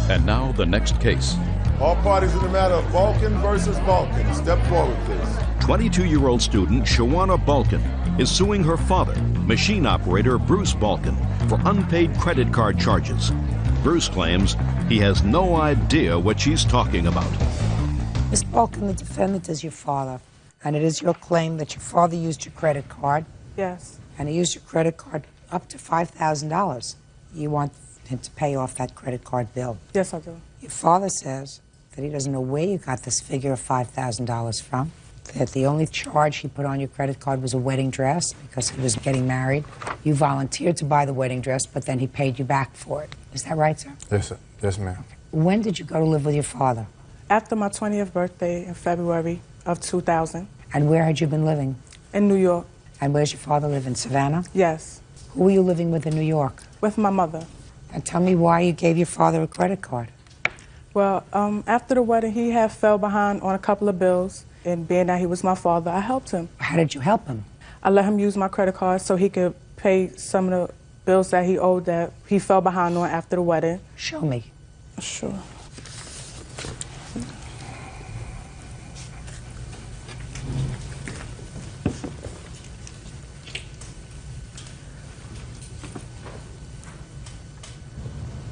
And now the next case. All parties in the matter of Balkan versus Balkan. Step forward, please. 22-year-old student Shawana Balkan is suing her father, machine operator Bruce Balkan, for unpaid credit card charges. Bruce claims he has no idea what she's talking about. Ms. Balkan, the defendant is your father, and it is your claim that your father used your credit card. Yes. And he used your credit card up to $5,000. You want him to pay off that credit card bill. Yes, I do. Your father says that he doesn't know where you got this figure of $5,000 from, that the only charge he put on your credit card was a wedding dress because he was getting married. You volunteered to buy the wedding dress, but then he paid you back for it. Is that right, sir? Yes, sir. Yes, ma'am. When did you go to live with your father? After my 20th birthday in February of 2000. And where had you been living? In New York. And where's your father live, in Savannah? Yes. Who were you living with in New York? With my mother. And tell me why you gave your father a credit card. Well, after the wedding, he had fell behind on a couple of bills, and being that he was my father, I helped him. How did you help him? I let him use my credit card so he could pay some of the bills that he owed that he fell behind on after the wedding. Show me. Sure.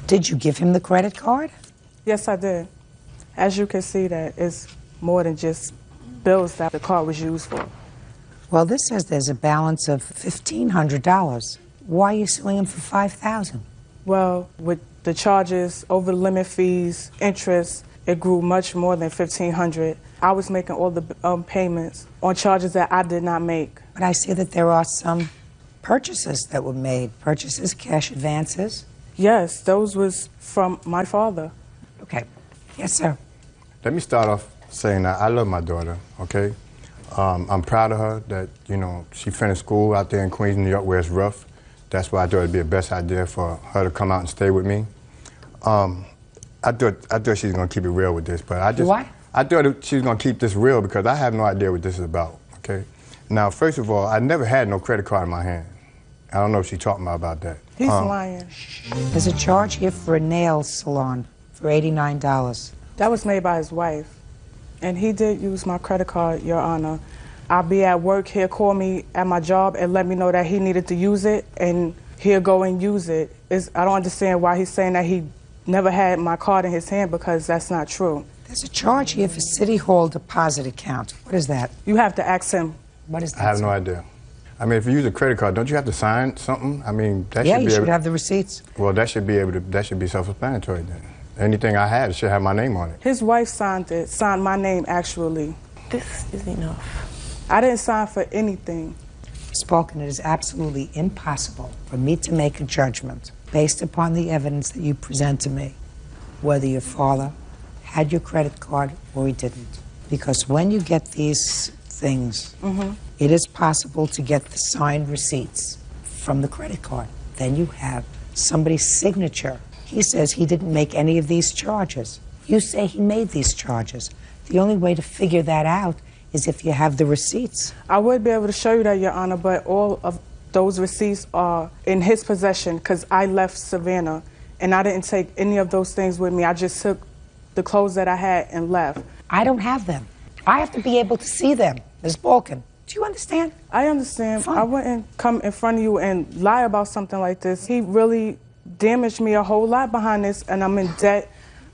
Did you give him the credit card? Yes, I did. As you can see, that it's more than just bills that the card was used for. Well, this says there's a balance of $1,500. Why are you suing him for $5,000? Well, with the charges, over the limit fees, interest, it grew much more than $1,500. I was making all the payments on charges that I did not make. But I see that there are some purchases that were made, purchases, cash advances. Yes, those was from my father. Okay. Yes, sir. Let me start off saying that I love my daughter, okay? I'm proud of her that, you know, she finished school out there in Queens, New York, where it's rough. That's why I thought it'd be the best idea for her to come out and stay with me. I thought she was gonna keep it real with this, but I thought she was gonna keep this real because I have no idea what this is about, okay? Now, first of all, I never had no credit card in my hand. I don't know if she's talking about that. He's lying. There's a charge here for a nail salon for $89. That was made by his wife. And he did use my credit card, Your Honor. I'll be at work, he'll call me at my job and let me know that he needed to use it, and he'll go and use it. I don't understand why he's saying that he never had my card in his hand, because that's not true. There's a charge here for City Hall deposit account. What is that? You have to ask him. What is that? I have no idea. I mean, if you use a credit card, don't you have to sign something? I mean, that yeah, should be you should have the receipts. Well, that should be self-explanatory then. Anything I had should have my name on it. His wife signed it, signed my name actually. This is enough. I didn't sign for anything. Ms. Balkan, it is absolutely impossible for me to make a judgment based upon the evidence that you present to me, whether your father had your credit card or he didn't. Because when you get these things, it is possible to get the signed receipts from the credit card. Then you have somebody's signature. He says he didn't make any of these charges. You say he made these charges. The only way to figure that out is if you have the receipts. I would be able to show you that, Your Honor, but all of those receipts are in his possession because I left Savannah and I didn't take any of those things with me. I just took the clothes that I had and left. I don't have them. I have to be able to see them, Ms. Balkan. Do you understand? I understand. Fine. I wouldn't come in front of you and lie about something like this. He really damaged me a whole lot behind this, and I'm in debt.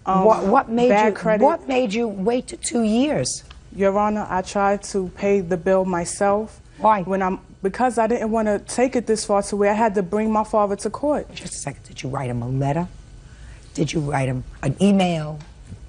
What made you wait to 2 years? Your Honor, I tried to pay the bill myself. Why? Because I didn't want to take it this far to where I had to bring my father to court. Just a second. Did you write him a letter? Did you write him an email?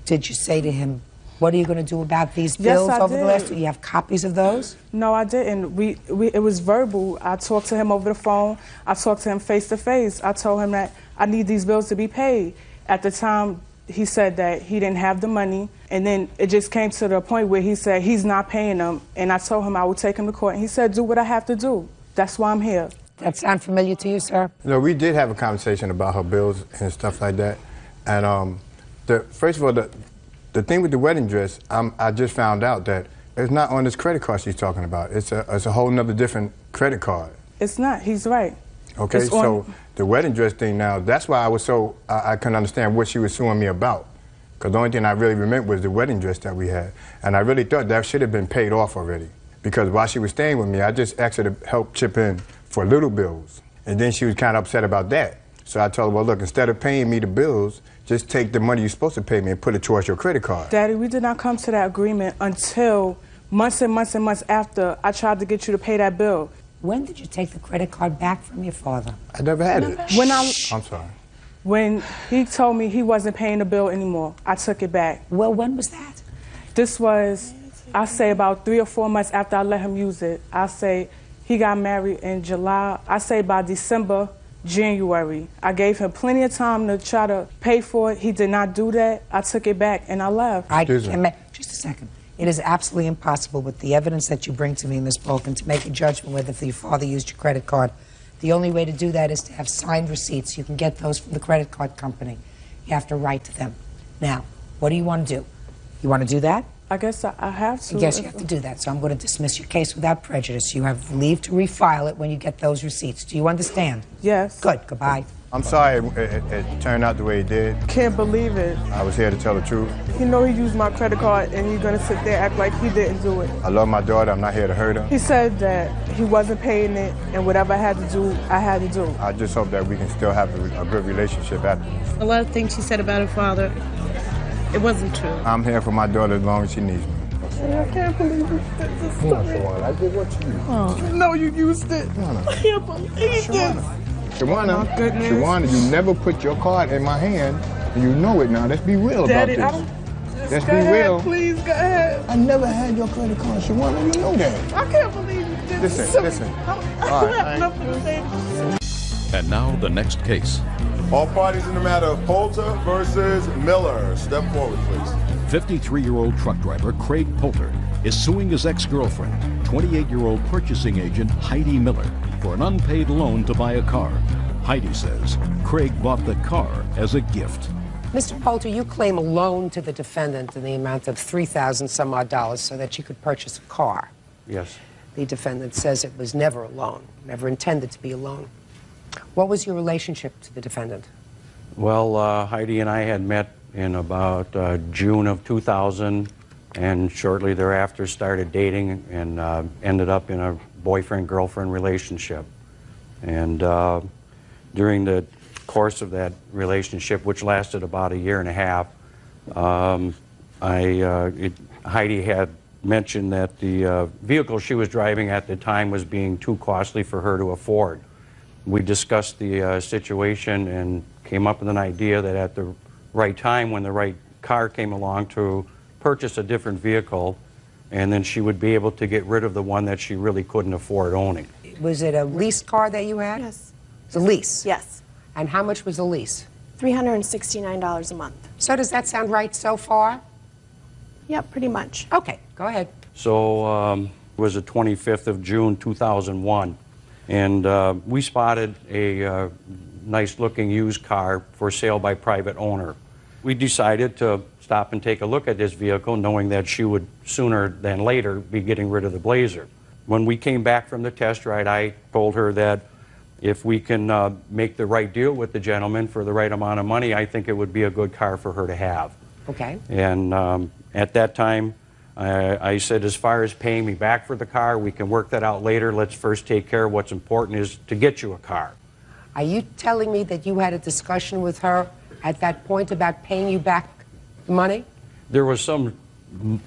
Did you say to him, what are you going to do about these bills over the last? Do you have copies of those? No, I didn't. It was verbal. I talked to him over the phone. I talked to him face to face. I told him that I need these bills to be paid. At the time, he said that he didn't have the money, and then it just came to the point where he said he's not paying them, and I told him I would take him to court, and he said, do what I have to do. That's why I'm here. That sound familiar to you, sir? No, we did have a conversation about her bills and stuff like that, and first of all, the thing with the wedding dress, I just found out that it's not on this credit card she's talking about. It's a whole nother different credit card. It's not. He's right. Okay, so the wedding dress thing now, that's why I was so, I couldn't understand what she was suing me about. Because the only thing I really remember was the wedding dress that we had. And I really thought that should have been paid off already. Because while she was staying with me, I just asked her to help chip in for little bills. And then she was kind of upset about that. So I told her, well, look, instead of paying me the bills, just take the money you're supposed to pay me and put it towards your credit card. Daddy, we did not come to that agreement until months and months and months after I tried to get you to pay that bill. When did you take the credit card back from your father? I never had it. I'm sorry. When he told me he wasn't paying the bill anymore, I took it back. Well, when was that? This was, I say, about 3 or 4 months after I let him use it. I say he got married in July. I say by December, January. I gave him plenty of time to try to pay for it. He did not do that. I took it back and I left. Just a second. It is absolutely impossible with the evidence that you bring to me, Ms. Balkin, to make a judgment whether your father used your credit card. The only way to do that is to have signed receipts. You can get those from the credit card company. You have to write to them. Now, what do you want to do? You want to do that? I guess I have to. I guess you have to do that. So I'm going to dismiss your case without prejudice. You have leave to refile it when you get those receipts. Do you understand? Yes. Good. Goodbye. I'm sorry it turned out the way it did. Can't believe it. I was here to tell the truth. He know he used my credit card and he's gonna sit there and act like he didn't do it. I love my daughter. I'm not here to hurt her. He said that he wasn't paying it and whatever I had to do, I had to do. I just hope that we can still have a good relationship after this. A lot of things she said about her father, it wasn't true. I'm here for my daughter as long as she needs me. I can't believe you did this to me. Shawana, I did what you used. You know you used it. I can't believe this. Shawana, you never put your card in my hand, and you know it now. Let's be real Daddy, about this. Let's be real. Please, go ahead. I never had your credit card, Shawana. You know that. I can't believe you did this to me. Listen. I have nothing to say. And now the next case. All parties in the matter of Poulter versus Miller. Step forward, please. 53-year-old truck driver Craig Poulter is suing his ex-girlfriend, 28-year-old purchasing agent Heidi Miller, for an unpaid loan to buy a car. Heidi says Craig bought the car as a gift. Mr. Poulter, you claim a loan to the defendant in the amount of $3,000 some odd so that you could purchase a car. Yes. The defendant says it was never a loan, never intended to be a loan. What was your relationship to the defendant? Well, Heidi and I had met in about June of 2000, and shortly thereafter started dating and ended up in a boyfriend-girlfriend relationship. And during the course of that relationship, which lasted about a year and a half, Heidi had mentioned that the vehicle she was driving at the time was being too costly for her to afford. We discussed the situation and came up with an idea that at the right time, when the right car came along, to purchase a different vehicle, and then she would be able to get rid of the one that she really couldn't afford owning. Was it a leased car that you had? Yes. It's a lease? Yes. And how much was the lease? $369 a month. So does that sound right so far? Yep, pretty much. Okay, go ahead. So it was the 25th of June 2001, and we spotted a nice-looking used car for sale by private owner. We decided to stop and take a look at this vehicle, knowing that she would sooner than later be getting rid of the Blazer. When we came back from the test ride, I told her that if we can make the right deal with the gentleman for the right amount of money, I think it would be a good car for her to have. Okay. And at that time, I said, as far as paying me back for the car, we can work that out later. Let's first take care of what's important, is to get you a car. Are you telling me that you had a discussion with her at that point about paying you back the money? There was some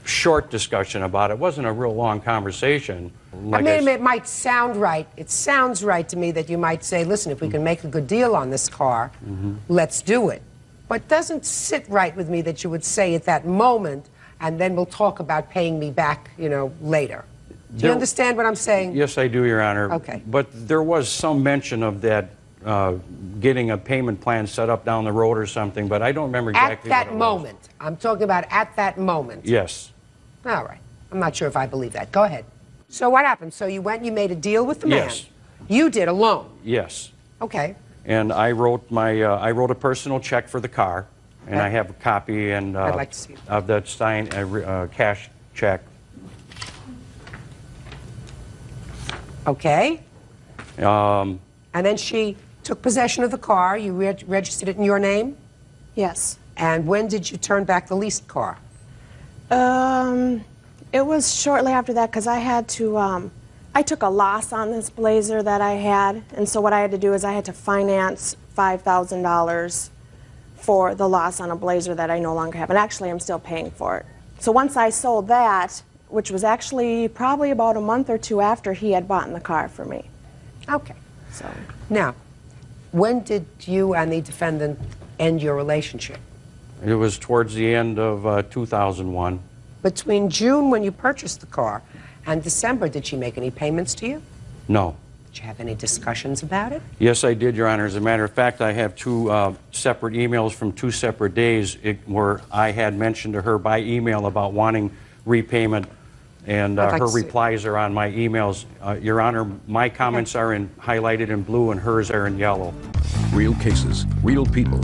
short discussion about it. It wasn't a real long conversation. I mean, it might sound right. It sounds right to me that you might say, listen, if we can make a good deal on this car, let's do it. But it doesn't sit right with me that you would say at that moment, and then we'll talk about paying me back, you know, later. Do you understand what I'm saying? Yes, I do, Your Honor. Okay. But there was some mention of that getting a payment plan set up down the road or something, but I don't remember exactly At that moment. I'm talking about at that moment. Yes. All right. I'm not sure if I believe that. Go ahead. So what happened? So you went and you made a deal with the man? Yes. You did alone? Yes. Okay. And I wrote I wrote a personal check for the car, and I have a copy and I'd like to see it. of that signed cash check. Okay. And then she took possession of the car. You registered it in your name? Yes. And when did you turn back the leased car? It was shortly after that because I had to, I took a loss on this Blazer that I had, and so what I had to do is I had to finance $5,000 for the loss on a Blazer that I no longer have, and actually I'm still paying for it. So once I sold that, which was actually probably about a month or two after he had bought the car for me. Okay. So Now, when did you and the defendant end your relationship? It was towards the end of 2001. Between June, when you purchased the car, and December, did she make any payments to you? No. Did you have any discussions about it? Yes, I did, Your Honor. As a matter of fact, I have two separate emails from 2 separate days where I had mentioned to her by email about wanting repayment, and I'd like her to see. replies are on my emails. Your Honor, my comments are highlighted in blue and hers are in yellow. Real cases, real people.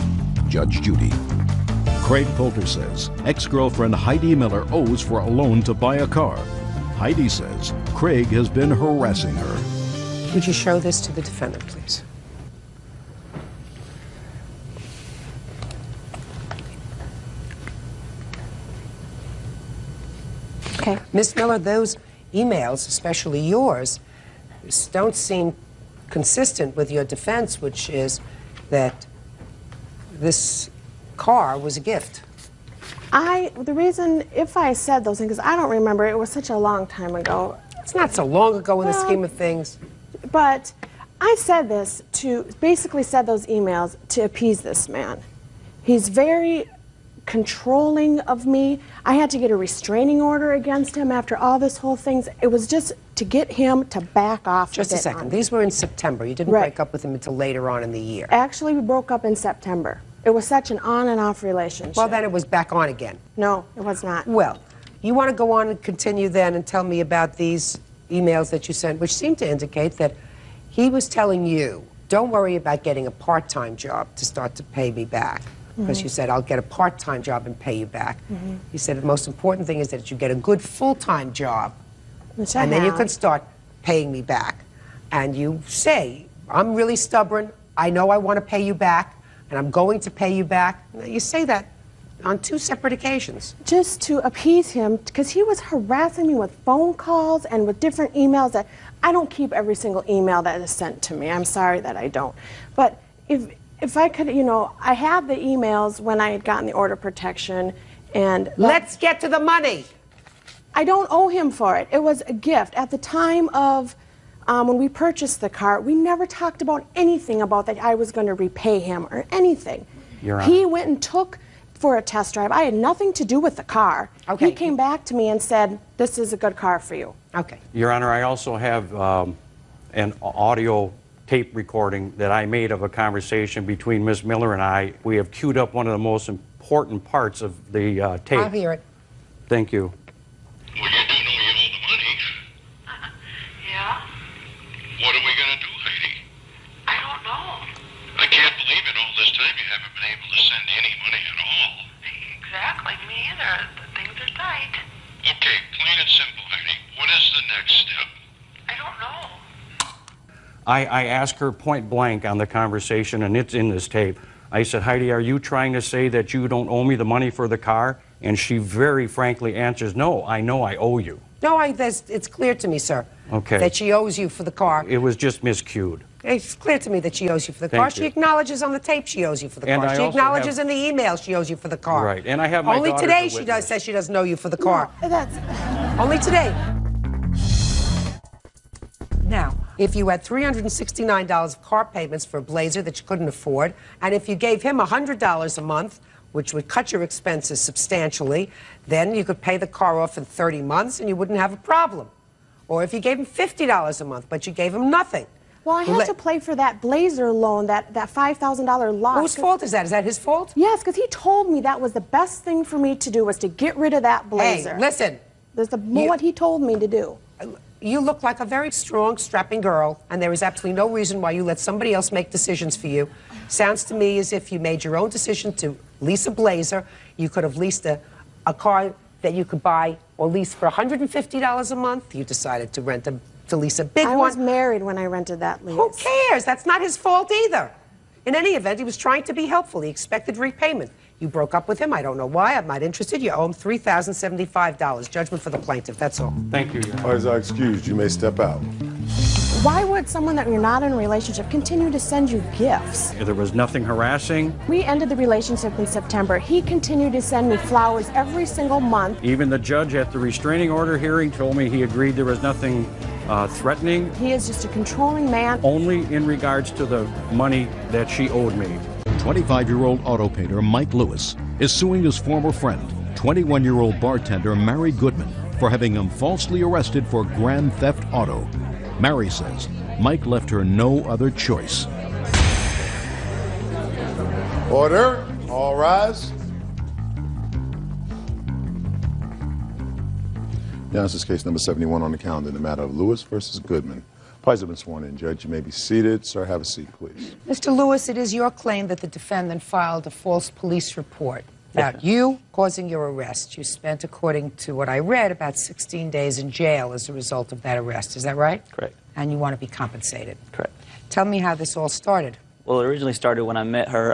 Judge Judy. Craig Poulter says ex-girlfriend Heidi Miller owes for a loan to buy a car. Heidi says Craig has been harassing her. Would you show this to the defendant, please? okay. Ms. Miller, those emails, especially yours, don't seem consistent with your defense, which is that this car was a gift. The reason, if I said those things, because I don't remember, it was such a long time ago. It's not so long ago in the scheme of things. But I said this basically said those emails to appease this man. He's very controlling of me. I had to get a restraining order against him after all this whole thing. It was just to get him to back off. Just a second. These were in September. You didn't break up with him until later on in the year. Actually, we broke up in September. It was such an on and off relationship. Well, then it was back on again. No, it was not. Well, you want to go on and continue then and tell me about these emails that you sent, which seem to indicate that he was telling you, don't worry about getting a part-time job to start to pay me back. Because you said, I'll get a part-time job and pay you back. He said the most important thing is that you get a good full-time job, Which I and then you have. can start paying me back. And you say, I'm really stubborn, I know I want to pay you back, and I'm going to pay you back. You say that on 2 separate occasions. Just to appease him, because he was harassing me with phone calls and with different emails that I don't keep every single email that is sent to me. I'm sorry that I don't. But if I could, you know, I have the emails when I had gotten the order of protection, and Let's get to the money. I don't owe him for it. It was a gift. At the time of when we purchased the car, we never talked about anything about that I was going to repay him or anything. Your Honor. He went and took for a test drive. I had nothing to do with the car. Okay. He came back to me and said, this is a good car for you. Okay. Your Honor, I also have an audio tape recording that I made of a conversation between Ms. Miller and I. We have queued up one of the most important parts of the tape. I'll hear it. Thank you. Well, you do know you owe the money. Yeah? What are we going to do, Heidi? I don't know. I can't believe in all this time you haven't been able to send any money at all. Exactly, me either. Things are tight. Okay, plain and simple, Heidi. What is the next step? I don't know. I asked her point blank on the conversation, and it's in this tape. I said, Heidi, are you trying to say that you don't owe me the money for the car? And she very frankly answers, no, I know I owe you. No, it's clear to me, sir, Okay. that she owes you for the car. It was just miscued. It's clear to me that she owes you for the Thank car. you. She acknowledges on the tape she owes you for the And car. I She also acknowledges have- in the email she owes you for the car. Right, and I have my Only daughter today as a she witness. says she doesn't owe you for the car. No, that's... Only today. Now, if you had $369 of car payments for a Blazer that you couldn't afford, and if you gave him $100 a month, which would cut your expenses substantially, then you could pay the car off in 30 months and you wouldn't have a problem. Or if you gave him $50 a month, but you gave him nothing. Well, I had to pay for that Blazer loan, that $5,000 loss. Whose fault is that? Is that his fault? Yes, because he told me that was the best thing for me to do, was to get rid of that Blazer. Hey, listen. That's what he told me to do. You look like a very strong, strapping girl, and there is absolutely no reason why you let somebody else make decisions for you. Sounds to me as if you made your own decision to lease a Blazer. You could have leased a car that you could buy or lease for $150 a month. You decided to rent a to lease a big I one. was married when I rented that lease. Who cares? That's not his fault either. In any event, he was trying to be helpful. He expected repayment. You broke up with him. I don't know why. I'm not interested. You owe him $3,075. Judgment for the plaintiff. That's all. Thank you, Your Honor. All right, are excused. You may step out. Why would someone that you're not in a relationship continue to send you gifts? There was nothing harassing. We ended the relationship in September. He continued to send me flowers every single month. Even the judge at the restraining order hearing told me he agreed there was nothing threatening. He is just a controlling man. Only in regards to the money that she owed me. 25-year-old auto painter Mike Lewis is suing his former friend, 21-year-old bartender Mary Goodman, for having him falsely arrested for grand theft auto. Mary says Mike left her no other choice. Order. All rise. Now, this is case number 71 on the calendar in the matter of Lewis versus Goodman. Parties have been sworn in, Judge. You may be seated. Sir, have a seat, please. Mr. Lewis, it is your claim that the defendant filed a false police report about you causing your arrest. You spent, according to what I read, about 16 days in jail as a result of that arrest. Is that right? Correct. And you want to be compensated. Correct. Tell me how this all started. Well, it originally started when I met her.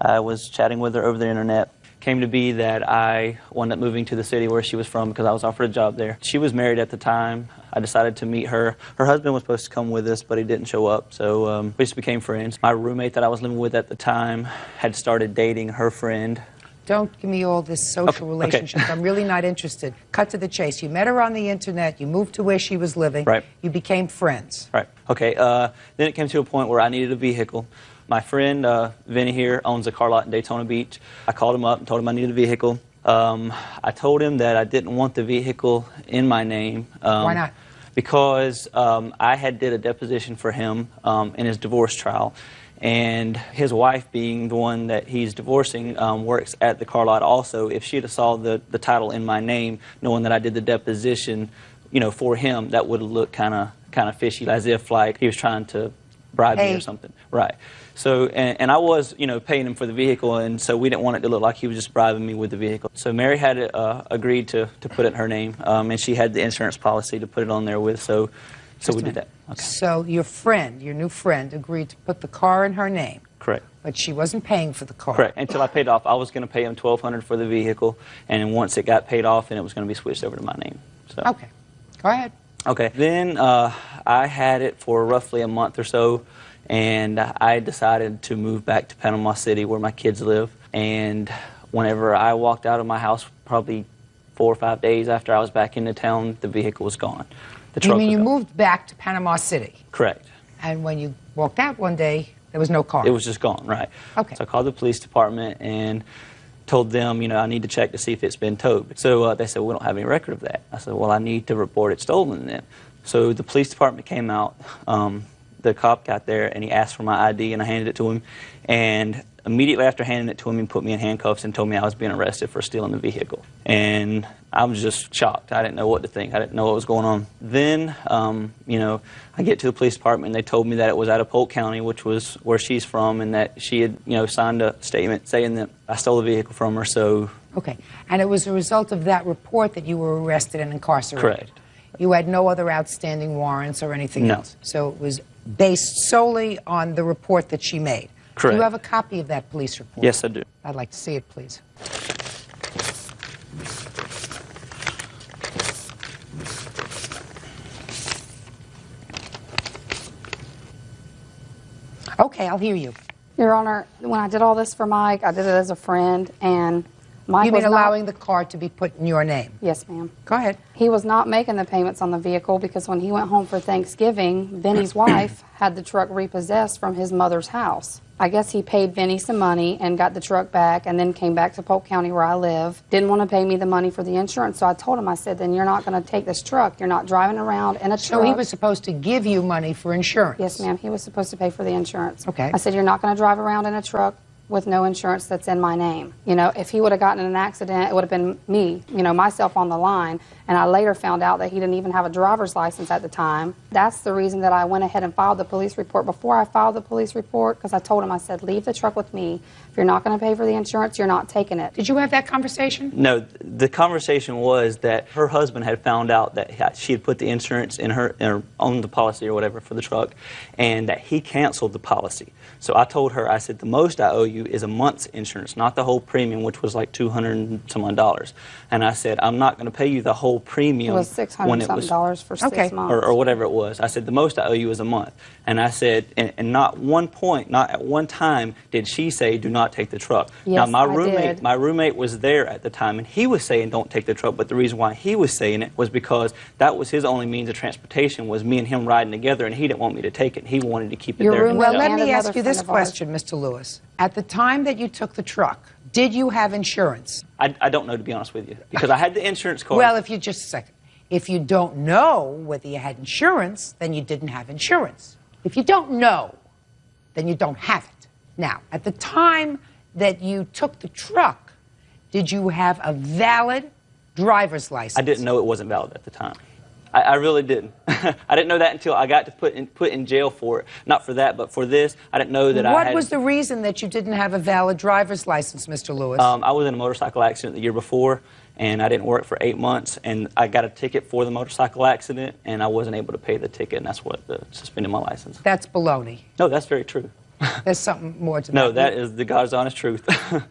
I was chatting with her over the internet. Came to be that I wound up moving to the city where she was from because I was offered a job there. She was married at the time. I decided to meet her. Her husband was supposed to come with us, but he didn't show up, so we just became friends. My roommate that I was living with at the time had started dating her friend. Don't give me all this social relationships. I'm really not interested. Cut to the chase. You met her on the internet. You moved to where she was living. Right. You became friends. Right. Okay. Then it came to a point where I needed a vehicle. My friend, Vinny here, owns a car lot in Daytona Beach. I called him up and told him I needed a vehicle. I told him that I didn't want the vehicle in my name. Why not? Because I had did a deposition for him in his divorce trial. And his wife, being the one that he's divorcing, works at the car lot also. If she'd have saw the title in my name, knowing that I did the deposition, you know, for him, that would have looked kind of fishy, as if like he was trying to bribe me or something. Right. So, and I was, you know, paying him for the vehicle, and so we didn't want it to look like he was just bribing me with the vehicle. So Mary had agreed to put it in her name, and she had the insurance policy to put it on there with, so we did that. Okay. So your friend, your new friend, agreed to put the car in her name. Correct. But she wasn't paying for the car. Correct. Until I paid off. I was going to pay him $1,200 for the vehicle, and then once it got paid off, then it was going to be switched over to my name. So. Okay. Go ahead. Okay. Then I had it for roughly a month or so, and I decided to move back to Panama City where my kids live. And whenever I walked out of my house, probably 4 or 5 days after I was back into town, the vehicle was gone. The truck You mean was you gone. moved back to Panama City? Correct. And when you walked out one day, there was no car? It was just gone, right. Okay. So I called the police department and told them, you know, I need to check to see if it's been towed. So they said, we don't have any record of that. I said, well, I need to report it stolen then. So the police department came out. The cop got there and he asked for my ID and I handed it to him. And immediately after handing it to him, he put me in handcuffs and told me I was being arrested for stealing the vehicle. And I was just shocked. I didn't know what to think. I didn't know what was going on. Then, you know, I get to the police department and they told me that it was out of Polk County, which was where she's from, and that she had, you know, signed a statement saying that I stole the vehicle from her. So. Okay. And it was a result of that report that you were arrested and incarcerated? Correct. You had no other outstanding warrants or anything else? So it was based solely on the report that she made? Correct. Do you have a copy of that police report? Yes, I do. I'd like to see it, please. Okay, I'll hear you. Your Honor, when I did all this for Mike, I did it as a friend, and Mike You mean was allowing the car to be put in your name? Yes, ma'am. Go ahead. He was not making the payments on the vehicle because when he went home for Thanksgiving, Vinny's wife had the truck repossessed from his mother's house. I guess he paid Vinny some money and got the truck back and then came back to Polk County where I live. Didn't want to pay me the money for the insurance, so I told him, I said, then you're not going to take this truck. You're not driving around in a truck. So he was supposed to give you money for insurance? Yes, ma'am. He was supposed to pay for the insurance. Okay. I said, you're not going to drive around in a truck with no insurance that's in my name. You know, if he would have gotten in an accident, it would have been me, you know, myself on the line. And I later found out that he didn't even have a driver's license at the time. That's the reason that I went ahead and filed the police report. Before I filed the police report, because I told him, I said, leave the truck with me. If you're not going to pay for the insurance, you're not taking it. Did you have that conversation? No, the conversation was that her husband had found out that she had put the insurance on the policy or whatever for the truck, and that he canceled the policy. So I told her, I said, the most I owe you is a month's insurance, not the whole premium, which was like $200 and some odd. And I said, I'm not going to pay you the whole premium. It was $600 for 6 months. Or whatever it was. I said, the most I owe you is a month. And I said, and not one point, not at one time did she say, do not take the truck. Yes, now, I did. my roommate was there at the time, and he was saying, don't take the truck. But the reason why he was saying it was because that was his only means of transportation, was me and him riding together, and he didn't want me to take it. He wanted to keep it there. Well, let me ask you this question, Mr. Lewis. At the time that you took the truck, did you have insurance? I don't know, to be honest with you, because I had the insurance card. Well, if you just a second. If you don't know whether you had insurance, then you didn't have insurance. If you don't know, then you don't have it. Now, at the time that you took the truck, did you have a valid driver's license? I didn't know it wasn't valid at the time. I really didn't. I didn't know that until I got to put in jail for it. Not for that, but for this. I didn't know that I had... What was the reason that you didn't have a valid driver's license, Mr. Lewis? I was in a motorcycle accident the year before, and I didn't work for 8 months, and I got a ticket for the motorcycle accident, and I wasn't able to pay the ticket, and that's what suspended my license. That's baloney. No, that's very true. There's something more to that. No, that is the God's honest truth.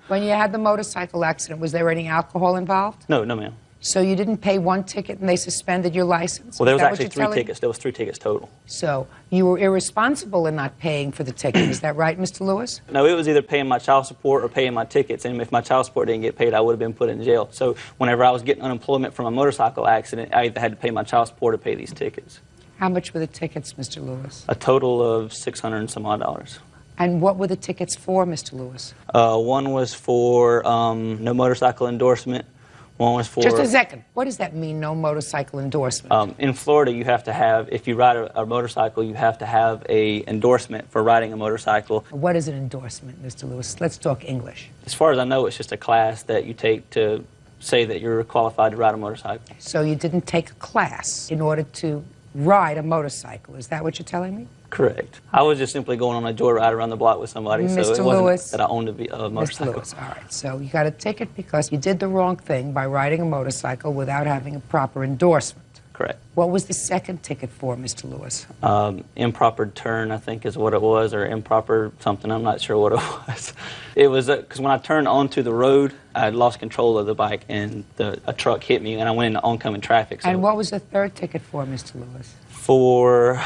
When you had the motorcycle accident, was there any alcohol involved? No, ma'am. So you didn't pay one ticket and they suspended your license? Well, there was actually 3 tickets. There was 3 tickets total. So you were irresponsible in not paying for the ticket. Is that right, Mr. Lewis? No, it was either paying my child support or paying my tickets. And if my child support didn't get paid, I would have been put in jail. So whenever I was getting unemployment from a motorcycle accident, I either had to pay my child support or pay these tickets. How much were the tickets, Mr. Lewis? A total of $600 and some odd. And what were the tickets for, Mr. Lewis? One was for no motorcycle endorsement. One was for... Just a second. What does that mean, no motorcycle endorsement? In Florida, you have to have, if you ride a motorcycle, you have to have a endorsement for riding a motorcycle. What is an endorsement, Mr. Lewis? Let's talk English. As far as I know, it's just a class that you take to say that you're qualified to ride a motorcycle. So you didn't take a class in order to ride a motorcycle. Is that what you're telling me? Correct. I was just simply going on a joyride around the block with somebody, Mr. so it Lewis, wasn't that I owned a motorcycle. Mr. Lewis, all right. So you got a ticket because you did the wrong thing by riding a motorcycle without having a proper endorsement. Correct. What was the second ticket for, Mr. Lewis? Improper turn, I think is what it was, or improper something. I'm not sure what it was. It was because when I turned onto the road, I had lost control of the bike, and a truck hit me, and I went into oncoming traffic. So and what was the third ticket for, Mr. Lewis? For...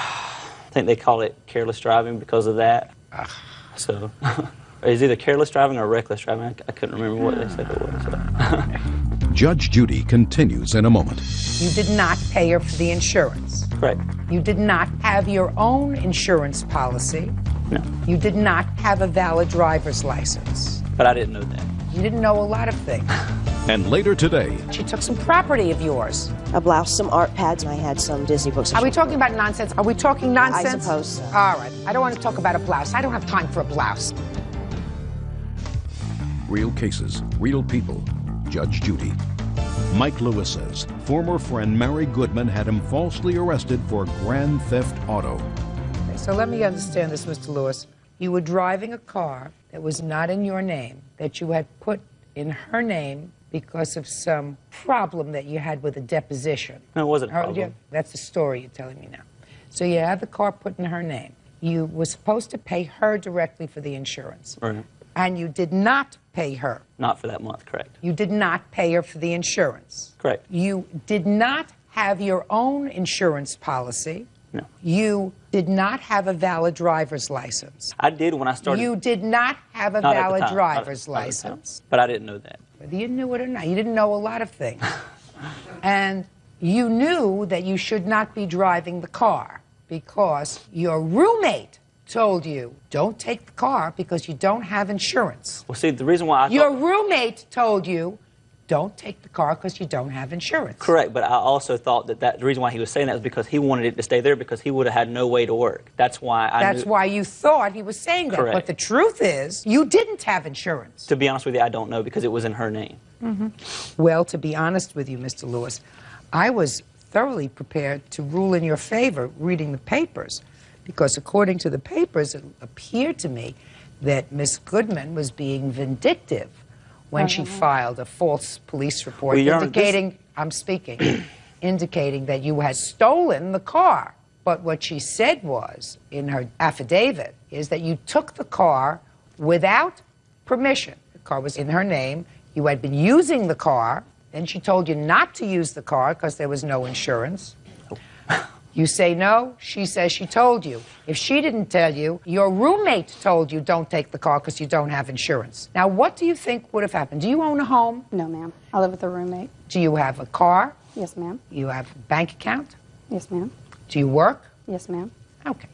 I think they call it careless driving because of that. So, it's either careless driving or reckless driving. I couldn't remember what they said it was. So. Judge Judy continues in a moment. You did not pay her for the insurance. Correct. You did not have your own insurance policy. No. You did not have a valid driver's license. But I didn't know that. You didn't know a lot of things. And later today, she took some property of yours. A blouse, some art pads, and I had some Disney books. Are we talking about nonsense? Are we talking nonsense? I suppose so. All right. I don't want to talk about a blouse. I don't have time for a blouse. real cases, real people. Judge Judy. Mike Lewis says former friend Mary Goodman had him falsely arrested for grand theft auto. Okay, so let me understand this, Mr. Lewis. You were driving a car that was not in your name, that you had put in her name because of some problem that you had with a deposition. No, it wasn't a problem. That's the story you're telling me now. So you had the car put in her name. You were supposed to pay her directly for the insurance. Right. And you did not pay her. Not for that month, correct. You did not pay her for the insurance. Correct. You did not have your own insurance policy. No. You did not have a valid driver's license. I did when I started. You did not have a Not at the valid time. driver's Not at the license. time. But I didn't know that. Whether you knew it or not, you didn't know a lot of things. And you knew that you should not be driving the car because your roommate told you, don't take the car because you don't have insurance. Well, see, the reason why Your roommate told you, don't take the car because you don't have insurance. Correct, but I also thought that the reason why he was saying that was because he wanted it to stay there because he would have had no way to work. That's why That's why you thought he was saying that. Correct. But the truth is, you didn't have insurance. To be honest with you, I don't know because it was in her name. Well, to be honest with you, Mr. Lewis, I was thoroughly prepared to rule in your favor reading the papers, because according to the papers, it appeared to me that Miss Goodman was being vindictive when she filed a false police report indicating, I'm speaking, indicating that you had stolen the car. But what she said was, in her affidavit, is that you took the car without permission. The car was in her name. You had been using the car. Then she told you not to use the car because there was no insurance. You say no, she says she told you. If she didn't tell you, your roommate told you don't take the car because you don't have insurance. Now, what do you think would have happened? Do you own a home? No, ma'am. I live with a roommate. Do you have a car? Yes, ma'am. You have a bank account? Yes, ma'am. Do you work? Yes, ma'am. Okay.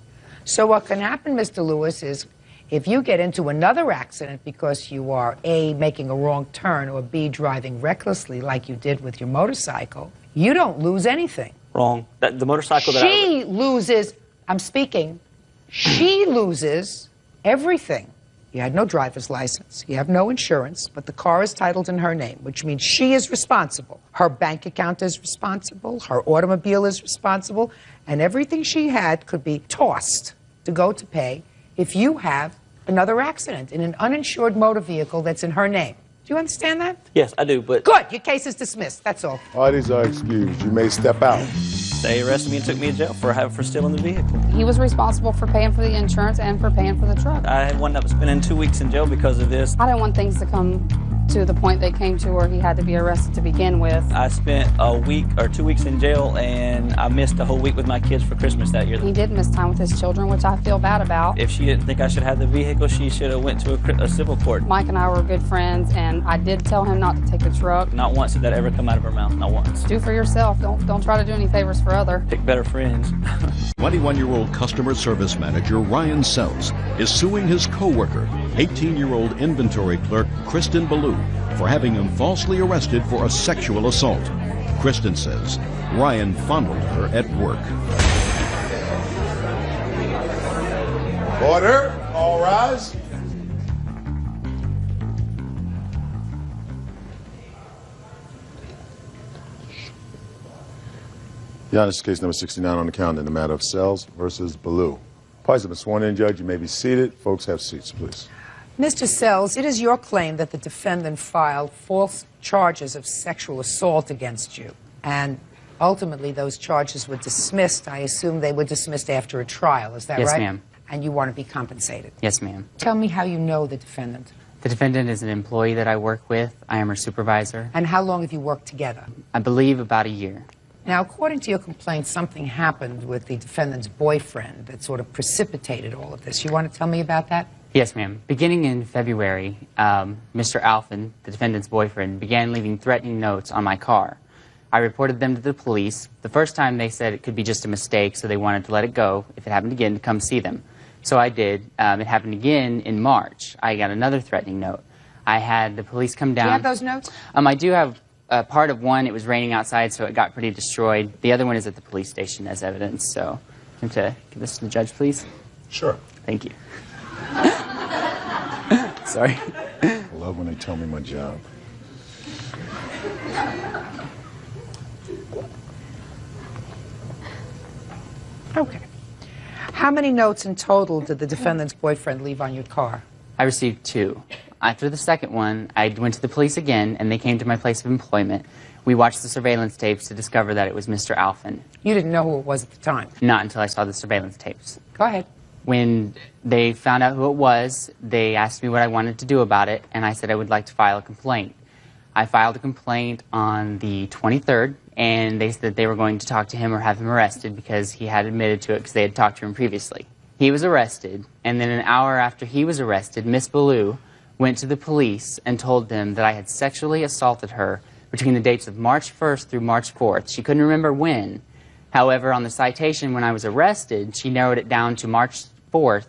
So what can happen, Mr. Lewis, is if you get into another accident because you are A, making a wrong turn, or B, driving recklessly like you did with your motorcycle, you don't lose anything. Wrong. The motorcycle that She loses, I'm speaking, she loses everything. You had no driver's license, you have no insurance, but the car is titled in her name, which means she is responsible. Her bank account is responsible, her automobile is responsible, and everything she had could be tossed to go to pay if you have another accident in an uninsured motor vehicle that's in her name. Do you understand that? Yes, I do, but... Good, your case is dismissed, that's all. Parties are excused. You may step out. They arrested me and took me to jail for stealing the vehicle. He was responsible for paying for the insurance and for paying for the truck. I wound up spending 2 weeks in jail because of this. I didn't want things to come to the point they came to where he had to be arrested to begin with. I spent a week or 2 weeks in jail, and I missed a whole week with my kids for Christmas that year. He did miss time with his children, which I feel bad about. If she didn't think I should have the vehicle, she should have went to a civil court. Mike and I were good friends, and I did tell him not to take the truck. Not once did that ever come out of her mouth, not once. Do for yourself. Don't try to do any favors for others. Pick better friends. 21-year-old customer service manager Ryan Sells is suing his co-worker, 18-year-old inventory clerk Kristen Ballou, for having him falsely arrested for a sexual assault. Kristen says Ryan fondled her at work. Order, all rise. Your Honor, this is case number 69 on the calendar in the matter of Sells versus Ballou. Parties have been sworn in, Judge. You may be seated. Folks, have seats, please. Mr. Sells, it is your claim that the defendant filed false charges of sexual assault against you, and ultimately those charges were dismissed. I assume they were dismissed after a trial, is that right? Yes, ma'am. And you want to be compensated? Yes, ma'am. Tell me how you know the defendant. The defendant is an employee that I work with. I am her supervisor. And how long have you worked together? I believe about a year. Now, according to your complaint, something happened with the defendant's boyfriend that sort of precipitated all of this. You want to tell me about that? Yes, ma'am. Beginning in February, Mr. Alphen, the defendant's boyfriend, began leaving threatening notes on my car. I reported them to the police. The first time they said it could be just a mistake, so they wanted to let it go. If it happened again, to come see them. So I did. It happened again in March. I got another threatening note. I had the police come down. Do you have those notes? I do have part of one. It was raining outside, so it got pretty destroyed. The other one is at the police station as evidence, so can to give this to the judge, please? Sure. Thank you. Sorry. I love when they tell me my job. Okay. How many notes in total did the defendant's boyfriend leave on your car? I received 2. After the second one, I went to the police again, and they came to my place of employment. We watched the surveillance tapes to discover that it was Mr. Alphen. You didn't know who it was at the time? Not until I saw the surveillance tapes. Go ahead. When they found out who it was, they asked me what I wanted to do about it, and I said I would like to file a complaint. I filed a complaint on the 23rd, and they said they were going to talk to him or have him arrested because he had admitted to it because they had talked to him previously. He was arrested, and then an hour after he was arrested, Miss Ballou went to the police and told them that I had sexually assaulted her between the dates of March 1st through March 4th. She couldn't remember when. However, on the citation when I was arrested, she narrowed it down to March 4th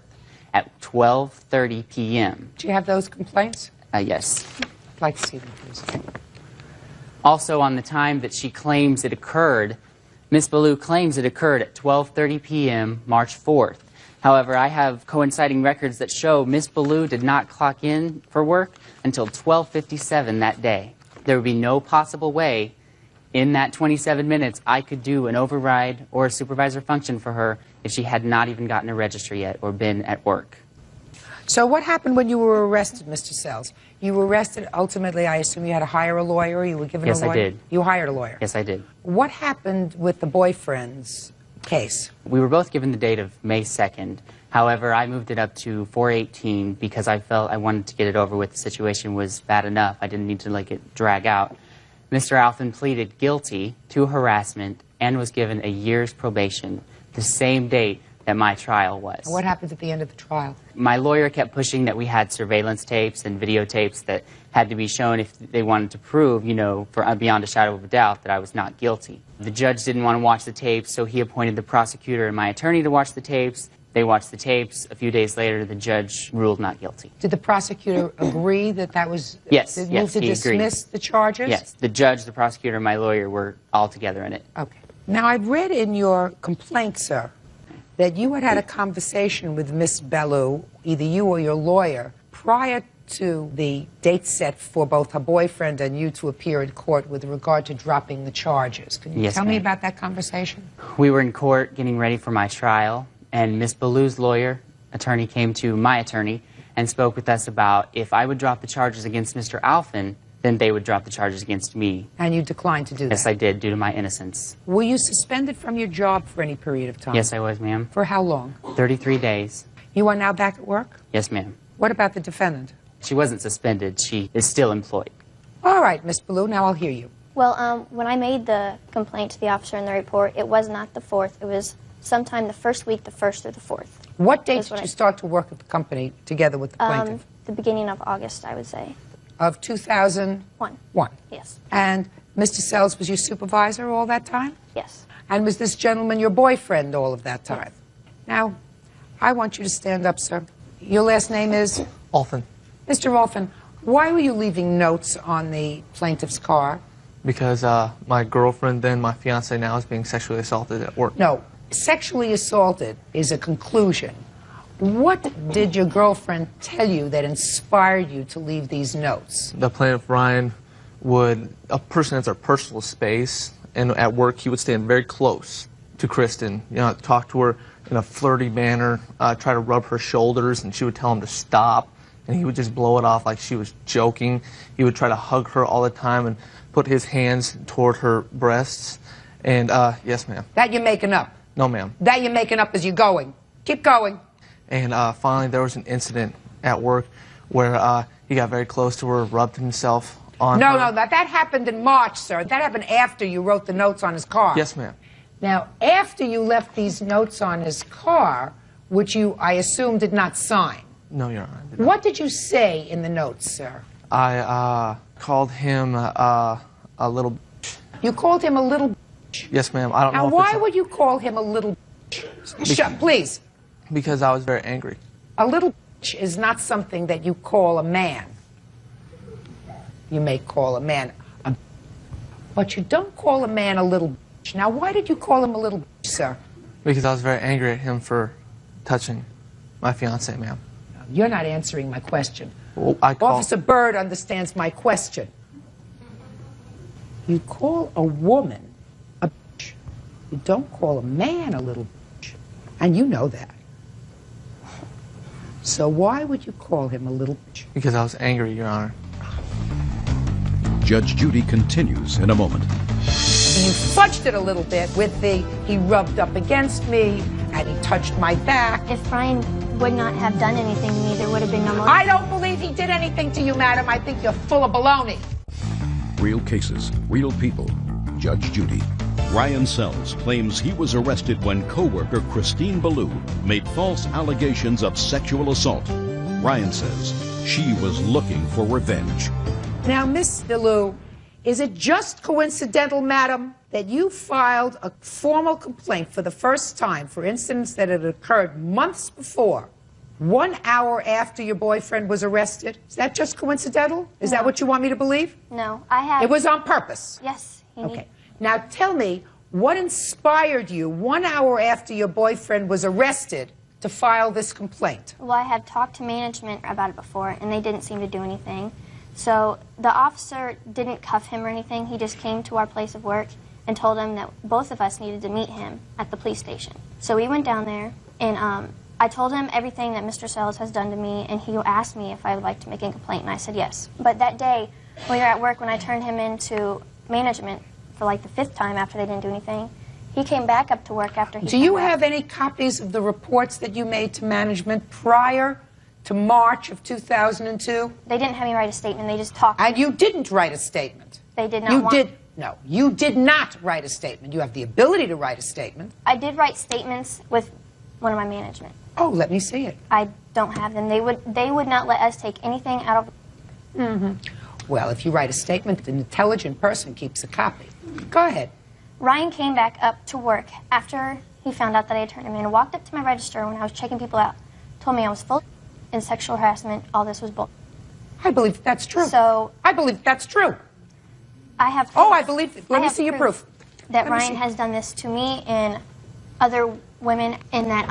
at 12:30 p.m. Do you have those complaints? Yes. I'd like to see them, please. Also, on the time that she claims it occurred, Ms. Ballou claims it occurred at 12:30 p.m. March 4th. However, I have coinciding records that show Ms. Ballou did not clock in for work until 12:57 that day. There would be no possible way in that 27 minutes I could do an override or a supervisor function for her if she had not even gotten a register yet or been at work. So what happened when you were arrested, Mr. Sells? You were arrested, ultimately, I assume you had to hire a lawyer, you were given Yes, a lawyer? I did. You hired a lawyer? Yes, I did. What happened with the boyfriend's case? We were both given the date of May 2nd. However, I moved it up to 4/18 because I felt I wanted to get it over with. The situation was bad enough. I didn't need to let it drag out. Mr. Alphen pleaded guilty to harassment and was given a year's probation, the same date that my trial was. What happened at the end of the trial? My lawyer kept pushing that we had surveillance tapes and videotapes that had to be shown if they wanted to prove, you know, for beyond a shadow of a doubt that I was not guilty. The judge didn't want to watch the tapes, so he appointed the prosecutor and my attorney to watch the tapes. They watched the tapes. A few days later, the judge ruled not guilty. Did the prosecutor agree that that was... Yes, move yes, to he agreed. dismiss the charges? Yes, the judge, the prosecutor, and my lawyer were all together in it. Okay. Now, I've read in your complaint, sir, that you had had a conversation with Miss Ballou, either you or your lawyer, prior to the date set for both her boyfriend and you to appear in court with regard to dropping the charges. Can you Yes, tell me ma'am. about that conversation? We were in court getting ready for my trial, and Miss Ballou's lawyer, attorney, came to my attorney and spoke with us about if I would drop the charges against Mr. Alphen, then they would drop the charges against me. And you declined to do that? Yes, I did, due to my innocence. Were you suspended from your job for any period of time? Yes, I was, ma'am. For how long? 33 days. You are now back at work? Yes, ma'am. What about the defendant? She wasn't suspended. She is still employed. All right, Miss Ballou, now I'll hear you. Well, when I made the complaint to the officer in the report, it was not the 4th. It was sometime the first week, the 1st or the 4th. What date did you start to work at the company together with the plaintiff? The beginning of August, I would say. Of 2001? Yes. And Mr. Sells was your supervisor all that time? Yes. And was this gentleman your boyfriend all of that time? Yes. Now, I want you to stand up, sir. Your last name is? Alphen. Mr. Alphen, why were you leaving notes on the plaintiff's car? Because my girlfriend, then my fiance now, is being sexually assaulted at work. No, sexually assaulted is a conclusion. What did your girlfriend tell you that inspired you to leave these notes? The plaintiff, Ryan, a person has their personal space, and at work he would stand very close to Kristen, you know, talk to her in a flirty manner, try to rub her shoulders, and she would tell him to stop, and he would just blow it off like she was joking. He would try to hug her all the time and put his hands toward her breasts, and yes, ma'am. That you're making up? No, ma'am. That you're making up as you're going? Keep going. And finally, there was an incident at work where he got very close to her, rubbed himself on her. No, that happened in March, sir. That happened after you wrote the notes on his car. Yes, ma'am. Now, after you left these notes on his car, which you, I assume, did not sign. No, Your Honor. What did you say in the notes, sir? I called him a little bitch. You called him a little bitch? Yes, ma'am. I don't know Now, if why would you call him a little bitch? Shut, please. Because I was very angry. A little bitch is not something that you call a man. You may call a man a bitch, but you don't call a man a little bitch. Now, why did you call him a little bitch, sir? Because I was very angry at him for touching my fiancée, ma'am. You're not answering my question. Well, Officer Byrd understands my question. You call a woman a bitch. You don't call a man a little bitch. And you know that. So why would you call him a little bitch? Because I was angry, Your Honor. Judge Judy continues in a moment. You fudged it a little bit with the, he rubbed up against me, and he touched my back. If Brian would not have done anything to me, there would have been no motive. I don't believe he did anything to you, madam. I think you're full of baloney. Real cases, real people. Judge Judy. Ryan Sells claims he was arrested when co-worker Christine Ballou made false allegations of sexual assault. Ryan says she was looking for revenge. Now, Miss Ballou, is it just coincidental, madam, that you filed a formal complaint for the first time for incidents that had occurred months before 1 hour after your boyfriend was arrested? Is that just coincidental? Is that what you want me to believe? No, I had... It was on purpose? Yes. Okay. Now tell me, what inspired you 1 hour after your boyfriend was arrested to file this complaint? Well, I had talked to management about it before, and they didn't seem to do anything. So the officer didn't cuff him or anything. He just came to our place of work and told him that both of us needed to meet him at the police station. So we went down there, and I told him everything that Mr. Sells has done to me, and he asked me if I would like to make a complaint, and I said yes. But that day, when we were at work, when I turned him into management for like the 5th time after they didn't do anything, he came back up to work after he Do you have any copies of the reports that you made to management prior to March of 2002? They didn't have me write a statement. They just talked. And you didn't write a statement? They did not No, you did not write a statement. You have the ability to write a statement. I did write statements with one of my management. Oh, let me see it. I don't have them. They would not let us take anything out of... Mm-hmm. Well, if you write a statement, an intelligent person keeps a copy. Go ahead. Ryan came back up to work after he found out that I had turned him in, walked up to my register when I was checking people out, told me I was full in sexual harassment, all this was bull. I believe that's true. So... I believe that's true. I have... Oh, I believe it. Let me see your proof. That Ryan has done this to me and other women, and that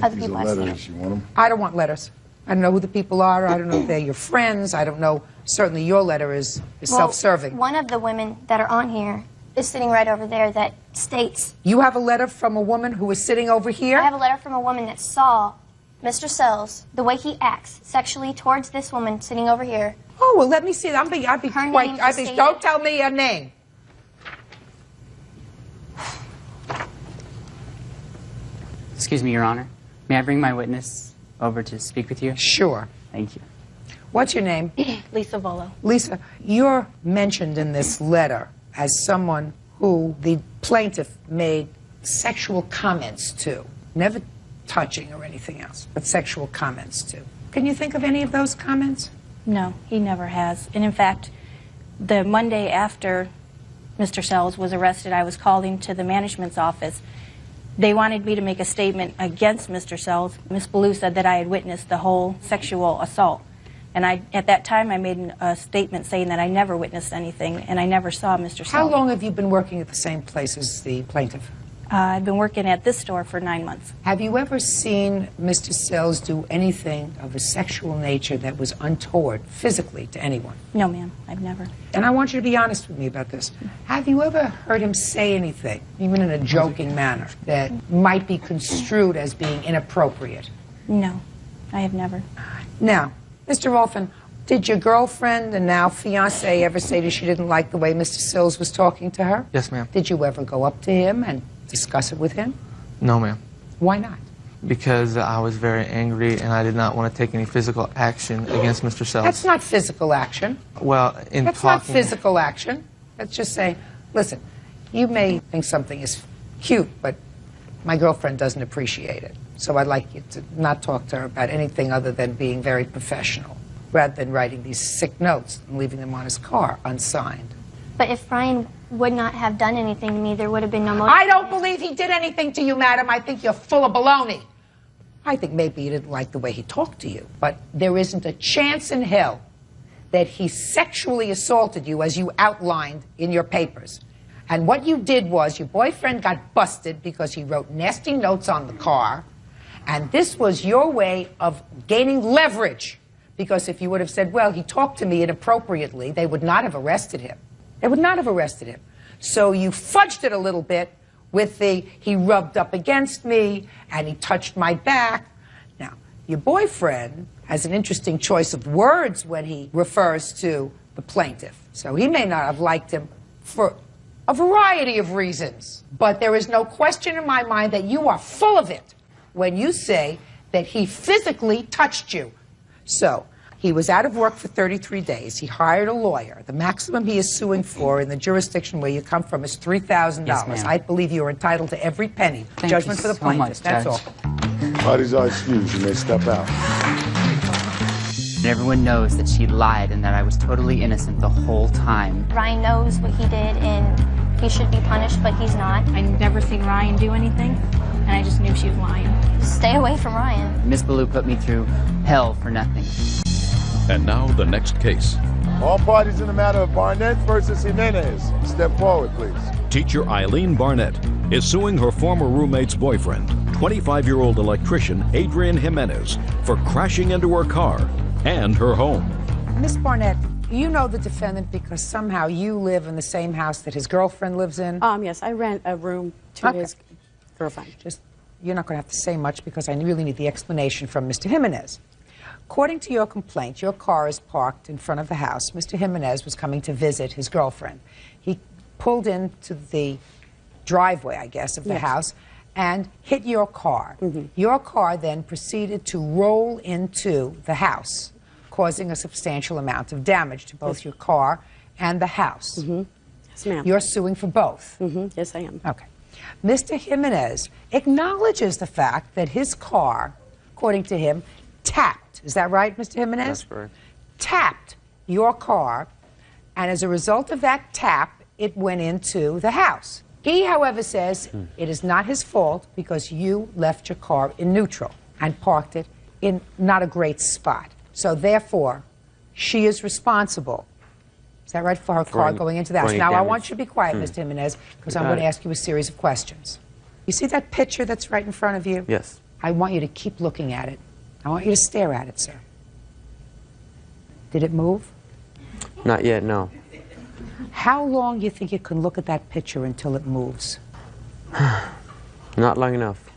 other people have seen it. You want them? I don't want letters. I don't know who the people are. I don't know if they're your friends. I don't know. Certainly your letter is self-serving. One of the women that are on here is sitting right over there that states... You have a letter from a woman who is sitting over here? I have a letter from a woman that saw Mr. Sells, the way he acts sexually towards this woman sitting over here. Oh, well, let me see. I'd be quite... Don't tell me your name. Excuse me, Your Honor. May I bring my witness over to speak with you? Sure. Thank you. What's your name? Lisa Volo. Lisa, you're mentioned in this letter as someone who the plaintiff made sexual comments to. Never touching or anything else, but sexual comments to. Can you think of any of those comments? No, he never has. And in fact, the Monday after Mr. Sells was arrested, I was called into the management's office. They wanted me to make a statement against Mr. Sells. Ms. Ballou said that I had witnessed the whole sexual assault. And at that time, I made a statement saying that I never witnessed anything and I never saw Mr. Sells. How long have you been working at the same place as the plaintiff? I've been working at this store for 9 months. Have you ever seen Mr. Sells do anything of a sexual nature that was untoward physically to anyone? No, ma'am, I've never. And I want you to be honest with me about this. Have you ever heard him say anything, even in a joking manner, that might be construed as being inappropriate? No, I have never. Now, Mr. Rolfin, did your girlfriend and now fiancé ever say that she didn't like the way Mr. Sells was talking to her? Yes, ma'am. Did you ever go up to him and discuss it with him? No, ma'am. Why not? Because I was very angry and I did not want to take any physical action against Mr. Sells. That's not physical action. Well, That's not physical action. Let's just say, listen, you may think something is cute, but my girlfriend doesn't appreciate it. So I'd like you to not talk to her about anything other than being very professional, rather than writing these sick notes and leaving them on his car unsigned. But if Ryan would not have done anything to me, there would have been no motive. I don't believe he did anything to you, madam. I think you're full of baloney. I think maybe you didn't like the way he talked to you, but there isn't a chance in hell that he sexually assaulted you as you outlined in your papers. And what you did was your boyfriend got busted because he wrote nasty notes on the car, and this was your way of gaining leverage. Because if you would have said, well, he talked to me inappropriately, they would not have arrested him. They would not have arrested him. So you fudged it a little bit with the, he rubbed up against me and he touched my back. Now, your boyfriend has an interesting choice of words when he refers to the plaintiff. So he may not have liked him for a variety of reasons. But there is no question in my mind that you are full of it when you say that he physically touched you. So, he was out of work for 33 days. He hired a lawyer. The maximum he is suing for in the jurisdiction where you come from is $3,000. Yes, I believe you are entitled to every penny. Thank Judgment you for the so plaintiff. much, That's Judge. all. Parties are excused. You may step out. And everyone knows that she lied and that I was totally innocent the whole time. Ryan knows what he did, and he should be punished, but he's not. I've never seen Ryan do anything. and I just knew she was lying. Stay away from Ryan. Miss Ballou put me through hell for nothing. And now the next case. All parties in the matter of Barnett versus Jimenez. Step forward, please. Teacher Eileen Barnett is suing her former roommate's boyfriend, 25-year-old electrician Adrian Jimenez, for crashing into her car and her home. Miss Barnett, you know the defendant because somehow you live in the same house that his girlfriend lives in? Yes, I rent a room to his girlfriend. You're not going to have to say much because I really need the explanation from Mr. Jimenez. According to your complaint, your car is parked in front of the house. Mr. Jimenez was coming to visit his girlfriend. He pulled into the driveway, I guess, of the house and hit your car. Your car then proceeded to roll into the house, causing a substantial amount of damage to both your car and the house. Yes, ma'am. You're suing for both? Yes, I am. Okay. Mr. Jimenez acknowledges the fact that his car, according to him, tapped. Is that right, Mr. Jimenez? That's correct. Tapped your car, and as a result of that tap, it went into the house. He, however, says it is not his fault because you left your car in neutral and parked it in not a great spot. So therefore, she is responsible. Is that right, for her car going into the house? Now, I want you to be quiet, Mr. Jimenez, because I'm going to ask you a series of questions. You see that picture that's right in front of you? Yes. I want you to keep looking at it. I want you to stare at it, sir. Did it move? Not yet, no. How long do you think you can look at that picture until it moves? Not long enough.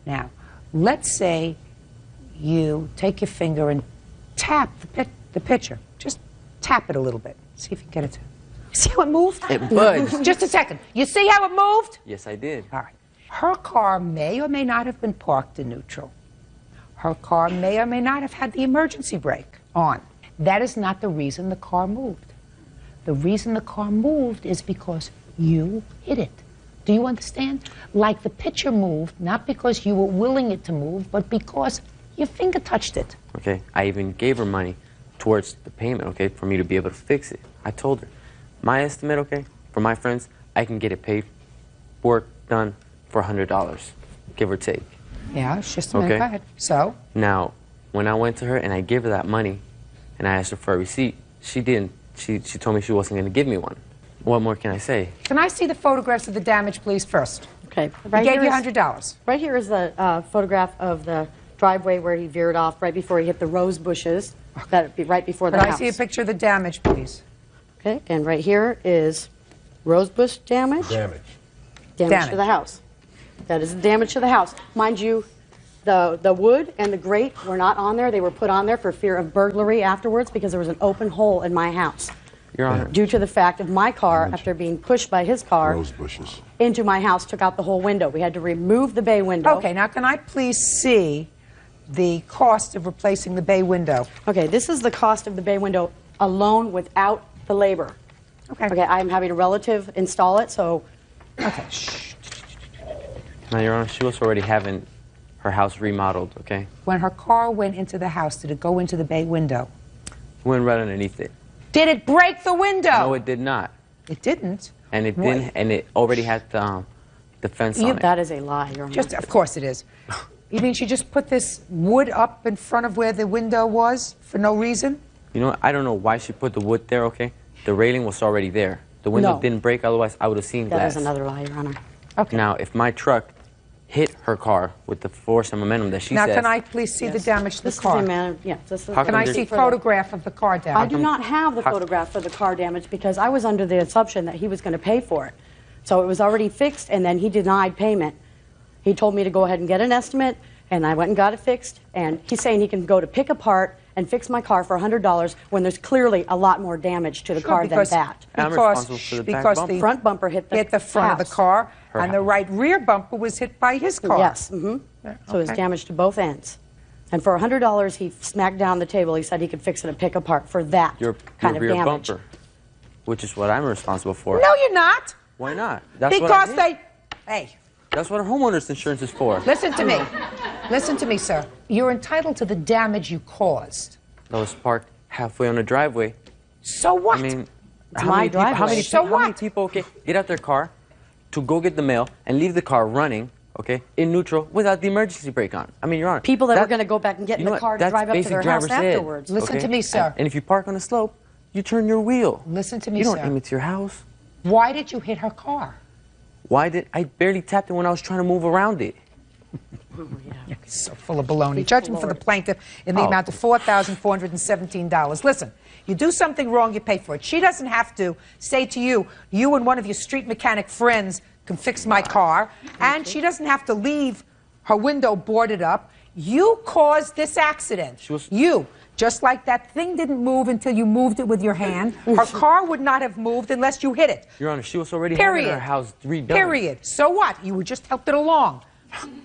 Now, let's say you take your finger and tap the picture. Just tap it a little bit. See if you can get it to... See how it moved? It budged. Just a second. You see how it moved? Yes, I did. All right. Her car may or may not have been parked in neutral. Her car may or may not have had the emergency brake on. That is not the reason the car moved. The reason the car moved is because you hit it. Do you understand? Like the picture moved, not because you were willing it to move, but because your finger touched it. Okay, I even gave her money towards the payment, okay, for me to be able to fix it. I told her, my estimate, okay, for my friends, I can get it paid, work done for $100, give or take. Yeah, it's just a minute. Go ahead. So? Now, when I went to her and I gave her that money and I asked her for a receipt, she didn't. She told me she wasn't going to give me one. What more can I say? Can I see the photographs of the damage, please, first? Okay. He gave you $100. Right here is the photograph of the driveway where he veered off right before he hit the rose bushes. That would be right before the house. Can I see a picture of the damage, please? Okay, and right here is rose bush damage. Damage to the house. That is the damage to the house. Mind you, the wood and the grate were not on there. They were put on there for fear of burglary afterwards because there was an open hole in my house. Your Honor. Due to the fact of my car, after being pushed by his car Rose bushes. into my house, took out the whole window. We had to remove the bay window. Okay, now can I please see the cost of replacing the bay window? Okay, this is the cost of the bay window alone without the labor. Okay. Okay, I'm having a relative install it, so... Okay, shh. Now, Your Honor, she was already having her house remodeled, okay? When her car went into the house, did it go into the bay window? Went right underneath it. Did it break the window? No, it did not. It didn't? And it didn't, and it already had the fence on it. That is a lie, Your Honor. Just, of course it is. You mean she just put this wood up in front of where the window was for no reason? You know, I don't know why she put the wood there, okay? The railing was already there. The window didn't break, otherwise I would have seen glass. That is another lie, Your Honor. Okay. Now, if my truck hit her car with the force and momentum that she now, says... can I please see the damage to the car? Can I see a photograph of the car damage? I do not have the photograph of the car damage because I was under the assumption that he was going to pay for it. So it was already fixed, and then he denied payment. He told me to go ahead and get an estimate, and I went and got it fixed. And he's saying he can go to pick apart and fix my car for $100 when there's clearly a lot more damage to the car than that. Because the front bumper hit the front of the car, and the right rear bumper was hit by his car. Yes. So it was damage to both ends. And for $100, he smacked down the table. He said he could fix it and pick apart for that kind of rear damage. bumper, which is what I'm responsible for. No, you're not. Why not? That's because what I did. Hey. That's what a homeowner's insurance is for. Listen to me. Listen to me, sir. You're entitled to the damage you caused. That was parked halfway on the driveway. So what? I mean, it's my driveway. How many people get out their car to go get the mail and leave the car running, okay, in neutral without the emergency brake on. I mean, Your Honor. People that were going to go back and get in the what? car to That's drive up to basic their house driver's ed, afterwards. Listen okay? to me, sir. And if you park on a slope, you turn your wheel. Listen to me, You don't sir. aim it to your house. Why did you hit her car? Why did I barely tapped it when I was trying to move around it? So full of baloney. Judgment for the plaintiff in the amount of $4,417. Listen, you do something wrong, you pay for it. She doesn't have to say to you, you and one of your street mechanic friends can fix my car, and she doesn't have to leave her window boarded up. You caused this accident. You. Just like that thing didn't move until you moved it with your hand. Her car would not have moved unless you hit it. Your Honor, she was already having her house redone. Period. So what? You just helped it along.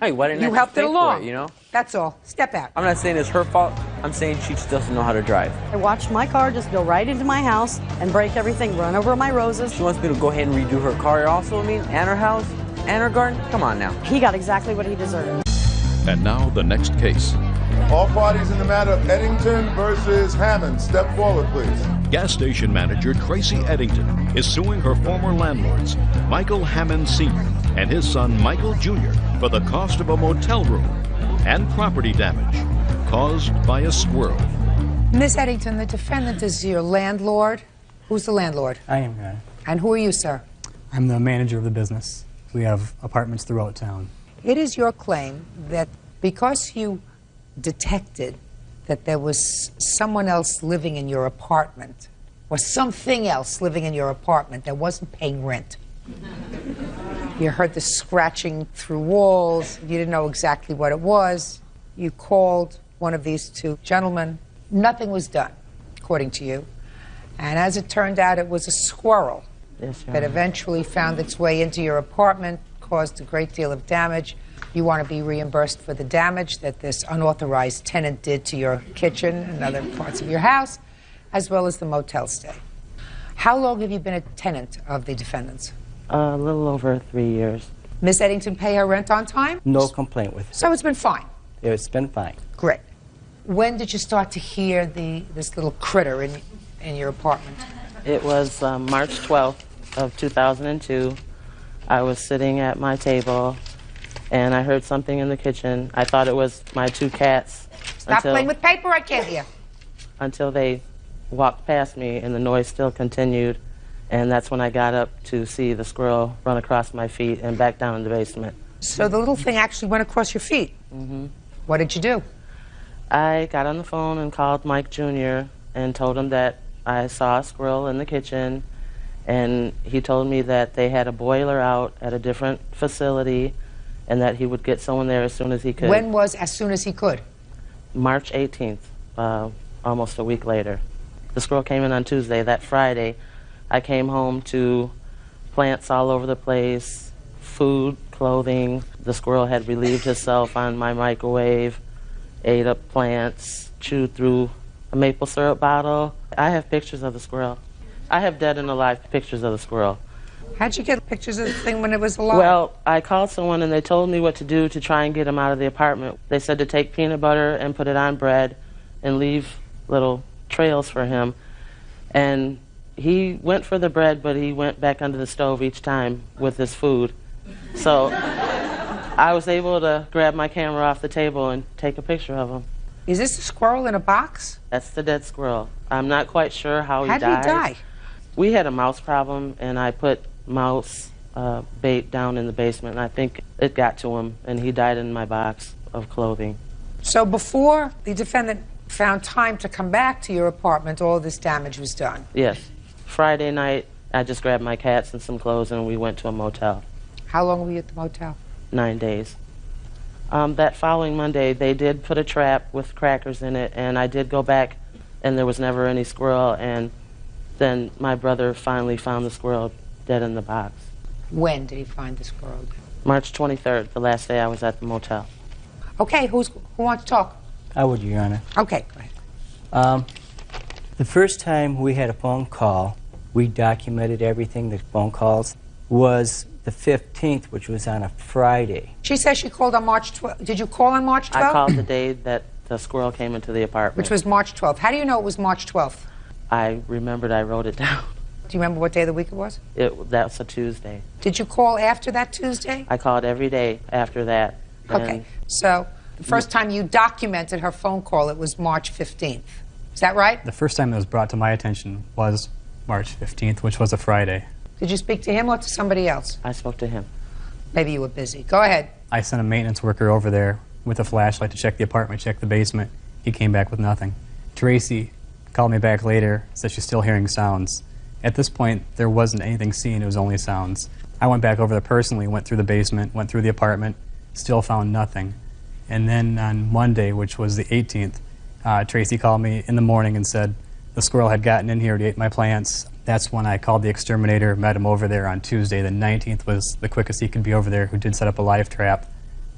Hey, why didn't You I helped just it pay along. For it, you know? That's all. Step out. I'm not saying it's her fault. I'm saying she just doesn't know how to drive. I watched my car just go right into my house and break everything, run over my roses. She wants me to go ahead and redo her car also, I mean, and her house, and her garden. Come on now. He got exactly what he deserved. And now the next case. All parties in the matter of Eddington versus Hammond, step forward, please. Gas station manager Tracy Eddington is suing her former landlords, Michael Hammond Sr. and his son Michael Jr. for the cost of a motel room and property damage caused by a squirrel. Miss Eddington, the defendant is your landlord. Who's the landlord? I am, Your Honor. And who are you, sir? I'm the manager of the business. We have apartments throughout town. It is your claim that because you detected that there was someone else living in your apartment, or something else living in your apartment that wasn't paying rent. You heard the scratching through walls. You didn't know exactly what it was. You called one of these two gentlemen. Nothing was done, according to you. And as it turned out, it was a squirrel that eventually found its way into your apartment, caused a great deal of damage. You want to be reimbursed for the damage that this unauthorized tenant did to your kitchen and other parts of your house, as well as the motel stay. How long have you been a tenant of the defendants? A little over 3 years. Miss Eddington pay her rent on time? No complaint with it. So it's been fine? It's been fine. Great. When did you start to hear this little critter in your apartment? It was March 12th of 2002. I was sitting at my table, and I heard something in the kitchen. I thought it was my two cats. Stop playing with paper, I can't hear. Until they walked past me, and the noise still continued. And that's when I got up to see the squirrel run across my feet and back down in the basement. So the little thing actually went across your feet? Mm-hmm. What did you do? I got on the phone and called Mike Jr. and told him that I saw a squirrel in the kitchen, and he told me that they had a boiler out at a different facility and that he would get someone there as soon as he could. When was as soon as he could? March 18th, almost a week later. The squirrel came in on Tuesday. That Friday, I came home to plants all over the place, food, clothing. The squirrel had relieved himself on my microwave, ate up plants, chewed through a maple syrup bottle. I have pictures of the squirrel. I have dead and alive pictures of the squirrel. How'd you get pictures of the thing when it was alive? Well, I called someone and they told me what to do to try and get him out of the apartment. They said to take peanut butter and put it on bread and leave little trails for him. And he went for the bread, but he went back under the stove each time with his food. So I was able to grab my camera off the table and take a picture of him. Is this a squirrel in a box? That's the dead squirrel. I'm not quite sure how he died. How did he die? We had a mouse problem, and I put mouse bait down in the basement, and I think it got to him, and he died in my box of clothing. So before the defendant found time to come back to your apartment, all this damage was done? Yes. Friday night, I just grabbed my cats and some clothes, and we went to a motel. How long were you at the motel? 9 days. That following Monday, they did put a trap with crackers in it, and I did go back, and there was never any squirrel, and then my brother finally found the squirrel dead in the box. When did he find the squirrel? March 23rd, the last day I was at the motel. Okay, who wants to talk? I would, Your Honor. Okay, go ahead. The first time we had a phone call, we documented everything, the phone calls, was the 15th, which was on a Friday. She says she called on March 12th. Did you call on March 12th? I called the day that the squirrel came into the apartment. Which was March 12th. How do you know it was March 12th? I remembered I wrote it down. Do you remember what day of the week it was? That's a Tuesday. Did you call after that Tuesday? I called every day after that. Okay, so the first time you documented her phone call, it was March 15th. Is that right? The first time it was brought to my attention was March 15th, which was a Friday. Did you speak to him or to somebody else? I spoke to him. Maybe you were busy. Go ahead. I sent a maintenance worker over there with a flashlight to check the apartment, check the basement. He came back with nothing. Tracy called me back later, said she's still hearing sounds. At this point, there wasn't anything seen, it was only sounds. I went back over there personally, went through the basement, went through the apartment, still found nothing. And then on Monday, which was the 18th, Tracy called me in the morning and said the squirrel had gotten in here, he ate my plants. That's when I called the exterminator, met him over there on Tuesday. The 19th was the quickest he could be over there, who did set up a live trap.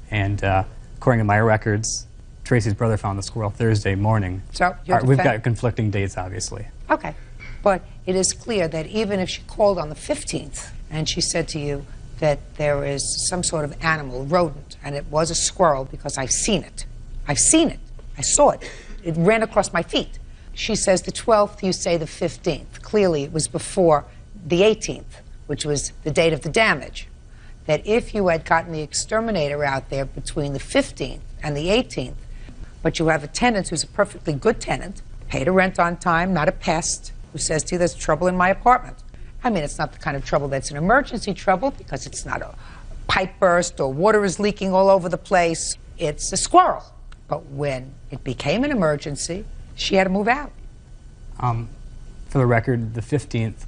And according to my records, Tracy's brother found the squirrel Thursday morning. So we've got conflicting dates, obviously. Okay, but it is clear that even if she called on the 15th and she said to you that there is some sort of animal, rodent, and it was a squirrel because I've seen it. I've seen it. I saw it. It ran across my feet. She says the 12th, you say the 15th. Clearly, it was before the 18th, which was the date of the damage. That if you had gotten the exterminator out there between the 15th and the 18th, but you have a tenant who's a perfectly good tenant, paid a rent on time, not a pest, who says to you, there's trouble in my apartment. I mean, it's not the kind of trouble that's an emergency trouble because it's not a pipe burst or water is leaking all over the place. It's a squirrel. But when it became an emergency, she had to move out. For the record, the 15th,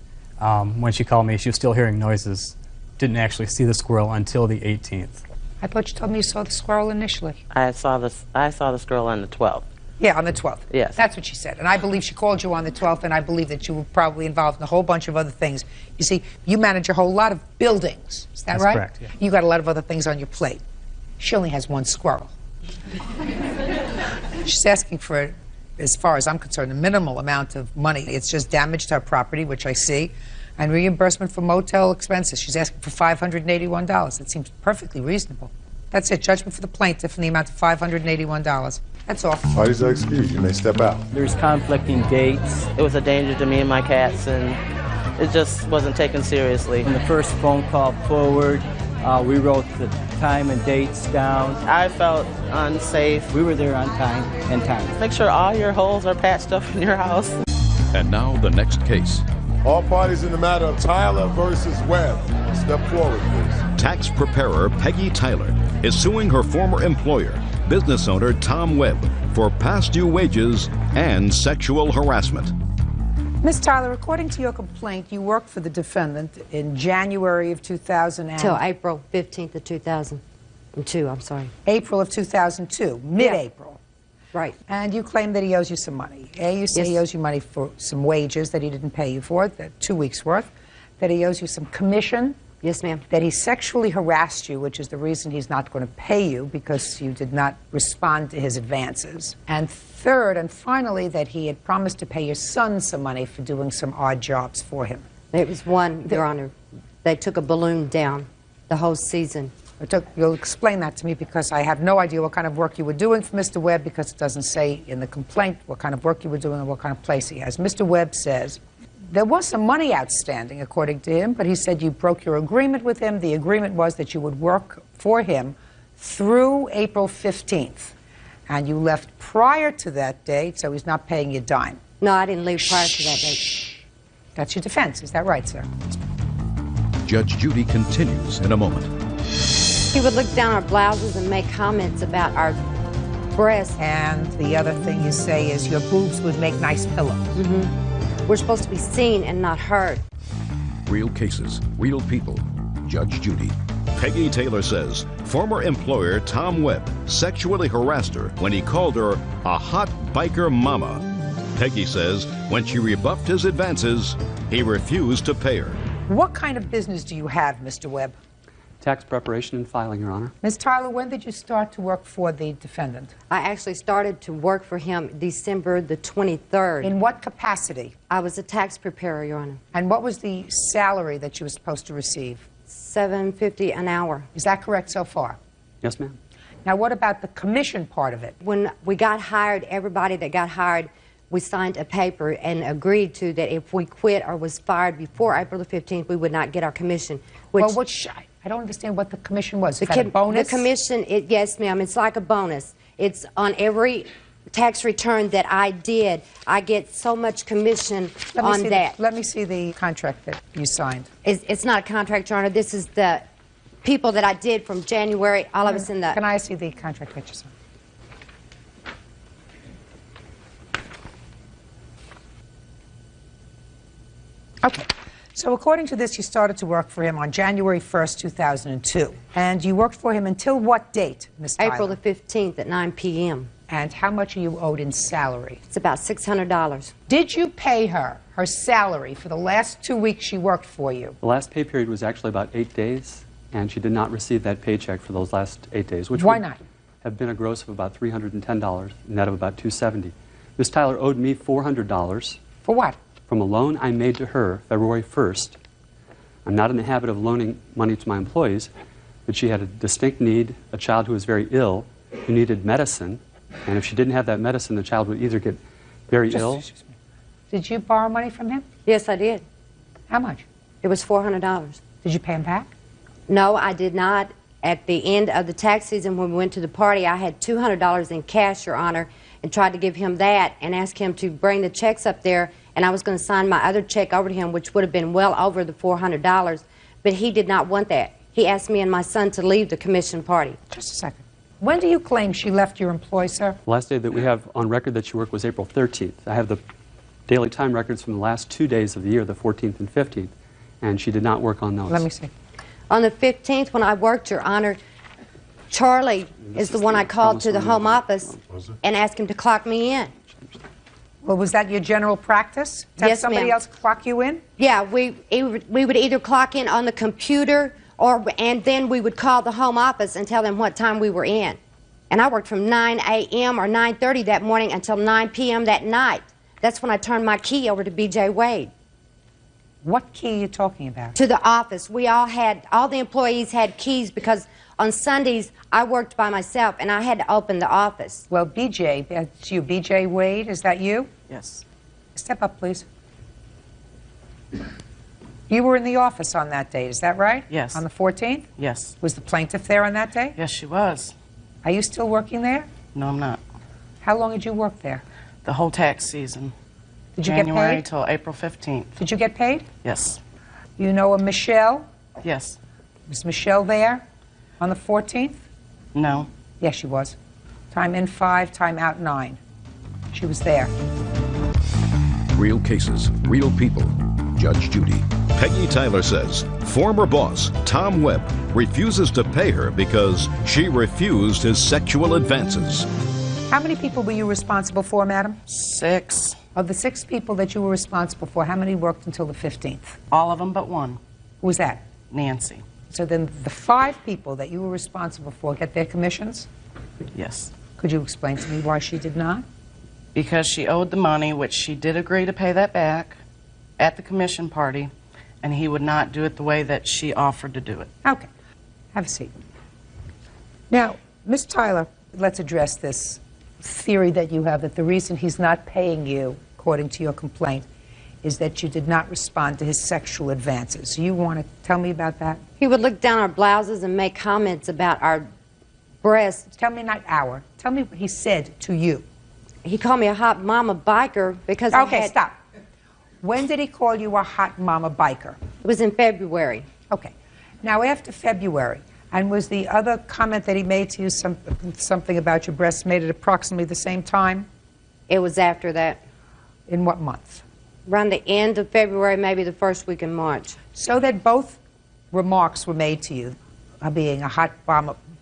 when she called me, she was still hearing noises. Didn't actually see the squirrel until the 18th. I thought you told me you saw the squirrel initially. I saw the squirrel on the 12th. Yeah, on the 12th. Yes. That's what she said. And I believe she called you on the 12th, and I believe that you were probably involved in a whole bunch of other things. You see, you manage a whole lot of buildings. Is that That's right? correct, yeah. You got a lot of other things on your plate. She only has one squirrel. She's asking for, as far as I'm concerned, a minimal amount of money. It's just damage to her property, which I see, and reimbursement for motel expenses. She's asking for $581. That seems perfectly reasonable. That's it. Judgment for the plaintiff in the amount of $581. That's all. Parties are excused. You may step out. There's conflicting dates. It was a danger to me and my cats, and it just wasn't taken seriously. From the first phone call forward, we wrote the time and dates down. I felt unsafe. We were there on time and time. Make sure all your holes are patched up in your house. And now the next case. All parties in the matter of Tyler versus Webb. Step forward, please. Tax preparer Peggy Tyler is suing her former employer, business owner Tom Webb, for past due wages and sexual harassment. Ms. Tyler, according to your complaint, you worked for the defendant in January of 2000 and... Till April 15th of 2002, I'm sorry. April of 2002, mid-April. Yeah. Right. And you claim that he owes you some money. You say Yes. he owes you money for some wages that he didn't pay you for, that 2 weeks' worth, that he owes you some commission. Yes, ma'am. That he sexually harassed you, which is the reason he's not going to pay you because you did not respond to his advances. And third and finally, that he had promised to pay your son some money for doing some odd jobs for him. It was one, Your Honor. They took a balloon down the whole season. You'll explain that to me because I have no idea what kind of work you were doing for Mr. Webb because it doesn't say in the complaint what kind of work you were doing and what kind of place he has. Mr. Webb says there was some money outstanding, according to him, but he said you broke your agreement with him. The agreement was that you would work for him through April 15th. And you left prior to that date, so he's not paying you a dime. No, I didn't leave prior to that date. That's your defense. Is that right, sir? Judge Judy continues in a moment. He would look down our blouses and make comments about our breasts. And the other thing you say is your boobs would make nice pillows. Mm-hmm. We're supposed to be seen and not heard. Real cases, real people. Judge Judy. Peggy Taylor says former employer Tom Webb sexually harassed her when he called her a hot biker mama. Peggy says when she rebuffed his advances, he refused to pay her. What kind of business do you have, Mr. Webb? Tax preparation and filing, Your Honor. Ms. Tyler, when did you start to work for the defendant? I actually started to work for him December the 23rd. In what capacity? I was a tax preparer, Your Honor. And what was the salary that you were supposed to receive? $7.50 an hour. Is that correct so far? Yes, ma'am. Now, what about the commission part of it? When we got hired, everybody that got hired we signed a paper and agreed to that if we quit or was fired before April the 15th, we would not get our commission. Well, I don't understand what the commission was. Is that a bonus? The commission, yes, ma'am, it's like a bonus. It's on every tax return that I did. I get so much commission on that. Let me see the contract that you signed. It's not a contract, Your Honor. This is the people that I did from January, all of us in the... Can I see the contract that you signed? Okay. So according to this, you started to work for him on January 1st, 2002. And you worked for him until what date, Ms. Tyler? April the 15th at 9 p.m. And how much are you owed in salary? It's about $600. Did you pay her salary for the last 2 weeks she worked for you? The last pay period was actually about 8 days, and she did not receive that paycheck for those last 8 days, which Why would not? have been a gross of about $310, net of about $270. Ms. Tyler owed me $400. For what? From a loan I made to her February 1st. I'm not in the habit of loaning money to my employees, but she had a distinct need, a child who was very ill, who needed medicine, and if she didn't have that medicine, the child would either get very ill. Did you borrow money from him? Yes, I did. How much? It was $400. Did you pay him back? No, I did not. At the end of the tax season, when we went to the party, I had $200 in cash, Your Honor, and tried to give him that and ask him to bring the checks up there, and I was going to sign my other check over to him, which would have been well over the $400, but he did not want that. He asked me and my son to leave the commission party. Just a second. When do you claim she left your employ, sir? The last day that we have on record that she worked was April 13th. I have the daily time records from the last 2 days of the year, the 14th and 15th, and she did not work on those. Let me see. On the 15th, when I worked, Your Honor, Charlie is the one I called to the home office and asked him to clock me in. Well, was that your general practice? To have Yes, somebody ma'am. else clock you in? Yeah, we would either clock in on the computer and then we would call the home office and tell them what time we were in. And I worked from 9 a.m. or 9:30 that morning until 9 p.m. that night. That's when I turned my key over to B.J. Wade. What key are you talking about? To the office. All the employees had keys because on Sundays I worked by myself and I had to open the office. Well, B.J., that's you. B.J. Wade, is that you? Yes. Step up, please. You were in the office on that day, is that right? Yes. On the 14th? Yes. Was the plaintiff there on that day? Yes, she was. Are you still working there? No, I'm not. How long did you work there? The whole tax season. Did you get January paid? till April 15th. Did you get paid? Yes. You know a Michelle? Yes. Was Michelle there on the 14th? No. Yes, she was. Time in 5, time out 9. She was there. Real cases, real people. Judge Judy. Peggy Tyler says former boss Tom Webb refuses to pay her because she refused his sexual advances. How many people were you responsible for, madam? 6. Of the 6 people that you were responsible for, how many worked until the 15th? All of them but one. Who was that? Nancy. So then the 5 people that you were responsible for get their commissions? Yes. Could you explain to me why she did not? Because she owed the money, which she did agree to pay that back at the commission party, and he would not do it the way that she offered to do it. Okay. Have a seat. Now, Ms. Tyler, let's address this theory that you have that the reason he's not paying you, according to your complaint, is that you did not respond to his sexual advances. You want to tell me about that? He would look down our blouses and make comments about our breasts. Tell me not our. Tell me what he said to you. He called me a hot mama biker because Okay, stop. When did he call you a hot mama biker? It was in February. Okay. Now, after February, and was the other comment that he made to you something about your breasts made at approximately the same time? It was after that. In what month? Around the end of February, maybe the first week in March. So that both remarks were made to you, being a hot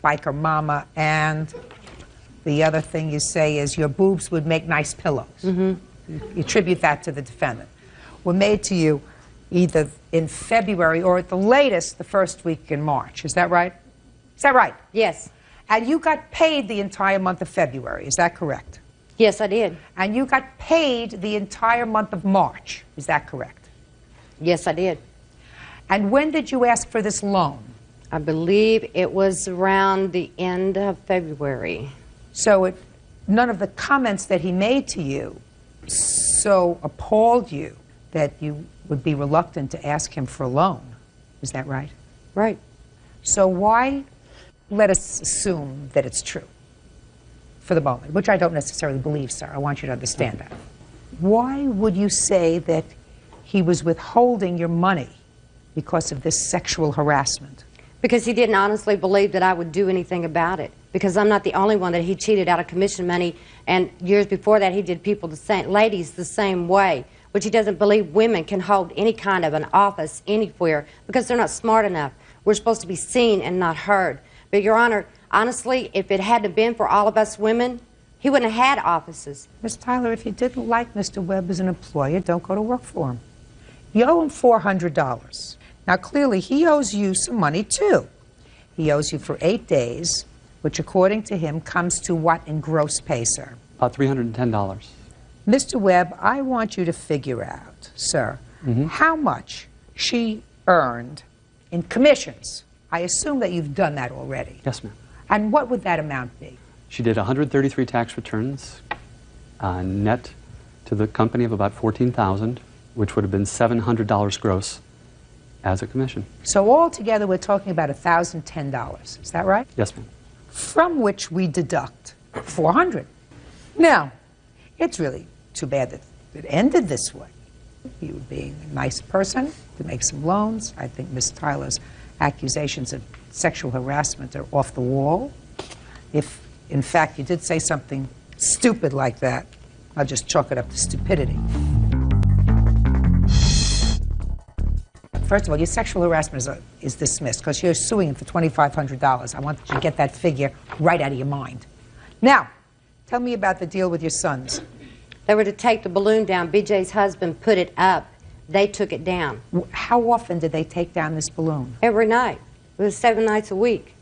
biker mama, and the other thing you say is your boobs would make nice pillows. Mm-hmm. You attribute that to the defendant. Were made to you either in February or at the latest the first week in March. Is that right? Is that right? Yes. And you got paid the entire month of February. Is that correct? Yes, I did. And you got paid the entire month of March. Is that correct? Yes, I did. And when did you ask for this loan? I believe it was around the end of February. So none of the comments that he made to you so appalled you that you would be reluctant to ask him for a loan. Is that right? Right. So why let us assume that it's true for the moment, which I don't necessarily believe, sir. I want you to understand that. Why would you say that he was withholding your money because of this sexual harassment? Because he didn't honestly believe that I would do anything about it. Because I'm not the only one that he cheated out of commission money, and years before that he did people the same, ladies the same way, which he doesn't believe women can hold any kind of an office anywhere because they're not smart enough. We're supposed to be seen and not heard. But, Your Honor, honestly, if it hadn't been for all of us women, he wouldn't have had offices. Miss Tyler, if you didn't like Mr. Webb as an employer, don't go to work for him. You owe him $400. Now, clearly, he owes you some money, too. He owes you for 8 days, which, according to him, comes to what in gross pay, sir? About $310. Mr. Webb, I want you to figure out, sir, how much she earned in commissions. I assume that you've done that already. Yes, ma'am. And what would that amount be? She did 133 tax returns, net to the company of about $14,000, which would have been $700 gross as a commission. So altogether, we're talking about $1,010. Is that right? Yes, ma'am. From which we deduct $400. Now, it's really too bad that it ended this way. You being a nice person to make some loans. I think Miss Tyler's accusations of sexual harassment are off the wall. If, in fact, you did say something stupid like that, I'll just chalk it up to stupidity. First of all, your sexual harassment is dismissed because you're suing him for $2,500. I want you to get that figure right out of your mind. Now, tell me about the deal with your sons. They were to take the balloon down. BJ's husband put it up. They took it down. How often did they take down this balloon? Every night. It was 7 nights a week.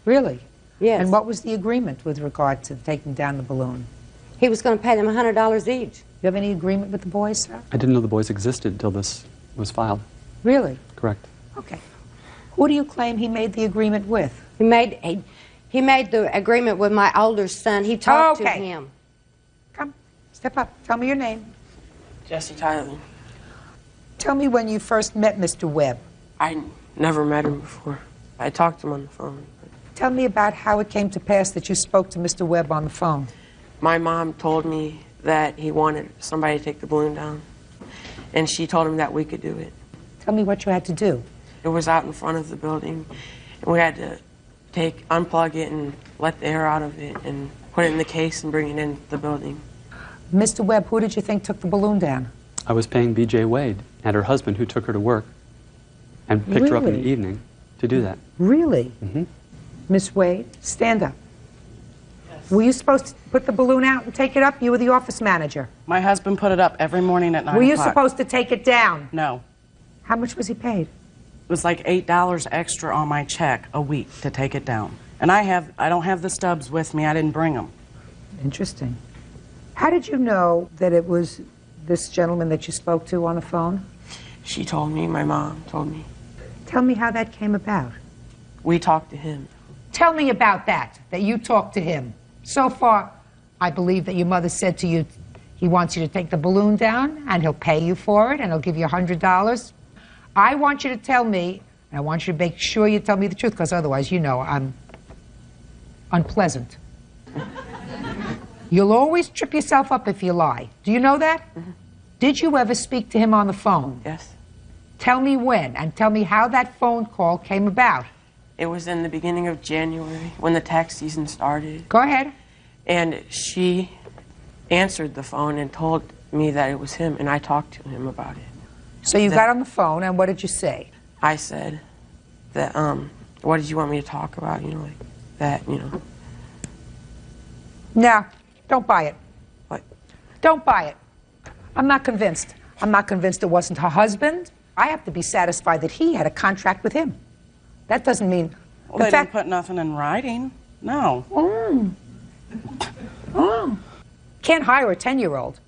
Really? Yes. And what was the agreement with regard to taking down the balloon? He was going to pay them $100 each. You have any agreement with the boys, sir? I didn't know the boys existed until this was filed. Really? Correct. Okay. Who do you claim he made the agreement with? He made the agreement with my older son. He talked to him. Come, step up. Tell me your name. Jesse Tyler. Tell me when you first met Mr. Webb. I never met him before. I talked to him on the phone. Tell me about how it came to pass that you spoke to Mr. Webb on the phone. My mom told me that he wanted somebody to take the balloon down, and she told him that we could do it. Tell me what you had to do. It was out in front of the building, and we had to unplug it and let the air out of it and put it in the case and bring it in the building. Mr. Webb, who did you think took the balloon down? I was paying B.J. Wade and her husband, who took her to work and picked her up in the evening to do that. Really? Mm-hmm. Miss Wade, stand up. Yes. Were you supposed to put the balloon out and take it up? You were the office manager. My husband put it up every morning at 9 o'clock. Were you supposed to take it down? No. How much was he paid? It was like $8 extra on my check a week to take it down. And I don't have the stubs with me. I didn't bring them. Interesting. How did you know that it was this gentleman that you spoke to on the phone? She told me. My mom told me. Tell me how that came about. We talked to him. Tell me about that you talked to him. So far, I believe that your mother said to you, he wants you to take the balloon down, and he'll pay you for it, and he'll give you $100. I want you to tell me, and I want you to make sure you tell me the truth, because otherwise, you know, I'm unpleasant. You'll always trip yourself up if you lie. Do you know that? Mm-hmm. Did you ever speak to him on the phone? Yes. Tell me when, and tell me how that phone call came about. It was in the beginning of January, when the tax season started. Go ahead. And she answered the phone and told me that it was him, and I talked to him about it. So you got on the phone, and what did you say? I said that, what did you want me to talk about? You know, like that, you know. No, don't buy it. What? Don't buy it. I'm not convinced. I'm not convinced it wasn't her husband. I have to be satisfied that he had a contract with him. That doesn't mean... Well, they didn't put nothing in writing. No. Can't hire a 10-year-old.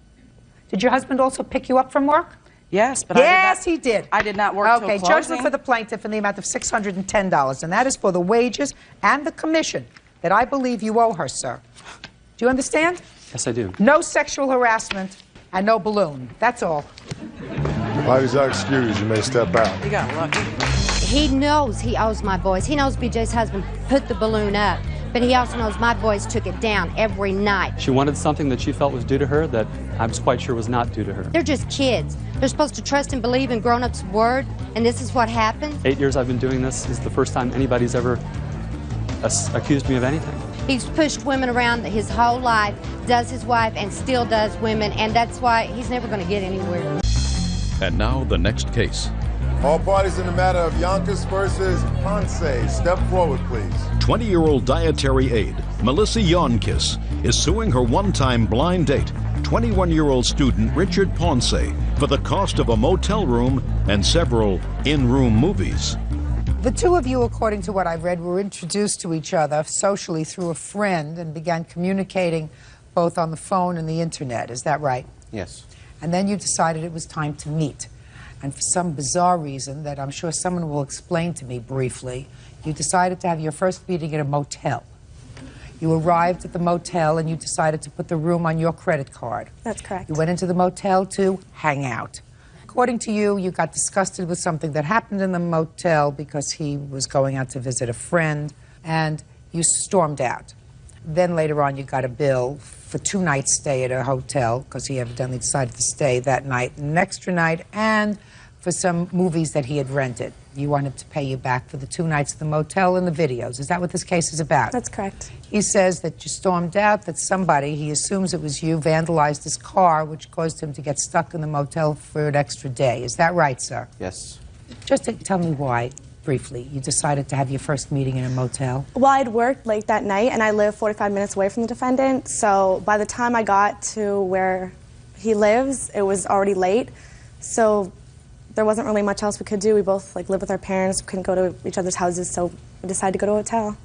Did your husband also pick you up from work? Yes, but yes, he did. I did not work till closing. Judgment for the plaintiff in the amount of $610, and that is for the wages and the commission that I believe you owe her, sir. Do you understand? Yes, I do. No sexual harassment And no balloon. That's all. Parties are excused. You may step out. You got lucky. He knows he owes my boys. He knows BJ's husband put the balloon up, but he also knows my boys took it down every night. She wanted something that she felt was due to her that I was quite sure was not due to her. They're just kids. They're supposed to trust and believe in grown-ups' word, and this is what happened. 8 years I've been doing this. This is the first time anybody's ever accused me of anything. He's pushed women around his whole life, does his wife, and still does women, and that's why he's never going to get anywhere. And now the next case. All parties in the matter of Yonkers versus Ponce. Step forward, please. 20-year-old dietary aide Melissa Yonkis is suing her one-time blind date, 21-year-old student Richard Ponce, for the cost of a motel room and several in-room movies. The two of you, according to what I've read, were introduced to each other socially through a friend and began communicating both on the phone and the internet. Is that right? Yes. And then you decided it was time to meet. And for some bizarre reason that I'm sure someone will explain to me briefly, you decided to have your first meeting at a motel. You arrived at the motel and you decided to put the room on your credit card. That's correct. You went into the motel to hang out. According to you, you got disgusted with something that happened in the motel because he was going out to visit a friend, and you stormed out. Then later on, you got a bill for 2 nights' stay at a hotel, because he evidently decided to stay that night and an extra night, and for some movies that he had rented. You wanted to pay you back for the 2 nights at the motel and the videos. Is that what this case is about? That's correct. He says that you stormed out, that somebody, he assumes it was you, vandalized his car, which caused him to get stuck in the motel for an extra day. Is that right, sir? Yes. Just tell me why, briefly, you decided to have your first meeting in a motel. Well, I'd worked late that night, and I live 45 minutes away from the defendant, so by the time I got to where he lives, it was already late, so there wasn't really much else we could do. We both live with our parents, we couldn't go to each other's houses, so we decided to go to a hotel.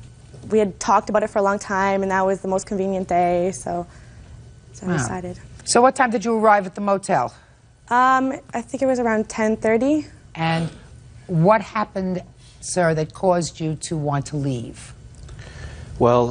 We had talked about it for a long time, and that was the most convenient day, so I decided. So what time did you arrive at the motel? I think it was around 10:30. And what happened, sir, that caused you to want to leave? Well,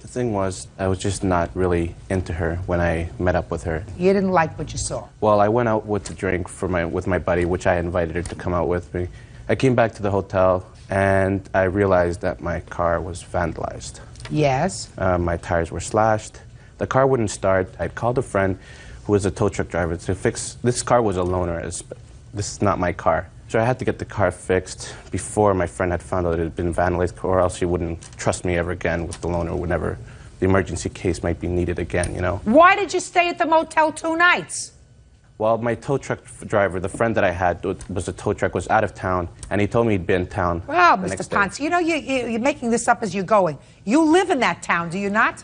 the thing was, I was just not really into her when I met up with her. You didn't like what you saw? Well, I went out with a drink with my buddy, which I invited her to come out with me. I came back to the hotel, and I realized that my car was vandalized. Yes. My tires were slashed. The car wouldn't start. I'd called a friend who was a tow truck driver to fix. This car was a loaner. This is not my car. So I had to get the car fixed before my friend had found out it had been vandalized, or else she wouldn't trust me ever again with the loaner whenever the emergency case might be needed again, you know. Why did you stay at the motel 2 nights? Well, my tow truck driver, the friend that I had was a tow truck, was out of town, and he told me he'd been in town. Well, Mr. Ponce, you know, you're making this up as you're going. You live in that town, do you not?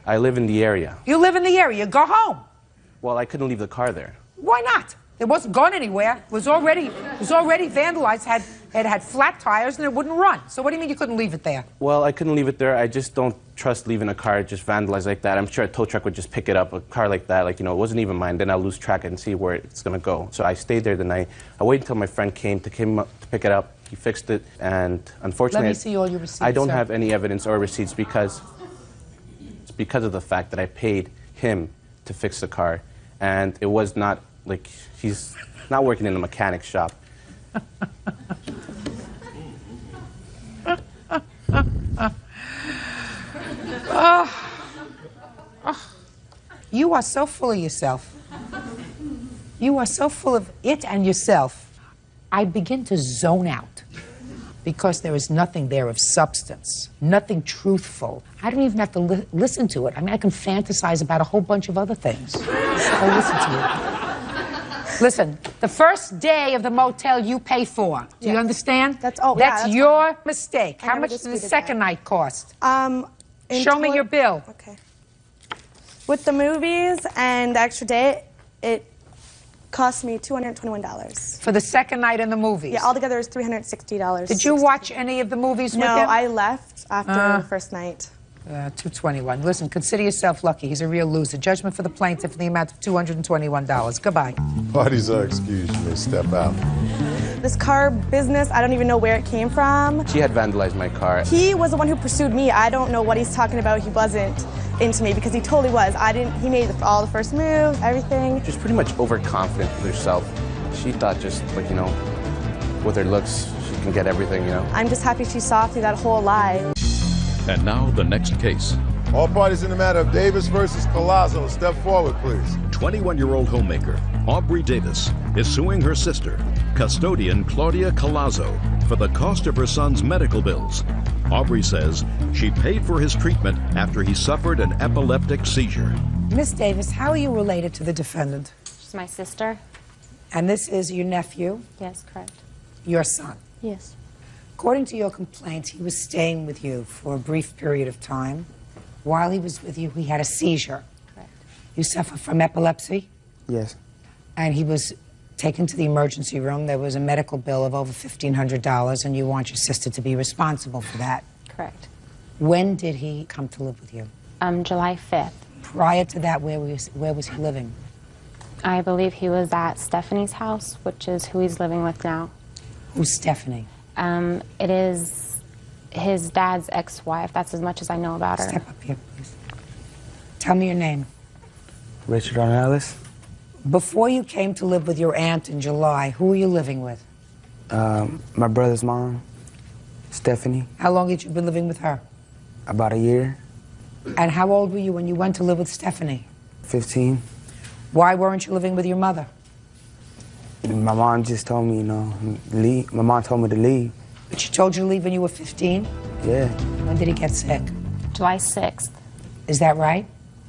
I live in the area. You live in the area. Go home. Well, I couldn't leave the car there. Why not? It wasn't gone anywhere. It was already vandalized, had flat tires, and it wouldn't run. So what do you mean you couldn't leave it there? Well, I couldn't leave it there. I just don't trust leaving a car just vandalized like that. I'm sure a tow truck would just pick it up, a car like that, like, you know, it wasn't even mine. Then I'll lose track and see where it's going to go. So I stayed there the night. I waited until my friend came to pick it up. He fixed it, and unfortunately, Let me see all your receipts, I don't sir. have any evidence or receipts because of the fact that I paid him to fix the car, and it was not like he's not working in a mechanic shop. You are so full of yourself. You are so full of it and yourself. I begin to zone out because there is nothing there of substance, nothing truthful. I don't even have to listen to it. I mean, I can fantasize about a whole bunch of other things. I'll listen to you. Listen, the first day of the motel you pay for. Do you understand? That's your mistake. How much did the second night cost? Show me your bill. Okay. With the movies and the extra day, it cost me $221. For the second night in the movies? Yeah, altogether it was $360. Did you watch any of the movies with him? No, I left after the first night. $221. Listen, consider yourself lucky. He's a real loser. Judgment for the plaintiff in the amount of $221. Goodbye. Parties are excused. You may step out. This car business, I don't even know where it came from. She had vandalized my car. He was the one who pursued me. I don't know what he's talking about. He wasn't. into me because he totally was. He made all the first move, everything. She's pretty much overconfident with herself. She thought just like, you know, with her looks, she can get everything, you know. I'm just happy she saw through that whole lie. And now the next case. All parties in the matter of Davis versus Collazo, step forward, please. 21-year-old homemaker Aubrey Davis is suing her sister, custodian Claudia Collazo, for the cost of her son's medical bills. Aubrey says she paid for his treatment after he suffered an epileptic seizure. Miss Davis, how are you related to the defendant? She's my sister. And this is your nephew? Yes, correct. Your son? Yes. According to your complaint, he was staying with you for a brief period of time. While he was with you, he had a seizure. Correct. You suffer from epilepsy? Yes. And he was taken to the emergency room. There was a medical bill of over $1,500, and you want your sister to be responsible for that. Correct. When did he come to live with you? July 5th. Prior to that, where was he living? I believe he was at Stephanie's house, which is who he's living with now. Who's Stephanie? It is his dad's ex-wife. That's as much as I know about her. Step up here, please. Tell me your name. Richard Ornelas. Before you came to live with your aunt in July, who were you living with? My brother's mom, Stephanie. How long had you been living with her? About a year. And how old were you when you went to live with Stephanie? 15. Why weren't you living with your mother? My mom just told me, you know, leave. My mom told me to leave. But she told you to leave when you were 15? Yeah. When did he get sick? July 6th. Is that right?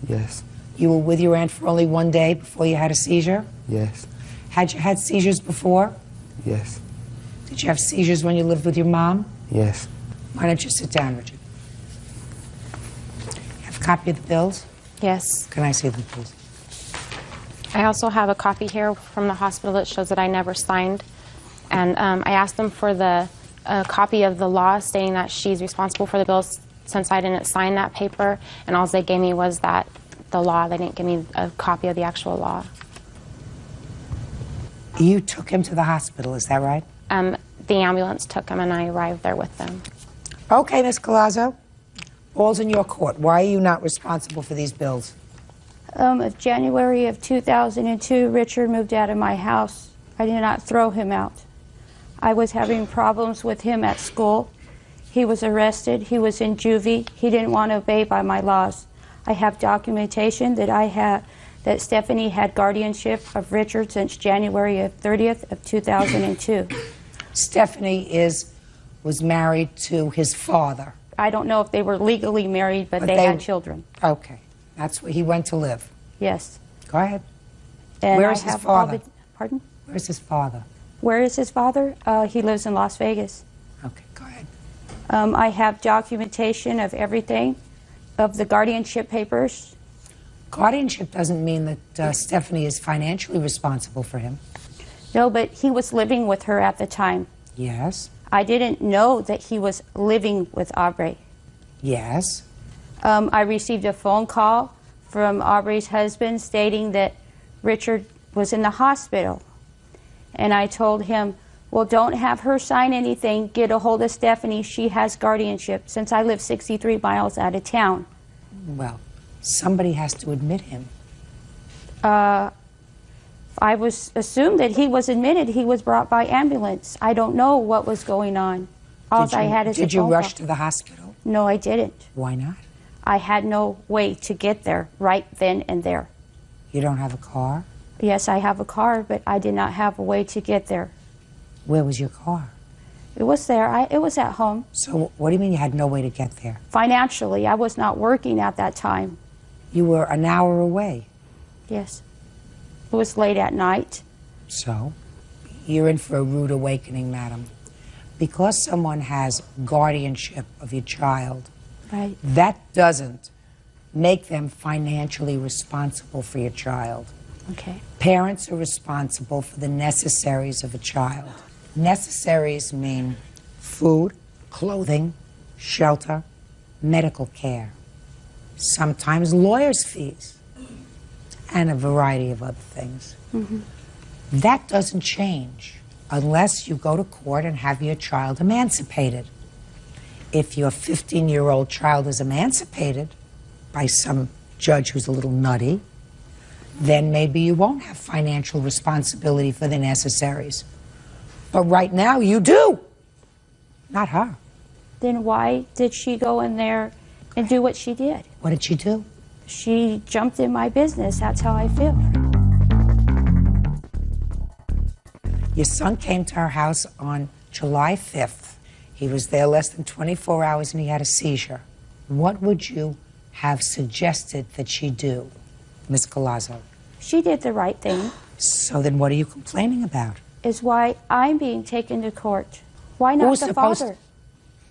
Yes. You were with your aunt for only one day before you had a seizure? Yes. Had you had seizures before? Yes. Did you have seizures when you lived with your mom? Yes. Why don't you sit down, Richard? Have a copy of the bills? Yes. Can I see them, please? I also have a copy here from the hospital that shows that I never signed. And I asked them for the copy of the law stating that she's responsible for the bills since I didn't sign that paper. And all they gave me was that the law. They didn't give me a copy of the actual law. You took him to the hospital, is that right? The ambulance took him and I arrived there with them. Okay, Ms. Collazo. All's in your court. Why are you not responsible for these bills? January of 2002, Richard moved out of my house. I did not throw him out. I was having problems with him at school. He was arrested. He was in juvie. He didn't want to obey by my laws. I have documentation that that Stephanie had guardianship of Richard since January of 30th of 2002. Stephanie was married to his father. I don't know if they were legally married, but they had children. Okay. That's where he went to live. Yes. Go ahead. And Where is his father? Pardon? Where's his father? Where is his father? He lives in Las Vegas. Okay, go ahead. I have documentation of everything, of the guardianship papers. Guardianship doesn't mean that Stephanie is financially responsible for him. No, but he was living with her at the time. Yes. I didn't know that he was living with Aubrey. Yes. I received a phone call from Aubrey's husband stating that Richard was in the hospital. And I told him, well, don't have her sign anything. Get a hold of Stephanie. She has guardianship since I live 63 miles out of town. Well, somebody has to admit him. I was assumed that he was admitted. He was brought by ambulance. I don't know what was going on. All I had is a phone call. Did you rush to the hospital? No, I didn't. Why not? I had no way to get there right then and there. You don't have a car? Yes, I have a car, but I did not have a way to get there. Where was your car? It was there. It was at home. So what do you mean you had no way to get there? Financially, I was not working at that time. You were an hour away? Yes. It was late at night. So? You're in for a rude awakening, madam. Because someone has guardianship of your child, right, that doesn't make them financially responsible for your child. Okay. Parents are responsible for the necessaries of a child. Necessaries mean food, clothing, shelter, medical care, sometimes lawyers' fees, and a variety of other things. Mm-hmm. That doesn't change unless you go to court and have your child emancipated. If your 15-year-old child is emancipated, by some judge who's a little nutty, then maybe you won't have financial responsibility for the necessaries. But right now you do. Not her. Then why did she go in there and do what she did? What did she do? She jumped in my business. That's how I feel. Your son came to our house on July 5th. He was there less than 24 hours and he had a seizure. What would you have suggested that she do, Ms. Galazzo? She did the right thing. So then what are you complaining about? Is why I'm being taken to court. Why not Who's the supposed father? to-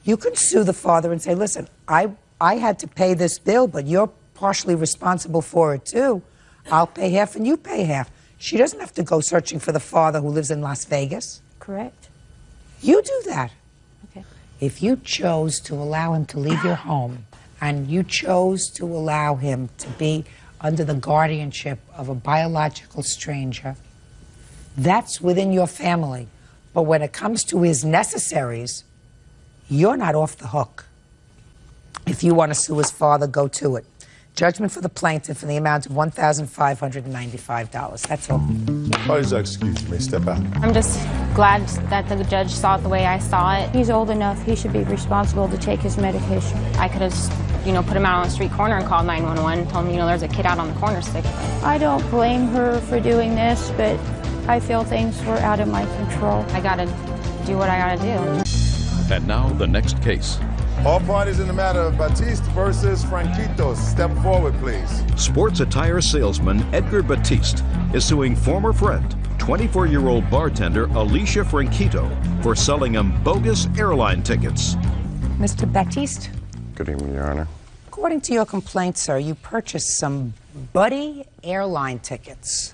You can sue the father and say, listen, I had to pay this bill, but you're partially responsible for it too. I'll pay half and you pay half. She doesn't have to go searching for the father who lives in Las Vegas. Correct. You do that. Okay. If you chose to allow him to leave your home and you chose to allow him to be under the guardianship of a biological stranger, that's within your family. But when it comes to his necessaries, you're not off the hook. If you want to sue his father, go to it. Judgment for the plaintiff in the amount of $1,595. That's all. Parties are excused. You may step out. I'm just glad that the judge saw it the way I saw it. He's old enough. He should be responsible to take his medication. I could have, put him out on the street corner and called 911, told him, there's a kid out on the corner sick. I don't blame her for doing this, but I feel things were out of my control. I gotta do what I gotta do. And now the next case. All parties in the matter of Batiste versus Franquitos, step forward, please. Sports attire salesman Edgar Batiste is suing former friend, 24-year-old bartender Alicia Franquito, for selling him bogus airline tickets. Mr. Batiste, Good evening, Your Honor. according to your complaint, sir, you purchased some Buddy airline tickets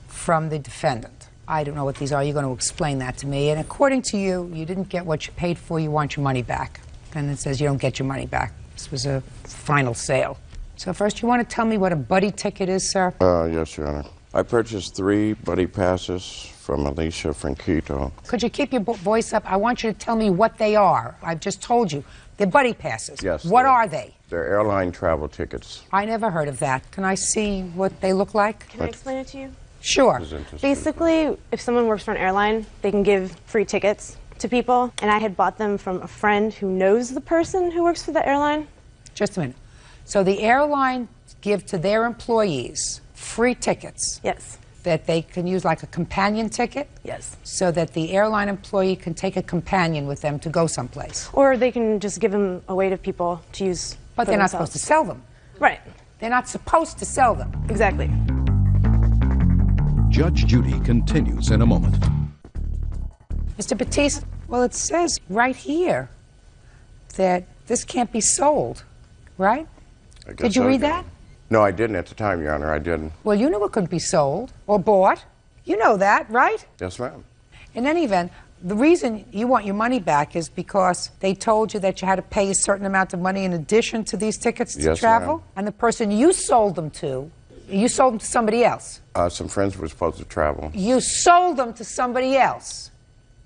from the defendant. I don't know what these are. You're going to explain that to me. And according to you, you didn't get what you paid for. You want your money back. And it says you don't get your money back. This was a final sale. So first, you want to tell me what a Buddy ticket is, sir? Yes, Your Honor. I purchased 3 Buddy passes from Alicia Franquito. Could you keep your voice up? I want you to tell me what they are. I've just told you. They're Buddy passes. Yes. What are they? They're airline travel tickets. I never heard of that. Can I see what they look like? Can I explain it to you? Sure. Basically, if someone works for an airline, they can give free tickets to people, and I had bought them from a friend who knows the person who works for the airline. Just a minute. So the airline give to their employees free tickets. Yes. That they can use like a companion ticket? Yes. So that the airline employee can take a companion with them to go someplace. Or they can just give them away to people to use. But they're not supposed to sell them. Right. They're not supposed to sell them. Exactly. Judge Judy continues in a moment. Mr. Batiste, well, it says right here that this can't be sold, right? I guess Did you so, read Your that? Honor. No, I didn't at the time, Your Honor. I didn't. Well, you knew it couldn't be sold or bought. You know that, right? Yes, ma'am. In any event, the reason you want your money back is because they told you that you had to pay a certain amount of money in addition to these tickets to Yes, travel? ma'am. And the person you sold them to somebody else. Some friends were supposed to travel. You sold them to somebody else.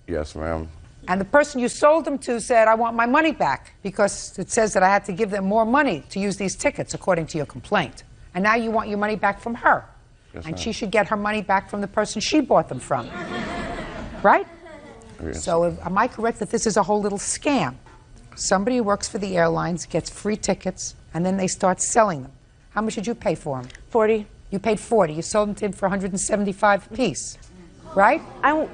Yes, ma'am. And the person you sold them to said, I want my money back, because it says that I had to give them more money to use these tickets, according to your complaint. And now you want your money back from her. Yes, And ma'am. she should get her money back from the person she bought them from. Right? Yes. So am I correct that this is a whole little scam? Somebody who works for the airlines gets free tickets, and then they start selling them. How much did you pay for them? 40. You paid 40. You sold them to him for 175 apiece. Right?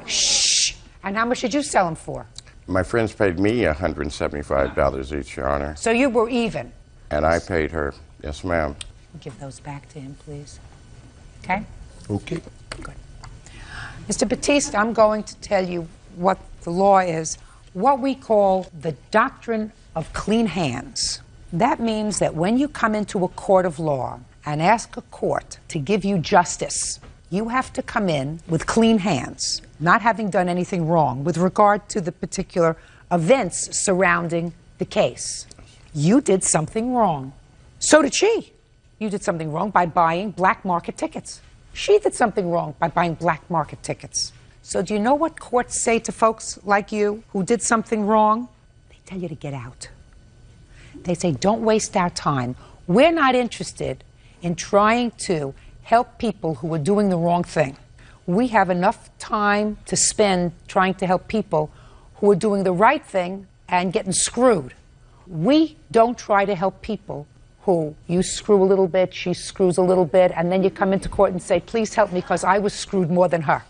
Shh. And how much did you sell them for? My friends paid me $175 each, Your Honor. So you were even. And I paid her. Yes, ma'am. Give those back to him, please. Okay? Okay. Good. Mr. Batiste, I'm going to tell you what the law is, what we call the doctrine of clean hands. That means that when you come into a court of law and ask a court to give you justice, you have to come in with clean hands, not having done anything wrong with regard to the particular events surrounding the case. You did something wrong. So did she. You did something wrong by buying black market tickets. She did something wrong by buying black market tickets. So do you know what courts say to folks like you who did something wrong? They tell you to get out. They say, don't waste our time. We're not interested in trying to help people who are doing the wrong thing. We have enough time to spend trying to help people who are doing the right thing and getting screwed. We don't try to help people who you screw a little bit, she screws a little bit, and then you come into court and say, please help me because I was screwed more than her.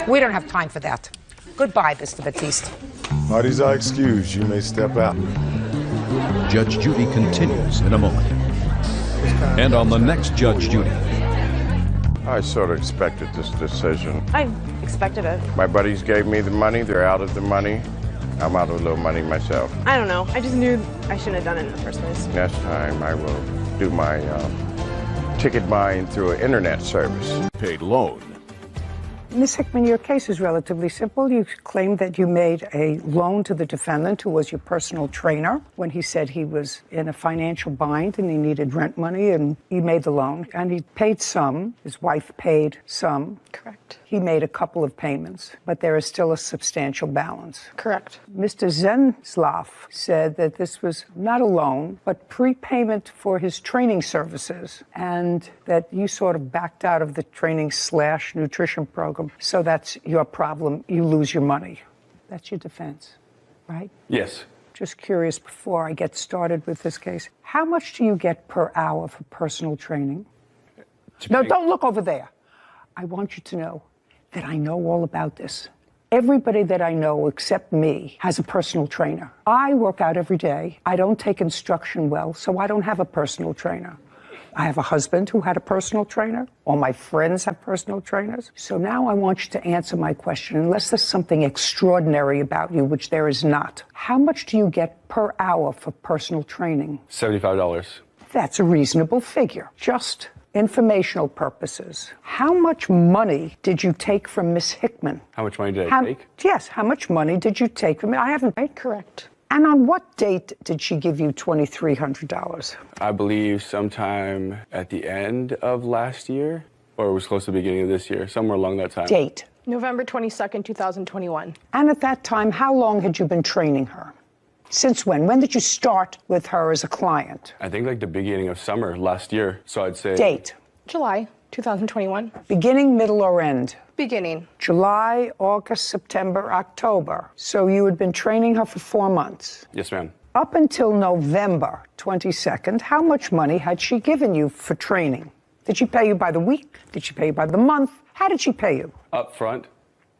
We don't have time for that. Goodbye, Mr. Batiste. Parties are excused. You may step out. Judge Judy continues in a moment. And on the next Judge Judy. I sort of expected this decision. I expected it. My buddies gave me the money. They're out of the money. I'm out of a little money myself. I don't know. I just knew I shouldn't have done it in the first place. Next time I will do my ticket buying through an internet service. Paid loan. Ms. Hickman, your case is relatively simple. You claim that you made a loan to the defendant, who was your personal trainer, when he said he was in a financial bind and he needed rent money, and he made the loan. And he paid some. His wife paid some. Correct. He made a couple of payments, but there is still a substantial balance. Correct. Mr. Zenslav said that this was not a loan, but prepayment for his training services, and that you sort of backed out of the training/nutrition program. So that's your problem. You lose your money. That's your defense, right? Yes. Just curious, before I get started with this case, how much do you get per hour for personal training? No, don't look over there. I want you to know that I know all about this. Everybody that I know except me has a personal trainer. I work out every day. I don't take instruction well, so I don't have a personal trainer. I have a husband who had a personal trainer. All my friends have personal trainers. So now I want you to answer my question, unless there's something extraordinary about you, which there is not. How much do you get per hour for personal training? $75. That's a reasonable figure. Just informational purposes. How much money did you take from Miss Hickman? How much money did I take? Yes, how much money did you take from me? I haven't paid. Correct. And on what date did she give you $2,300? I believe sometime at the end of last year, or it was close to the beginning of this year, somewhere along that time. Date? November 22nd, 2021. And at that time, how long had you been training her? Since when? When did you start with her as a client? I think like the beginning of summer last year, so I'd say... Date? July 2021. Beginning, middle, or end? Beginning. July, August, September, October. So you had been training her for 4 months. Yes, ma'am. Up until November 22nd, how much money had she given you for training? Did she pay you by the week? Did she pay you by the month? How did she pay you? Up front,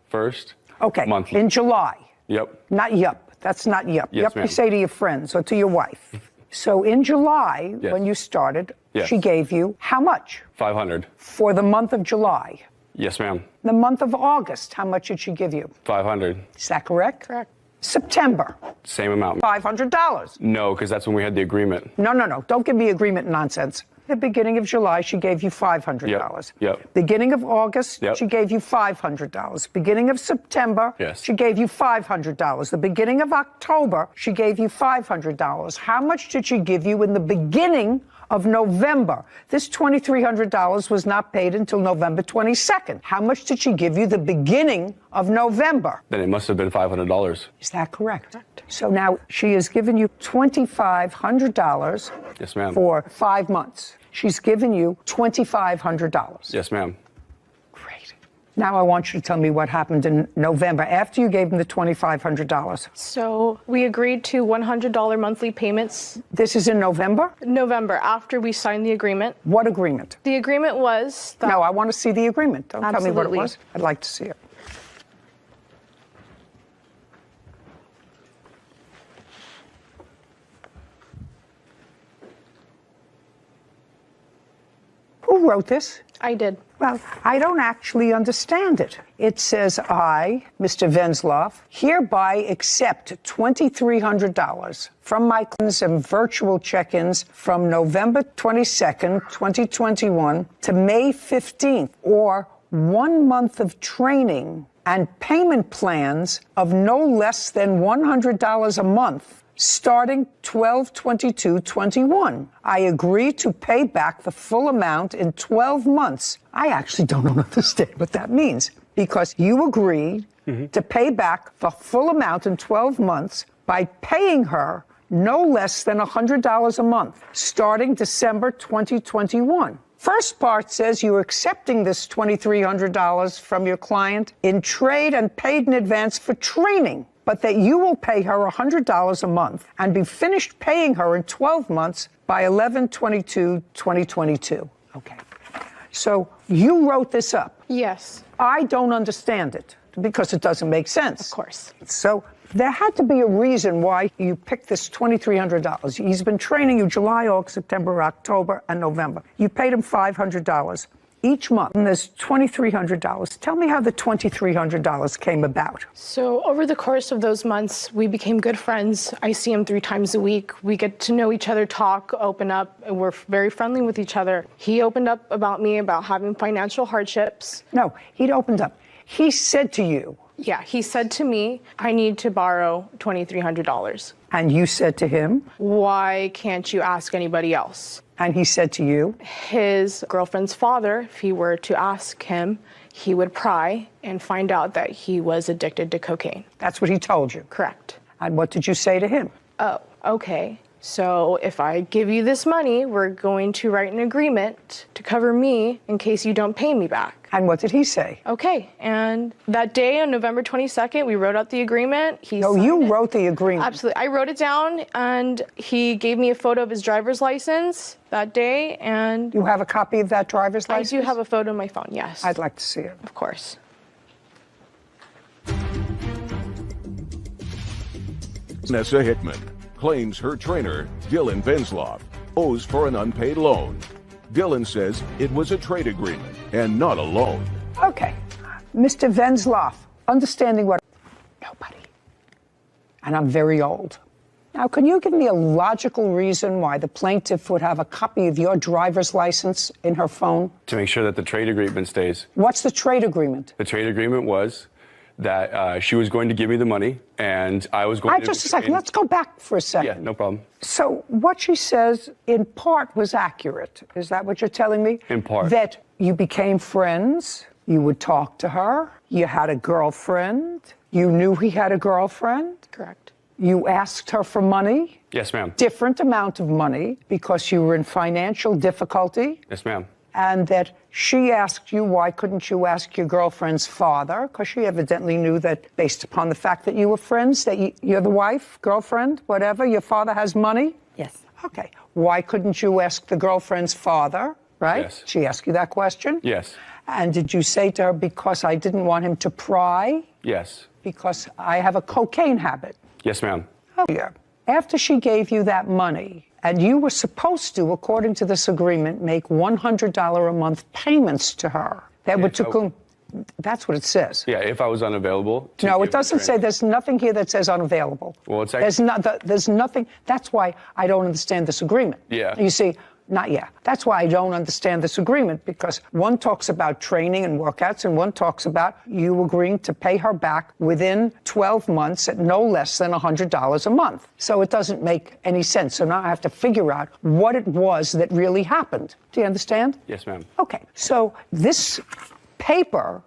first, Okay, monthly. in July. Yep. Not yup. That's not yup. Yes, Yup ma'am. you say to your friends or to your wife. So in July, Yes. when you started, Yes. she gave you how much? 500. For the month of July. Yes, ma'am. The month of August, how much did she give you? 500. Is that correct? Correct. September, Same amount. $500. No, because that's when we had the agreement. No. Don't give me agreement nonsense. The beginning of July, she gave you $500. Yep. Beginning of August, Yep. she gave you $500. Beginning of September, Yes. she gave you $500. The beginning of October, she gave you $500. How much did she give you in the beginning of November? This $2,300 was not paid until November 22nd. How much did she give you the beginning of November? Then it must have been $500. Is that correct? So now she has given you $2,500 Yes, ma'am. for 5 months. She's given you $2,500. Yes, ma'am. Now I want you to tell me what happened in November after you gave him the $2,500. So we agreed to $100 monthly payments. This is in November? November, after we signed the agreement. What agreement? The agreement was that... No, I want to see the agreement. Don't tell me what it Absolutely. was. I'd like to see it. Who wrote this? I did. Well, I don't actually understand it. It says, I, Mr. Venslov, hereby accept $2,300 from my clients and virtual check-ins from November 22nd, 2021 to May 15th, or 1 month of training and payment plans of no less than $100 a month, starting 12/22/21. I agree to pay back the full amount in 12 months. I actually don't understand what that means, because you agreed to pay back the full amount in 12 months by paying her no less than $100 a month, starting December 2021. First part says you're accepting this $2,300 from your client in trade and paid in advance for training, but that you will pay her $100 a month and be finished paying her in 12 months by 11/22/2022. Okay. So you wrote this up. Yes. I don't understand it because it doesn't make sense. Of course. So there had to be a reason why you picked this $2,300. He's been training you July, August, September, October, and November. You paid him $500 each month, and there's $2,300. Tell me how the $2,300 came about. So over the course of those months, we became good friends. I see him 3 times a week. We get to know each other, talk, open up, and we're very friendly with each other. He opened up about me about having financial hardships. No, he'd opened up. He said to you. Yeah, he said to me, I need to borrow $2,300. And you said to him? Why can't you ask anybody else? And he said to you? His girlfriend's father, if he were to ask him, he would pry and find out that he was addicted to cocaine. That's what he told you? Correct. And what did you say to him? Oh, okay. So if I give you this money, we're going to write an agreement to cover me in case you don't pay me back. And what did he say? Okay. And that day on November 22nd, we wrote out the agreement. You wrote the agreement? Absolutely. I wrote it down, and he gave me a photo of his driver's license that day. And you have a copy of that driver's license? I do have a photo on my phone, yes. I'd like to see it. Of course. Nessa Hickman claims her trainer, Dylan Venzloff, owes for an unpaid loan. Dylan says it was a trade agreement and not a loan. Okay. Mr. Venzloff, understanding what... Nobody. And I'm very old. Now, can you give me a logical reason why the plaintiff would have a copy of your driver's license in her phone? To make sure that the trade agreement stays. What's the trade agreement? The trade agreement was that she was going to give me the money, and I was going to... Just a second. Let's go back for a second. Yeah, no problem. So what she says, in part, was accurate. Is that what you're telling me? In part. That you became friends, you would talk to her, you had a girlfriend, you knew he had a girlfriend. Correct. You asked her for money. Yes, ma'am. Different amount of money because you were in financial difficulty. Yes, ma'am. And that she asked you, why couldn't you ask your girlfriend's father? Because she evidently knew that, based upon the fact that you were friends, that you're the wife, girlfriend, whatever, your father has money? Yes. Okay. Why couldn't you ask the girlfriend's father, right? Yes. She asked you that question? Yes. And did you say to her, because I didn't want him to pry? Yes. Because I have a cocaine habit? Yes, ma'am. Oh, yeah. After she gave you that money, and you were supposed to, according to this agreement, make $100 a month payments to her. That would that's what it says. Yeah, if I was unavailable. No, it doesn't say. There's nothing here that says unavailable. Well, it's actually... There's nothing. That's why I don't understand this agreement. Yeah. You see, not yet. That's why I don't understand this agreement, because one talks about training and workouts, and one talks about you agreeing to pay her back within 12 months at no less than $100 a month. So it doesn't make any sense. So now I have to figure out what it was that really happened. Do you understand? Yes, ma'am. Okay. So this paper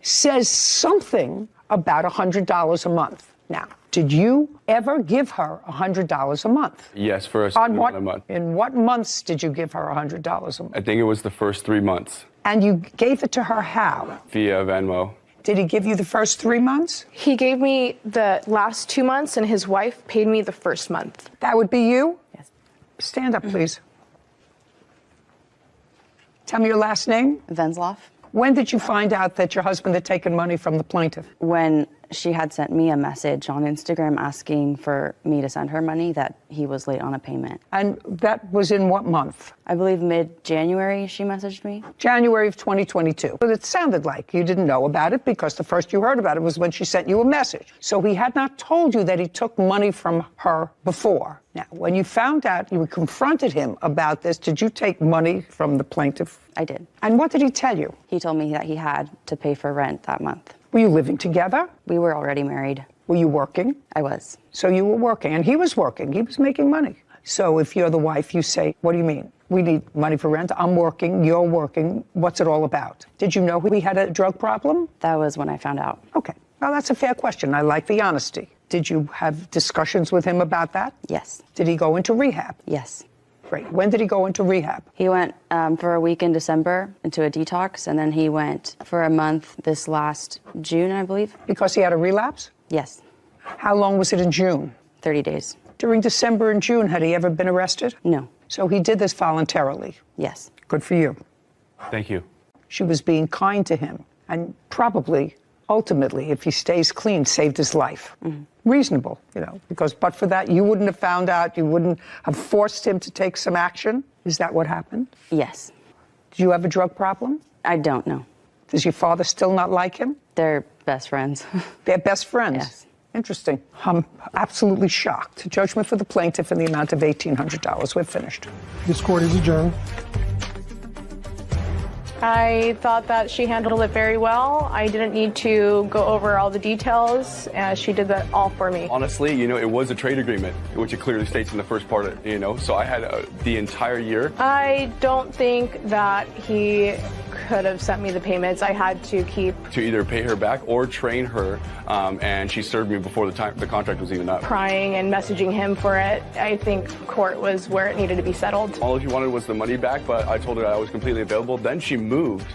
says something about $100 a month. Now, did you ever give her $100 a month? Yes, for a month. In what months did you give her $100 a month? I think it was the first 3 months. And you gave it to her how? Via Venmo. Did he give you the first 3 months? He gave me the last 2 months, and his wife paid me the first month. That would be you? Yes. Stand up, please. Tell me your last name. Venzloff. When did you find out that your husband had taken money from the plaintiff? When she had sent me a message on Instagram asking for me to send her money that he was late on a payment. And that was in what month? I believe mid-January she messaged me. January of 2022. But it sounded like you didn't know about it because the first you heard about it was when she sent you a message. So he had not told you that he took money from her before. Now, when you found out, you confronted him about this, did you take money from the plaintiff? I did. And what did he tell you? He told me that he had to pay for rent that month. Were you living together? We were already married. Were you working? I was. So you were working, and he was working. He was making money. So if you're the wife, you say, what do you mean? We need money for rent. I'm working. You're working. What's it all about? Did you know he had a drug problem? That was when I found out. Okay. Well, that's a fair question. I like the honesty. Did you have discussions with him about that? Yes. Did he go into rehab? Yes. Great. When did he go into rehab? He went for a week in December into a detox, and then he went for a month this last June, I believe. Because he had a relapse? Yes. How long was it in June? 30 days. During December and June, had he ever been arrested? No. So he did this voluntarily? Yes. Good for you. Thank you. She was being kind to him, and probably, ultimately, if he stays clean, saved his life. Reasonable, because but for that, you wouldn't have found out, you wouldn't have forced him to take some action. Is that what happened? Yes. Do you have a drug problem? I don't know. Does your father still not like him? They're best friends. They're best friends? Yes. Interesting. I'm absolutely shocked. Judgment for the plaintiff in the amount of $1,800. We're finished. This court is adjourned. I thought that she handled it very well. I didn't need to go over all the details. She did that all for me. Honestly, it was a trade agreement, which it clearly states in the first part, so I had the entire year. I don't think that he could have sent me the payments. I had to keep To either pay her back or train her, and she served me before the contract was even up. crying and messaging him for it. I think court was where it needed to be settled. All she wanted was the money back, but I told her I was completely available. Then she moved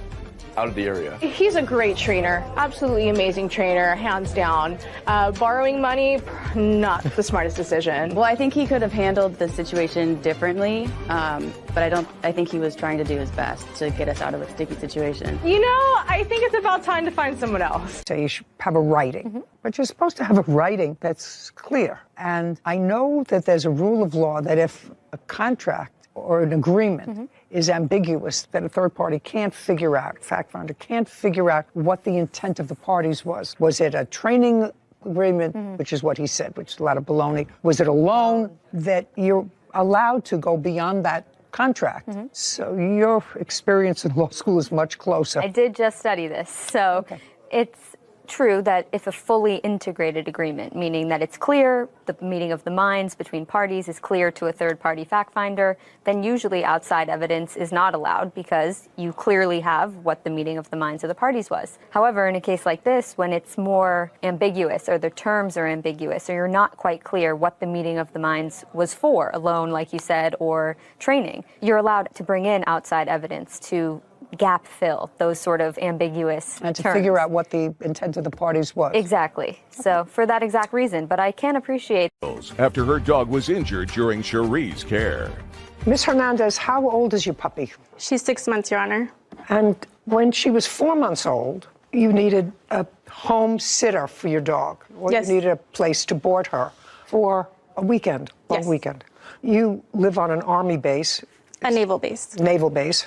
out of the area. He's a great trainer, absolutely amazing trainer, hands down. Borrowing money, not the smartest decision. Well, I think he could have handled the situation differently, but I think he was trying to do his best to get us out of a sticky situation. I think it's about time to find someone else. So you should have a writing, but you're supposed to have a writing that's clear. And I know that there's a rule of law that if a contract or an agreement is ambiguous, that a third party can't figure out, fact finder can't figure out what the intent of the parties was. Was it a training agreement, which is what he said, which is a lot of baloney? Was it a loan that you're allowed to go beyond that contract? So your experience in law school is much closer. I did just study this, so it's true that if a fully integrated agreement, meaning that it's clear, the meeting of the minds between parties is clear to a third-party fact finder, then usually outside evidence is not allowed because you clearly have what the meeting of the minds of the parties was. However, in a case like this, when it's more ambiguous or the terms are ambiguous or you're not quite clear what the meeting of the minds was for, a loan, like you said, or training, you're allowed to bring in outside evidence to gap fill those sort of ambiguous and to terms. figure out what the intent of the parties was. Exactly. So for that exact reason, but I can appreciate. After her dog was injured during Cherie's care. Miss Hernandez, how old is your puppy? She's 6 months, Your Honor. And when she was 4 months old, you needed a home sitter for your dog. Or Yes. you needed a place to board her for a weekend. Yes. A weekend. You live on an Army base. A naval base. Naval base.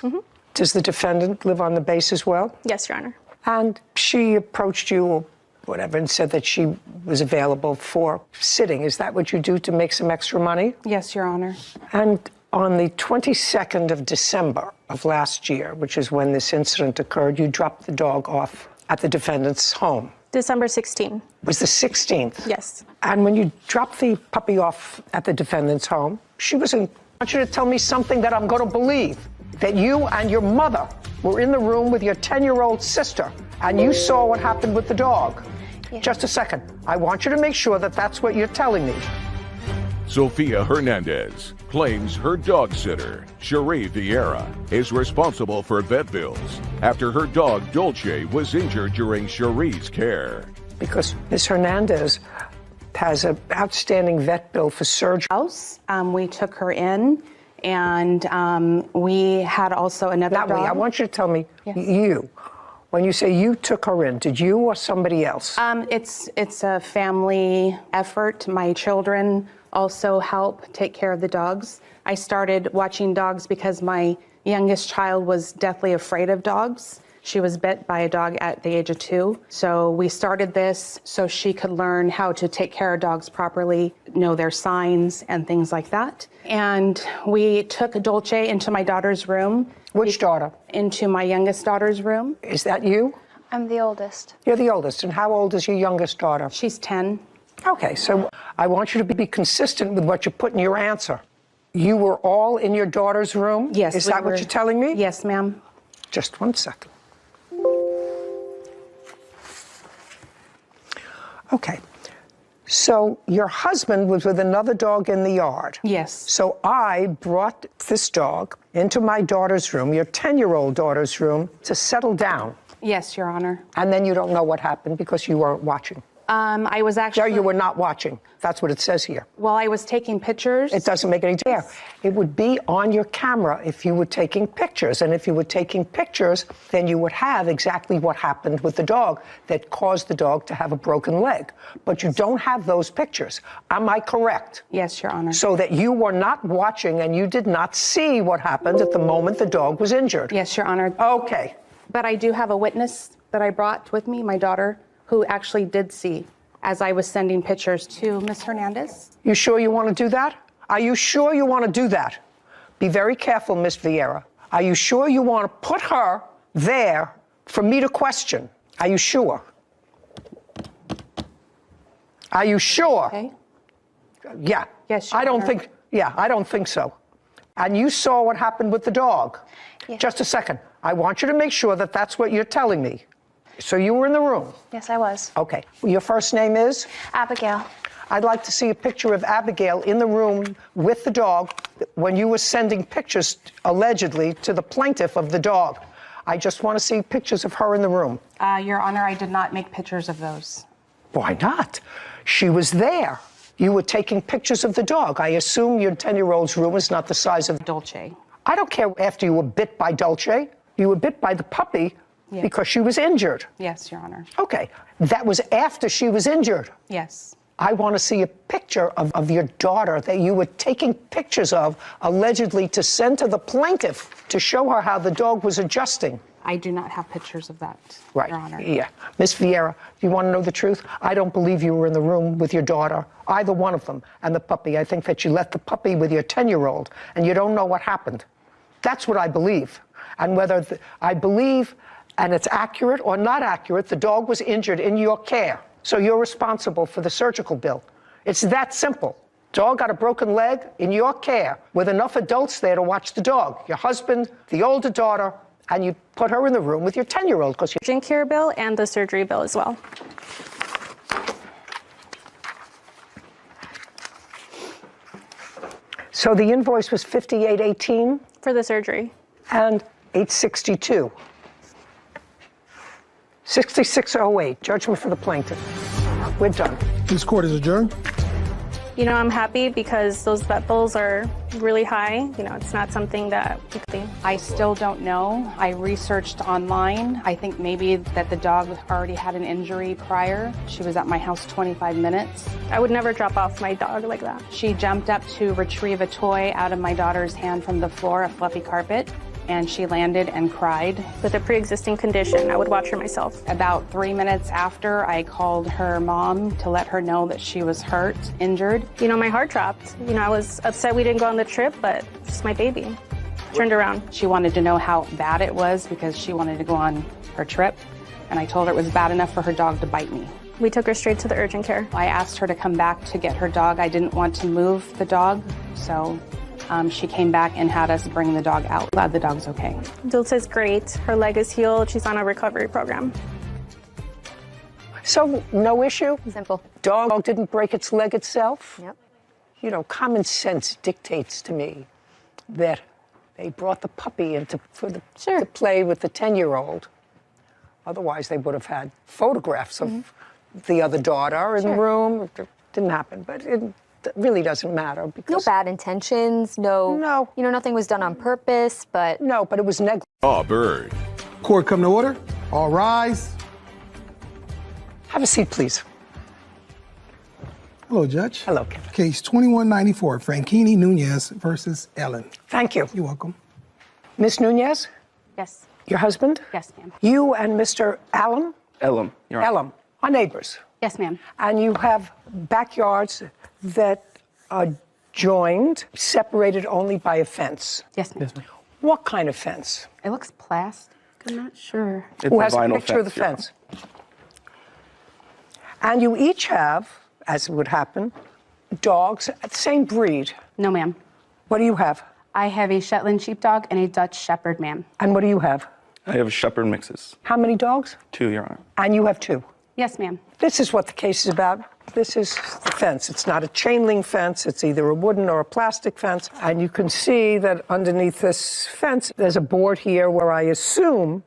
Does the defendant live on the base as well? Yes, Your Honor. And she approached you or whatever and said that she was available for sitting. Is that what you do to make some extra money? Yes, Your Honor. And on the 22nd of December of last year, which is when this incident occurred, you dropped the dog off at the defendant's home. December 16th. It was the 16th? Yes. And when you dropped the puppy off at the defendant's home, she was in. I want you to tell me something that I'm going to believe. That you and your mother were in the room with your 10-year-old sister, and you saw what happened with the dog. Just a second. I want you to make sure that that's what you're telling me. Sofia Hernandez claims her dog sitter, Cherie Vieira, is responsible for vet bills after her dog Dolce was injured during Cherie's care. Because Ms. Hernandez has an outstanding vet bill for surgery. We took her in, and we had also another Not dog. me. I want you to tell me, you. When you say you took her in, did you or somebody else? It's a family effort. My children also help take care of the dogs. I started watching dogs because my youngest child was deathly afraid of dogs. She was bit by a dog at the age of 2. So we started this so she could learn how to take care of dogs properly, know their signs and things like that. And we took Dolce into my daughter's room. Which daughter? Into my youngest daughter's room. Is that you? I'm the oldest. You're the oldest. And how old is your youngest daughter? She's 10. Okay, so I want you to be consistent with what you put in your answer. You were all in your daughter's room? Yes. Is that what you're telling me? Yes, ma'am. Just 1 second. Okay. So your husband was with another dog in the yard? Yes. So I brought this dog into my daughter's room, your 10-year-old daughter's room, to settle down. Yes, Your Honor. And then you don't know what happened because you weren't watching. I was actually... No, you were not watching. That's what it says here. Well, I was taking pictures. It doesn't make any difference. It would be on your camera if you were taking pictures. And if you were taking pictures, then you would have exactly what happened with the dog that caused the dog to have a broken leg. But you don't have those pictures. Am I correct? Yes, Your Honor. So that you were not watching and you did not see what happened at the moment the dog was injured? Yes, Your Honor. Okay. But I do have a witness that I brought with me, my daughter, who actually did see as I was sending pictures to Ms. Hernandez. You sure you want to do that? Are you sure you want to do that? Be very careful, Miss Vieira. Are you sure you want to put her there for me to question? Are you sure? Are you sure? Okay. Yeah. Yes, Your I don't Honor. think, yeah, I don't think so. And you saw what happened with the dog. Yes. Just a second. I want you to make sure that that's what you're telling me. So you were in the room? Yes, I was. Okay. Your first name is? Abigail. I'd like to see a picture of Abigail in the room with the dog when you were sending pictures, allegedly, to the plaintiff of the dog. I just want to see pictures of her in the room. Your Honor, I did not make pictures of those. Why not? She was there. You were taking pictures of the dog. I assume your 10-year-old's room is not the size of Dolce. I don't care after you were bit by Dolce. You were bit by the puppy because she was injured. Yes, Your Honor. Okay. That was after she was injured. Yes. I want to see a picture of your daughter that you were taking pictures of, allegedly to send to the plaintiff to show her how the dog was adjusting. I do not have pictures of that, Right. Your Honor. Yeah. Miss Vieira, do you want to know the truth? I don't believe you were in the room with your daughter, either one of them, and the puppy. I think that you left the puppy with your 10-year-old, and you don't know what happened. That's what I believe. And whether I believe, and it's accurate or not accurate, the dog was injured in your care. So you're responsible for the surgical bill. It's that simple. Dog got a broken leg in your care with enough adults there to watch the dog. Your husband, the older daughter, and you put her in the room with your 10-year-old because Urgent care bill and the surgery bill as well. So the invoice was $58.18 for the surgery and $862. $66.08. Judgment for the plaintiff. We're done. This court is adjourned. You know, I'm happy because those vet bills are really high. You know, it's not something that I still don't know. I researched online. I think maybe that the dog already had an injury prior. She was at my house 25 minutes. I would never drop off my dog like that. She jumped up to retrieve a toy out of my daughter's hand from the floor, a fluffy carpet, and she landed and cried. With a pre-existing condition, I would watch her myself. About 3 minutes after, I called her mom to let her know that she was hurt, injured. You know, my heart dropped. You know, I was upset we didn't go on the trip, but it's my baby. Turned around. She wanted to know how bad it was because she wanted to go on her trip, and I told her it was bad enough for her dog to bite me. We took her straight to the urgent care. I asked her to come back to get her dog. I didn't want to move the dog, so she came back and had us bring the dog out. Glad the dog's okay. Dulce's great. Her leg is healed. She's on a recovery program. So, no issue? Simple. Dog didn't break its leg itself? Yep. You know, common sense dictates to me that they brought the puppy in to play with the 10-year-old. Otherwise, they would have had photographs of the other daughter in the room. It didn't happen, but it really doesn't matter. Because No bad intentions, no, you know, nothing was done on purpose, but... No, but it was negligent. Bird. Court come to order. All rise. Have a seat, please. Hello, Judge. Hello, Kevin. Case 2194, Franchini Nunez versus Ellen. Thank you. You're welcome. Miss Nunez? Yes. Your husband? Yes, ma'am. You and Mr. Allen? Elam, Your Honor. Elam are neighbors. Yes, ma'am. And you have backyards that are joined, separated only by a fence. Yes, ma'am. What kind of fence? It looks plastic. I'm not sure. Who has a picture of the fence? And you each have, as would happen, dogs, same breed. No, ma'am. What do you have? I have a Shetland sheepdog and a Dutch Shepherd, ma'am. And what do you have? I have shepherd mixes. How many dogs? 2, Your Honor. And you have 2. Yes, ma'am. This is what the case is about. This is the fence. It's not a chain link fence. It's either a wooden or a plastic fence. And you can see that underneath this fence, there's a board here where I assume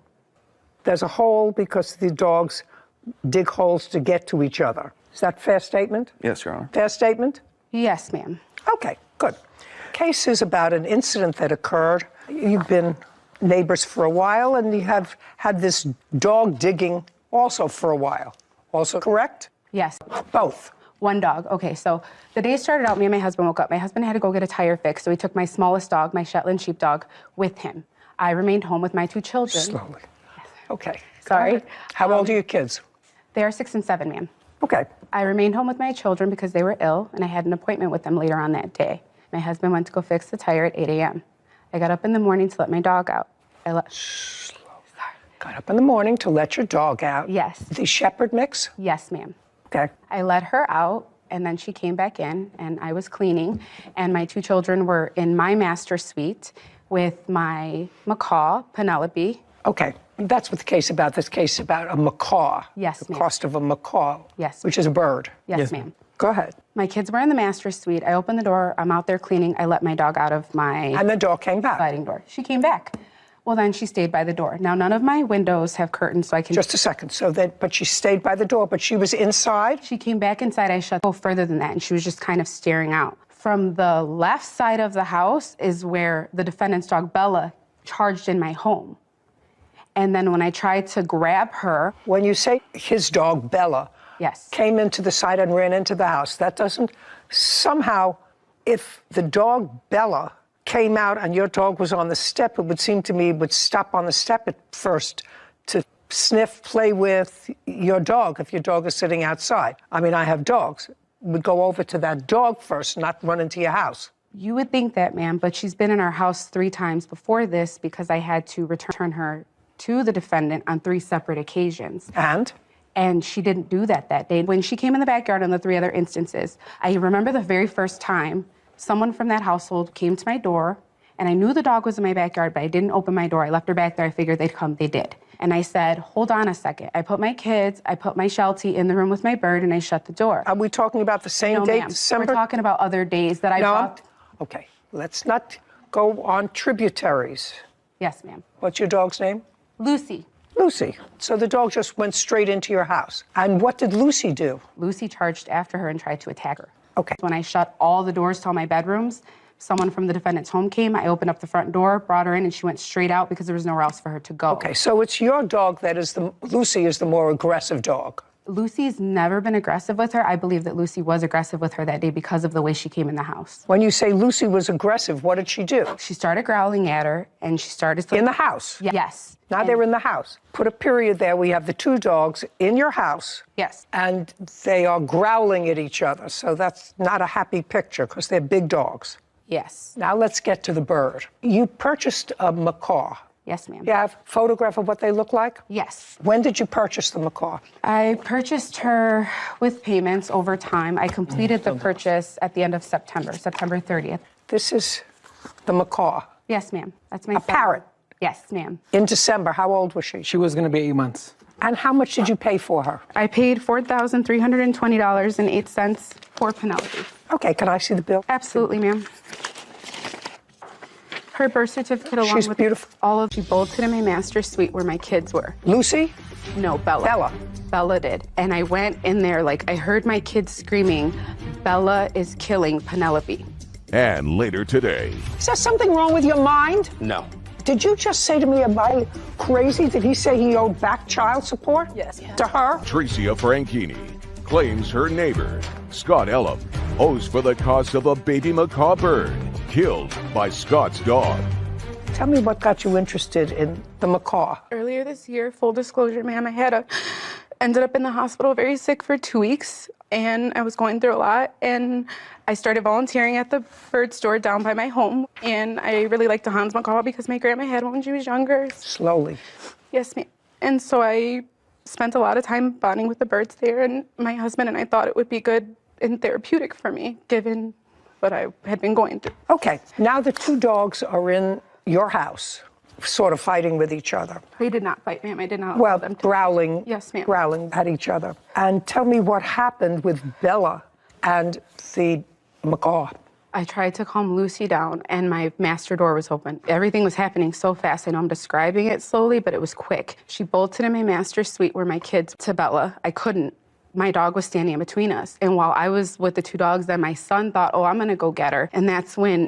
there's a hole because the dogs dig holes to get to each other. Is that a fair statement? Yes, Your Honor. Fair statement? Yes, ma'am. Okay, good. Case is about an incident that occurred. You've been neighbors for a while, and you have had this dog digging also for a while. Also correct? Yes. Both. One dog. Okay, so the day started out, me and my husband woke up. My husband had to go get a tire fixed, so he took my smallest dog, my Shetland sheepdog, with him. I remained home with my 2 children. Slowly. Okay. Sorry. How old are your kids? They are 6 and 7, ma'am. Okay. I remained home with my children because they were ill, and I had an appointment with them later on that day. My husband went to go fix the tire at 8 a.m. I got up in the morning to let my dog out. Got up in the morning to let your dog out? Yes. The shepherd mix? Yes, ma'am. Okay. I let her out, and then she came back in, and I was cleaning, and my 2 children were in my master suite with my macaw, Penelope. Okay. That's what the case about. This case about a macaw. Yes, the ma'am. cost of a macaw. Yes. Which is a bird. Yes, ma'am. Go ahead. My kids were in the master suite. I opened the door. I'm out there cleaning. I let my dog out of my... And the dog came back. Sliding door. She came back. Well, then she stayed by the door. Now, none of my windows have curtains, so I can... Just a second. So that, but she stayed by the door, but she was inside? She came back inside. I shut go further than that, and she was just kind of staring out. From the left side of the house is where the defendant's dog, Bella, charged in my home. And then when I tried to grab her... When you say his dog, Bella, yes, came into the side and ran into the house, that doesn't... Somehow, if the dog, Bella, came out and your dog was on the step, it would seem to me would stop on the step at first to sniff, play with your dog if your dog is sitting outside. I mean, I have dogs. Would go over to that dog first, not run into your house. You would think that, ma'am, but she's been in our house 3 times before this because I had to return her to the defendant on 3 separate occasions. And she didn't do that day. When she came in the backyard on the 3 other instances, I remember the very first time someone from that household came to my door, and I knew the dog was in my backyard, but I didn't open my door. I left her back there. I figured they'd come. They did. And I said, hold on a second. I put my kids, I put my Sheltie in the room with my bird, and I shut the door. Are we talking about the same date, December? We're talking about other days that I brought. Okay, let's not go on tributaries. Yes, ma'am. What's your dog's name? Lucy. Lucy. So the dog just went straight into your house. And what did Lucy do? Lucy charged after her and tried to attack her. Okay. When I shut all the doors to all my bedrooms, someone from the defendant's home came. I opened up the front door, brought her in, and she went straight out because there was nowhere else for her to go. Okay, so it's your dog that is Lucy is the more aggressive dog. Lucy's never been aggressive with her. I believe that Lucy was aggressive with her that day because of the way she came in the house. When you say Lucy was aggressive, what did she do? She started growling at her, and she started... In the house? Yes. Now they're in the house. Put a period there. We have the 2 dogs in your house. Yes. And they are growling at each other. So that's not a happy picture because they're big dogs. Yes. Now let's get to the bird. You purchased a macaw. Yes, ma'am. You have a photograph of what they look like? Yes. When did you purchase the macaw? I purchased her with payments over time. I completed the purchase at the end of September 30th. This is the macaw. Yes, ma'am. That's my parrot. Yes, ma'am. In December, how old was she? She was going to be 8 months. And how much did you pay for her? I paid $4,320.08 for Penelope. Okay, can I see the bill? Absolutely, ma'am. Her birth certificate along She's with beautiful. all of... She bolted in my master suite where my kids were. Lucy? No, Bella. Bella. Bella did. And I went in there, like, I heard my kids screaming, Bella is killing Penelope. And later today. Is there something wrong with your mind? No. Did you just say to me, am I crazy? Did he say he owed back child support? Yes. To her? Tricia Franchini claims her neighbor, Scott Ellum, owes for the cost of a baby macaw bird killed by Scott's dog. Tell me what got you interested in the macaw. Earlier this year, full disclosure, ma'am, ended up in the hospital very sick for 2 weeks, and I was going through a lot, and I started volunteering at the bird store down by my home, and I really liked the Hans macaw because my grandma had one when she was younger. Slowly. Yes, ma'am. And so I spent a lot of time bonding with the birds there, and my husband and I thought it would be good and therapeutic for me, given what I had been going through. Okay, now the 2 dogs are in your house. sort of fighting with each other. They did not fight, ma'am. I did not. Well, allow them to. growling. Yes, ma'am. Growling at each other. And tell me what happened with Bella and the macaw. I tried to calm Lucy down, and my master door was open. Everything was happening so fast. I know I'm describing it slowly, but it was quick. She bolted in my master's suite where my kids to Bella. I couldn't. My dog was standing in between us. And while I was with the two dogs, then my son thought, oh, I'm gonna go get her. And that's when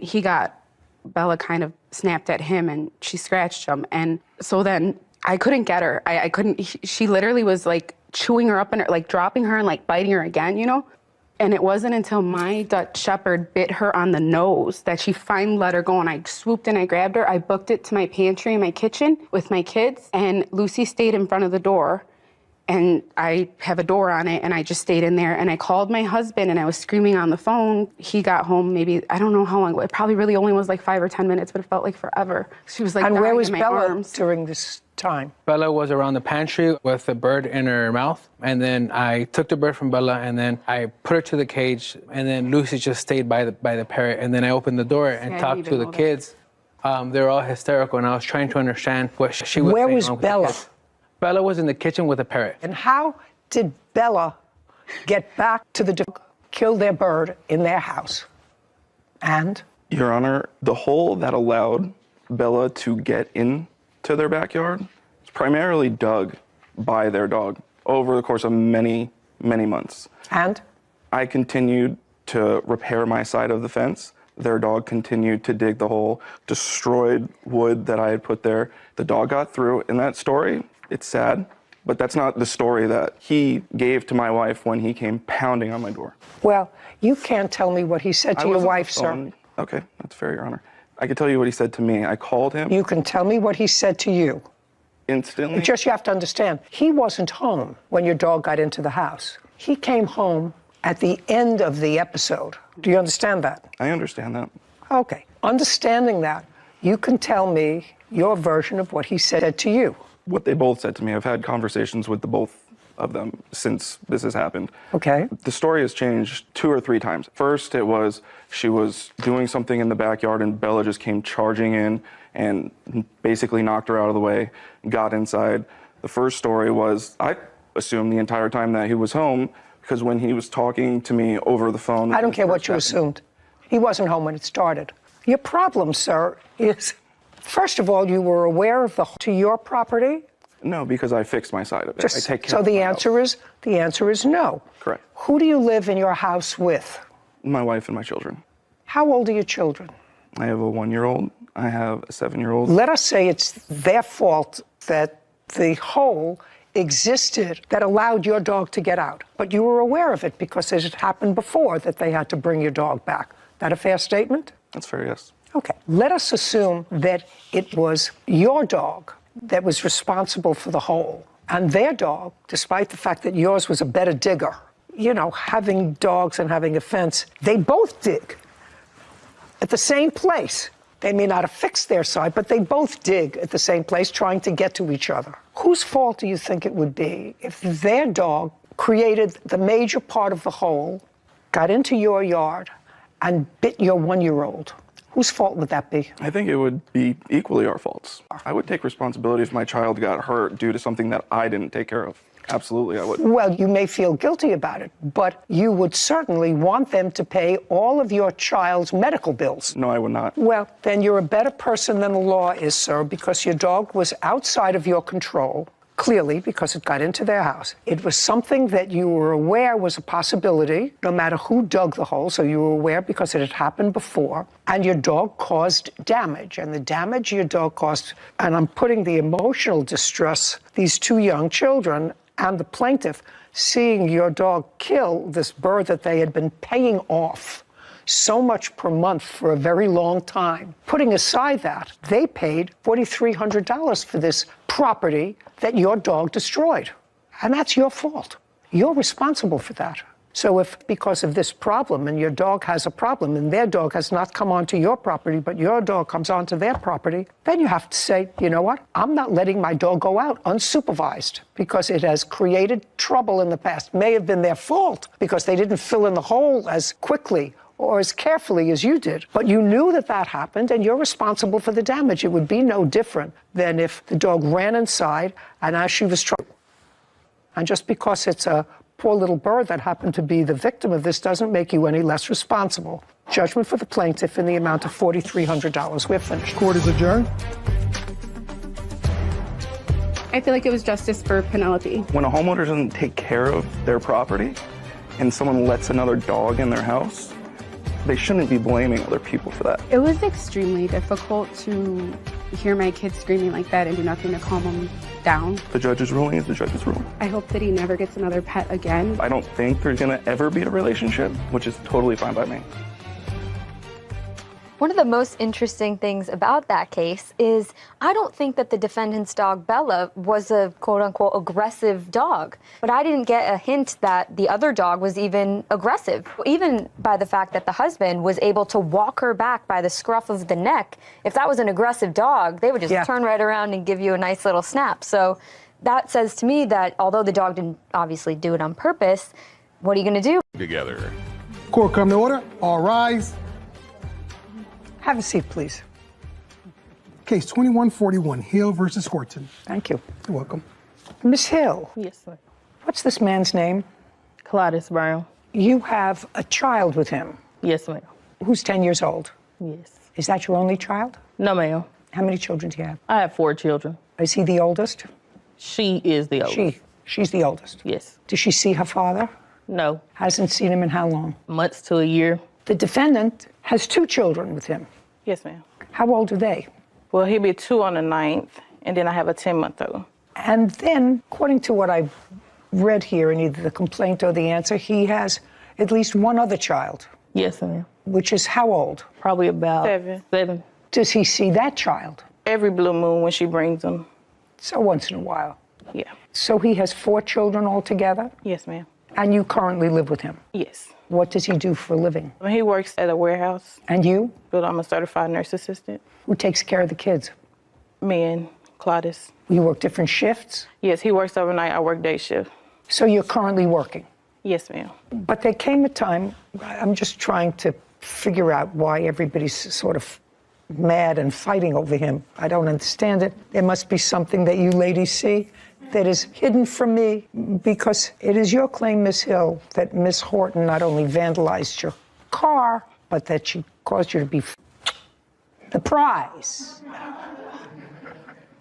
Bella kind of snapped at him and she scratched him. And so then I couldn't get her. I couldn't, she literally was like chewing her up and like dropping her and like biting her again, you know? And it wasn't until my Dutch Shepherd bit her on the nose that she finally let her go, and I swooped and I grabbed her. I booked it to my pantry in my kitchen with my kids, and Lucy stayed in front of the door, and I have a door on it, and I just stayed in there, and I called my husband, and I was screaming on the phone. He got home maybe, I don't know how long, it probably really only was like 5 or 10 minutes, but it felt like forever. She was like and where was in my Bella arms. during this time? Bella was around the pantry with a bird in her mouth, and then I took the bird from Bella, and then I put her to the cage, and then Lucy just stayed by the parrot, and then I opened the door and talked to the kids. They were all hysterical, and I was trying to understand what she was saying. Where was Bella? Bella was in the kitchen with a parrot. And how did Bella get back to the kill their bird in their house? And? Your Honor, the hole that allowed Bella to get into their backyard was primarily dug by their dog over the course of many, many months. And? I continued to repair my side of the fence. Their dog continued to dig the hole, destroyed wood that I had put there. The dog got through. In that story, it's sad, but that's not the story that he gave to my wife when he came pounding on my door. Well, you can't tell me what he said to your wife, sir. Okay, that's fair, Your Honor. I can tell you what he said to me. I called him. You can tell me what he said to you. Instantly? Just you have to understand, he wasn't home when your dog got into the house. He came home at the end of the episode. Do you understand that? I understand that. Okay. Understanding that, you can tell me your version of what he said to you. What they both said to me. I've had conversations with the both of them since this has happened. Okay. The story has changed 2 or 3 times. First, it was she was doing something in the backyard and Bella just came charging in and basically knocked her out of the way, got inside. The first story was, I assumed the entire time that he was home because when he was talking to me over the phone. I don't care what you assumed. He wasn't home when it started. Your problem, sir, is, first of all, you were aware of to your property? No, because I fixed my side of it. I take care so of the answer is no. Correct. Who do you live in your house with? My wife and my children. How old are your children? I have a 1-year-old. I have a 7-year-old. Let us say it's their fault that the hole existed that allowed your dog to get out. But you were aware of it because it had happened before that they had to bring your dog back. That a fair statement? That's fair, yes. Okay. Let us assume that it was your dog that was responsible for the hole. And their dog, despite the fact that yours was a better digger, you know, having dogs and having a fence, they both dig at the same place. They may not have fixed their side, but they both dig at the same place trying to get to each other. Whose fault do you think it would be if their dog created the major part of the hole, got into your yard, and bit your 1-year-old? Whose fault would that be? I think it would be equally our faults. I would take responsibility if my child got hurt due to something that I didn't take care of. Absolutely, I would. Well, you may feel guilty about it, but you would certainly want them to pay all of your child's medical bills. No, I would not. Well, then you're a better person than the law is, sir, because your dog was outside of your control, clearly, because it got into their house. It was something that you were aware was a possibility, no matter who dug the hole, so you were aware because it had happened before, and your dog caused damage. And the damage your dog caused, and I'm putting the emotional distress, these 2 young children, and the plaintiff seeing your dog kill this bird that they had been paying off so much per month for a very long time. Putting aside that, they paid $4,300 for this property that your dog destroyed. And that's your fault. You're responsible for that. So if, because of this problem, and your dog has a problem, and their dog has not come onto your property, but your dog comes onto their property, then you have to say, you know what? I'm not letting my dog go out unsupervised because it has created trouble in the past. May have been their fault because they didn't fill in the hole as quickly or as carefully as you did, but you knew that that happened and you're responsible for the damage. It would be no different than if the dog ran inside and as she was trying. And just because it's a poor little bird that happened to be the victim of this doesn't make you any less responsible. Judgment for the plaintiff in the amount of $4,300. We're finished. Court is adjourned. I feel like it was justice for Penelope. When a homeowner doesn't take care of their property and someone lets another dog in their house, they shouldn't be blaming other people for that. It was extremely difficult to hear my kids screaming like that and do nothing to calm them down. The judge's ruling is the judge's ruling. I hope that he never gets another pet again. I don't think there's gonna ever be a relationship, which is totally fine by me. One of the most interesting things about that case is I don't think that the defendant's dog, Bella, was a quote-unquote aggressive dog. But I didn't get a hint that the other dog was even aggressive. Even by the fact that the husband was able to walk her back by the scruff of the neck. If that was an aggressive dog, they would just turn right around and give you a nice little snap. So that says to me that although the dog didn't obviously do it on purpose, what are you gonna do? Together. Court come to order. All rise. Have a seat, please. Case 2141, Hill versus Horton. Thank you. You're welcome. Miss Hill. Yes, sir. What's this man's name? Claudius Brown. You have a child with him. Yes, ma'am. Who's 10 years old? Yes. Is that your only child? No, ma'am. How many children do you have? I have 4 children. Is he the oldest? She is the oldest. She's the oldest? Yes. Does she see her father? No. Hasn't seen him in how long? Months to a year. The defendant has 2 children with him. Yes, ma'am. How old are they? Well, he'll be 2 on the 9th, and then I have a 10-month-old. And then, according to what I've read here in either the complaint or the answer, he has at least one other child. Yes, ma'am. Which is how old? Probably about 7. Does he see that child? Every blue moon when she brings him. So once in a while? Yeah. So he has 4 children altogether? Yes, ma'am. And you currently live with him? Yes. What does he do for a living? He works at a warehouse. And you? But I'm a certified nurse assistant. Who takes care of the kids? Me and Claudius. You work different shifts? Yes, he works overnight. I work day shift. So you're currently working? Yes, ma'am. But there came a time, I'm just trying to figure out why everybody's sort of mad and fighting over him. I don't understand it. There must be something that you ladies see that is hidden from me, because it is your claim, Miss Hill, that Miss Horton not only vandalized your car, but that she caused you to be the prize,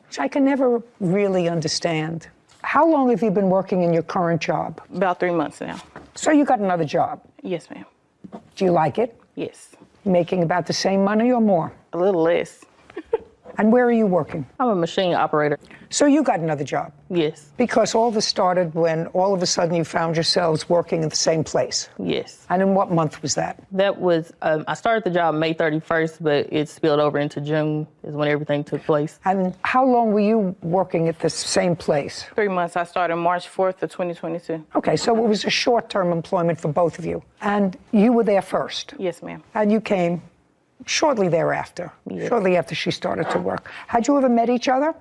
which I can never really understand. How long have you been working in your current job? About 3 months now. So you got another job? Yes, ma'am. Do you like it? Yes. Making about the same money or more? A little less. And where are you working? I'm a machine operator. So you got another job? Yes. Because all this started when all of a sudden you found yourselves working in the same place? Yes. And in what month was that? That was, I started the job May 31st, but it spilled over into June is when everything took place. And how long were you working at the same place? 3 months. I started March 4th of 2022. Okay, so it was a short-term employment for both of you. And you were there first? Yes, ma'am. And you came shortly thereafter, Yes. shortly after she started to work. Had you ever met each other?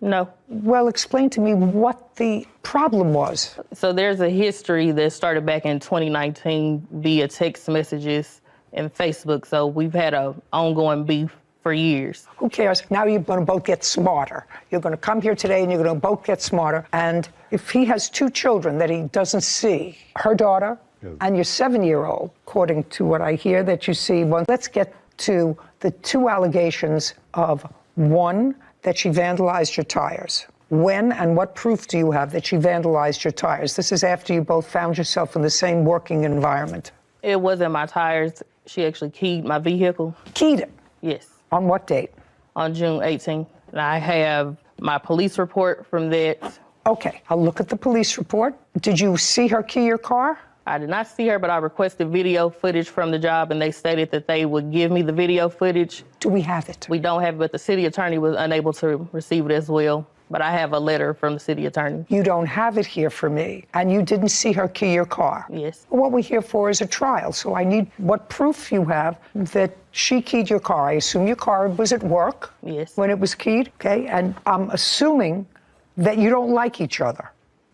No. Well, explain to me what the problem was. So there's a history that started back in 2019 via text messages and Facebook. So we've had an ongoing beef for years. Who cares? Now you're going to both get smarter. You're going to come here today and you're going to both get smarter. And if he has 2 children that he doesn't see, her daughter and your 7-year-old, according to what I hear that you see, well, let's get to the 2 allegations of, 1, that she vandalized your tires. When and what proof do you have that she vandalized your tires? This is after you both found yourself in the same working environment. It wasn't my tires. She actually keyed my vehicle. Keyed it? Yes. On what date? On June 18th. And I have my police report from that. Okay, I'll look at the police report. Did you see her key your car? I did not see her, but I requested video footage from the job, and they stated that they would give me the video footage. Do we have it? We don't have it, but the city attorney was unable to receive it as well. But I have a letter from the city attorney. You don't have it here for me, and you didn't see her key your car? Yes. What we're here for is a trial, so I need what proof you have that she keyed your car. I assume your car was at work? Yes. When it was keyed, okay? And I'm assuming that you don't like each other.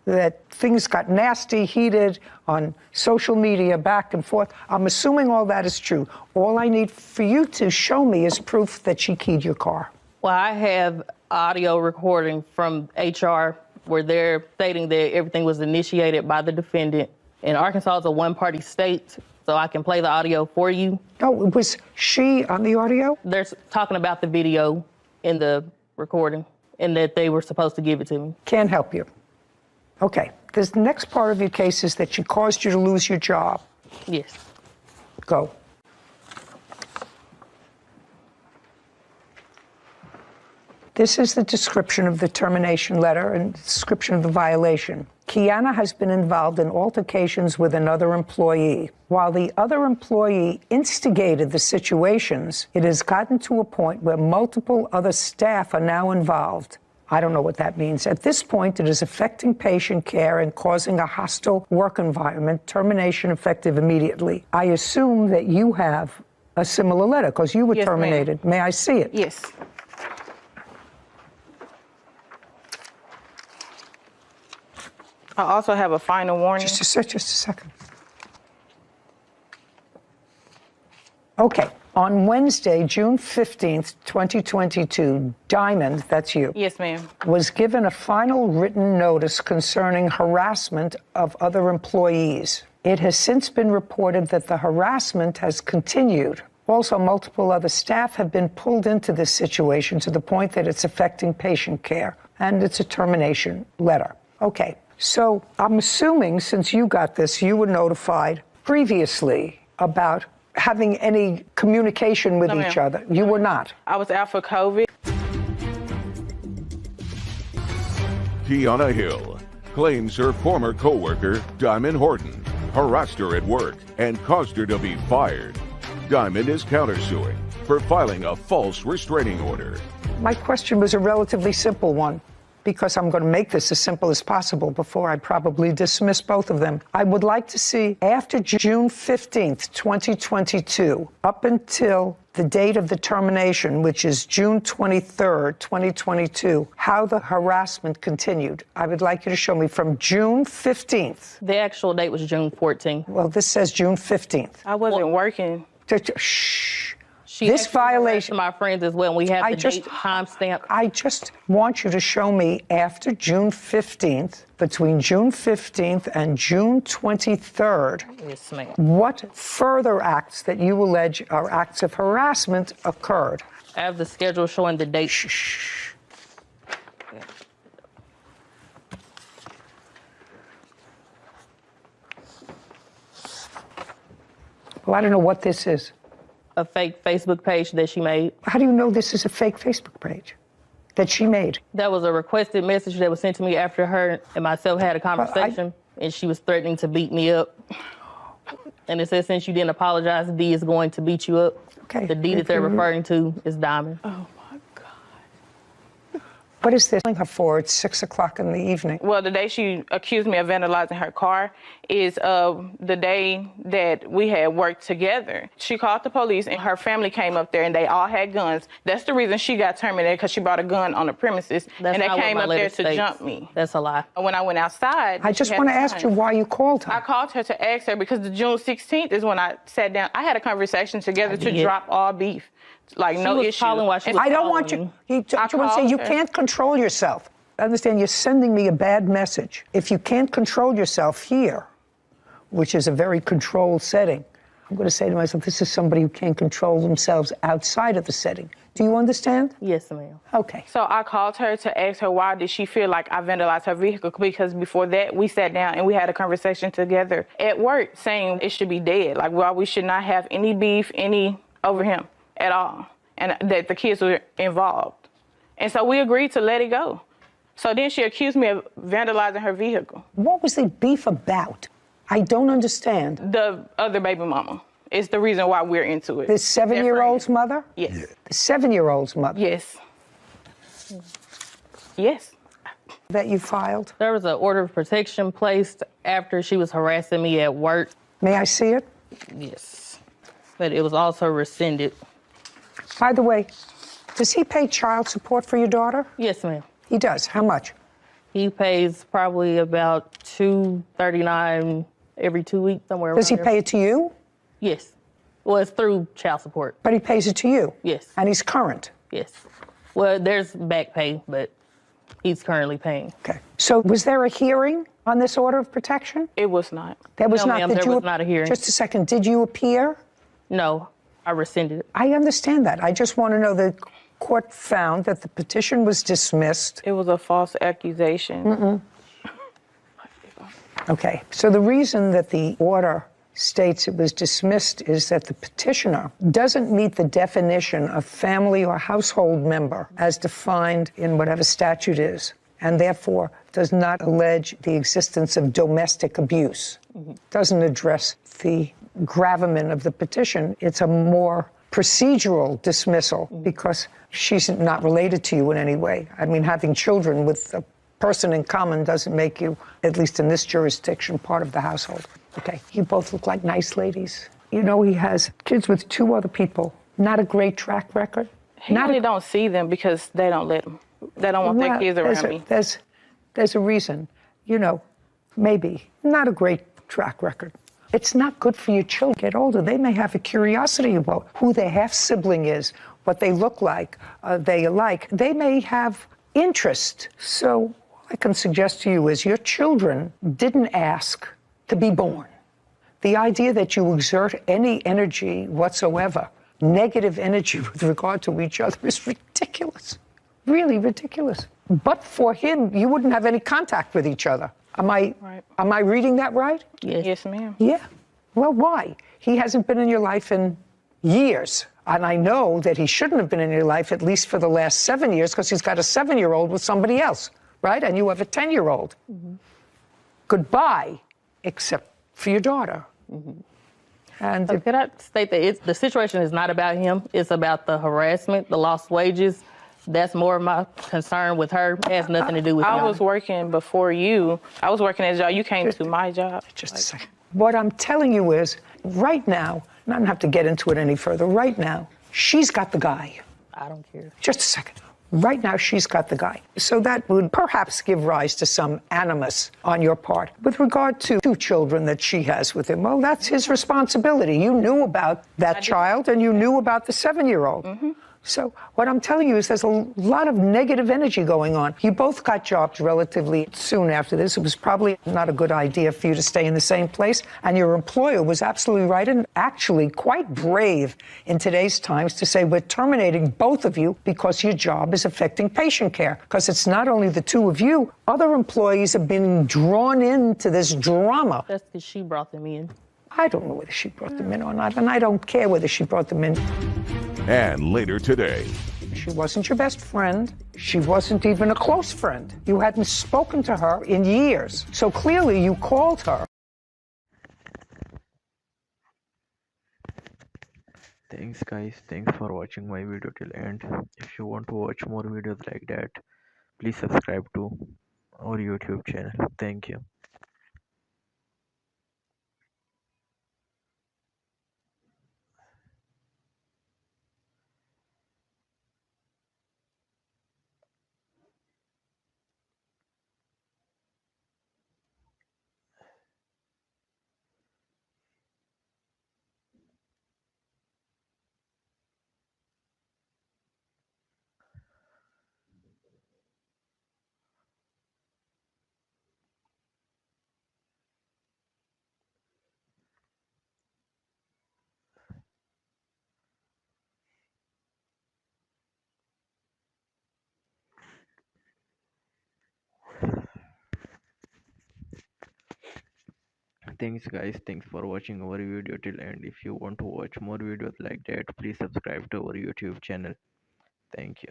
that things got nasty, heated on social media, back and forth. I'm assuming all that is true. All I need for you to show me is proof that she keyed your car. Well, I have audio recording from HR where they're stating that everything was initiated by the defendant. And Arkansas is a one-party state, so I can play the audio for you. Oh, was she on the audio? They're talking about the video in the recording and that they were supposed to give it to me. Can't help you. Okay. The next part of your case is that she caused you to lose your job. Yes. Go. This is the description of the termination letter and description of the violation. Kiana has been involved in altercations with another employee. While the other employee instigated the situations, it has gotten to a point where multiple other staff are now involved. I don't know what that means. At this point, it is affecting patient care and causing a hostile work environment. Termination effective immediately. I assume that you have a similar letter because you were terminated. May I see it? Yes. I also have a final warning. Just a second. Okay. On Wednesday, June 15th, 2022, Diamond, that's you. Yes, ma'am. Was given a final written notice concerning harassment of other employees. It has since been reported that the harassment has continued. Also, multiple other staff have been pulled into this situation to the point that it's affecting patient care, and it's a termination letter. Okay, so I'm assuming since you got this, you were notified previously about having any communication with each other. You were not. I was out for COVID. Kiana Hill claims her former co-worker, Diamond Horton, harassed her at work and caused her to be fired. Diamond is countersuing for filing a false restraining order. My question was a relatively simple one, because I'm going to make this as simple as possible before I probably dismiss both of them. I would like to see, after June 15th, 2022, up until the date of the termination, which is June 23rd, 2022, how the harassment continued. I would like you to show me from June 15th. The actual date was June 14th. Well, this says June 15th. I wasn't working. Shh. She This violation. My friends as well. We have the date timestamp. I just want you to show me after June 15th, between June 15th and June 23rd, yes, ma'am, what further acts that you allege are acts of harassment occurred. I have the schedule showing the date. Shh. Well, I don't know what this is. A fake Facebook page that she made. How do you know this is a fake Facebook page that she made? That was a requested message that was sent to me after her and myself had a conversation, and she was threatening to beat me up. And it says, since you didn't apologize, D is going to beat you up. Okay. The D that they're referring to is Diamond. Oh. What is this her for? It's 6 o'clock in the evening. Well, the day she accused me of vandalizing her car is the day that we had worked together. She called the police and her family came up there and they all had guns. That's the reason she got terminated, because she brought a gun on the premises. And they came up there to jump me. That's a lie. When I went outside. I just want to ask you why you called her. I called her to ask her because the June 16th is when I sat down. I had a conversation together to drop all beef. Like, no issue. I don't want you. You want to say you can't control yourself. Understand, you're sending me a bad message. If you can't control yourself here, which is a very controlled setting, I'm going to say to myself, this is somebody who can't control themselves outside of the setting. Do you understand? Yes, ma'am. Okay. So I called her to ask her why did she feel like I vandalized her vehicle, because before that we sat down and we had a conversation together at work saying it should be dead, like why we should not have any beef over him at all, and that the kids were involved. And so we agreed to let it go. So then she accused me of vandalizing her vehicle. What was the beef about? I don't understand. The other baby mama is the reason why we're into it. The 7-year-old's mother? Yes. Yeah. The 7-year-old's mother? Yes. Yes. That you filed? There was an order of protection placed after she was harassing me at work. May I see it? Yes. But it was also rescinded. By the way, does he pay child support for your daughter? Yes, ma'am. He does. How much? He pays probably about $239 every 2 weeks, somewhere around Does he there. pay it to you? Yes. Well, it's through child support. But he pays it to you? Yes. And he's current? Yes. Well, there's back pay, but he's currently paying. Okay. So was there a hearing on this order of protection? It was not. There was No, not. ma'am, Did there you was not a hearing. Just a second. Did you appear? No, I rescinded it. I understand that. I just want to know the court found that the petition was dismissed. It was a false accusation. Okay. So the reason that the order states it was dismissed is that the petitioner doesn't meet the definition of family or household member as defined in whatever statute is, and therefore does not allege the existence of domestic abuse. Doesn't address the gravamen of the petition. It's a more procedural dismissal because she's not related to you in any way. I mean, having children with a person in common doesn't make you, at least in this jurisdiction, part of the household. Okay, you both look like nice ladies. You know, he has kids with 2 other people. Not a great track record. He really don't see them because they don't let him. They don't want their kids around me. There's a reason. You know, maybe not a great track record. It's not good for your children to get older. They may have a curiosity about who their half-sibling is, what they look like, they alike. They may have interest. So all I can suggest to you is your children didn't ask to be born. The idea that you exert any energy whatsoever, negative energy with regard to each other, is ridiculous. Really ridiculous. But for him, you wouldn't have any contact with each other. Am I reading that right? Yes, ma'am. Yeah. Well, why? He hasn't been in your life in years. And I know that he shouldn't have been in your life at least for the last 7 years because he's got a 7-year-old with somebody else, right? And you have a 10-year-old. Goodbye, except for your daughter. And Could I state that the situation is not about him. It's about the harassment, the lost wages. That's more of my concern with her. It has nothing to do with him. I was working before you. I was working at a job. You came to my job. Just a second. What I'm telling you is, right now, and I don't have to get into it any further, right now, she's got the guy. I don't care. Just a second. Right now, she's got the guy. So that would perhaps give rise to some animus on your part. With regard to 2 children that she has with him, well, that's his responsibility. You knew about that child, and you knew about the 7-year-old. So what I'm telling you is there's a lot of negative energy going on. You both got jobs relatively soon after this. It was probably not a good idea for you to stay in the same place. And your employer was absolutely right and actually quite brave in today's times to say, we're terminating both of you because your job is affecting patient care. Because it's not only the 2 of you, other employees have been drawn into this drama. That's because she brought them in. I don't know whether she brought them in or not, and I don't care whether she brought them in. And later today, she wasn't your best friend. She wasn't even a close friend. You hadn't spoken to her in years. So clearly you called her. Thanks guys, thanks for watching my video till end. If you want to watch more videos like that, please subscribe to our YouTube channel. Thank you. Thanks guys, thanks for watching our video till end. If you want to watch more videos like that, please subscribe to our YouTube channel. Thank you.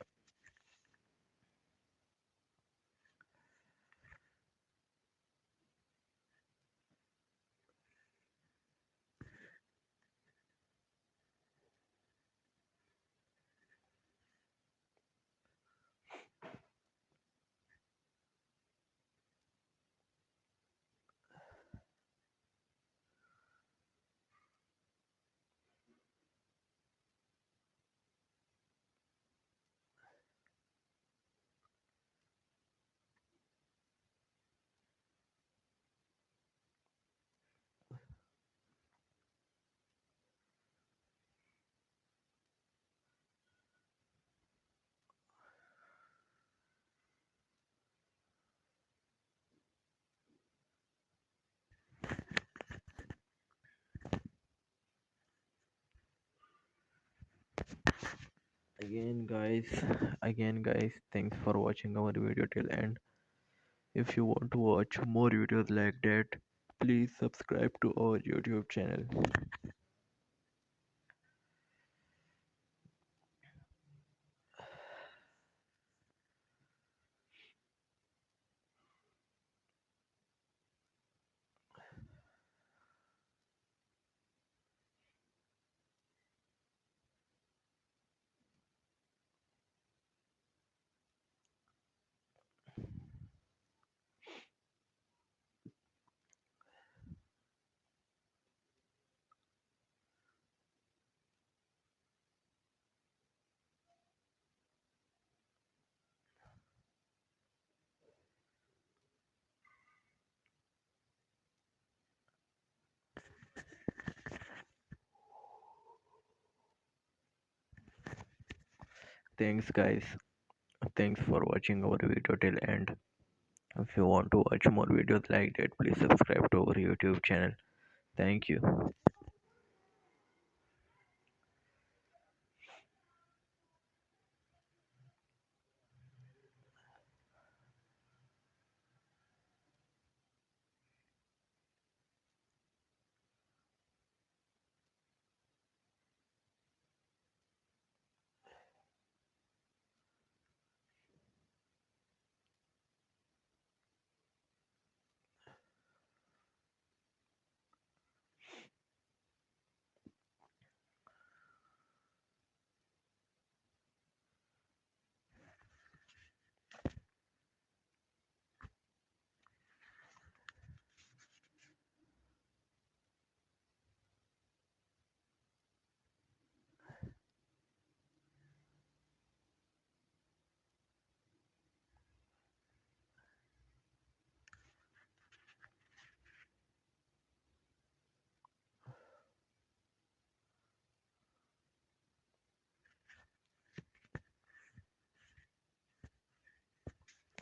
Again guys, thanks for watching our video till end. If you want to watch more videos like that, please subscribe to our YouTube channel. Thanks guys, thanks for watching our video till end. If you want to watch more videos like that, please subscribe to our YouTube channel. Thank you.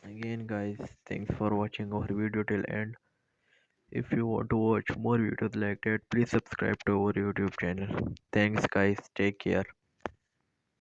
Again guys, thanks for watching our video till end. If you want to watch more videos like that, please subscribe to our YouTube channel. Thanks guys, take care.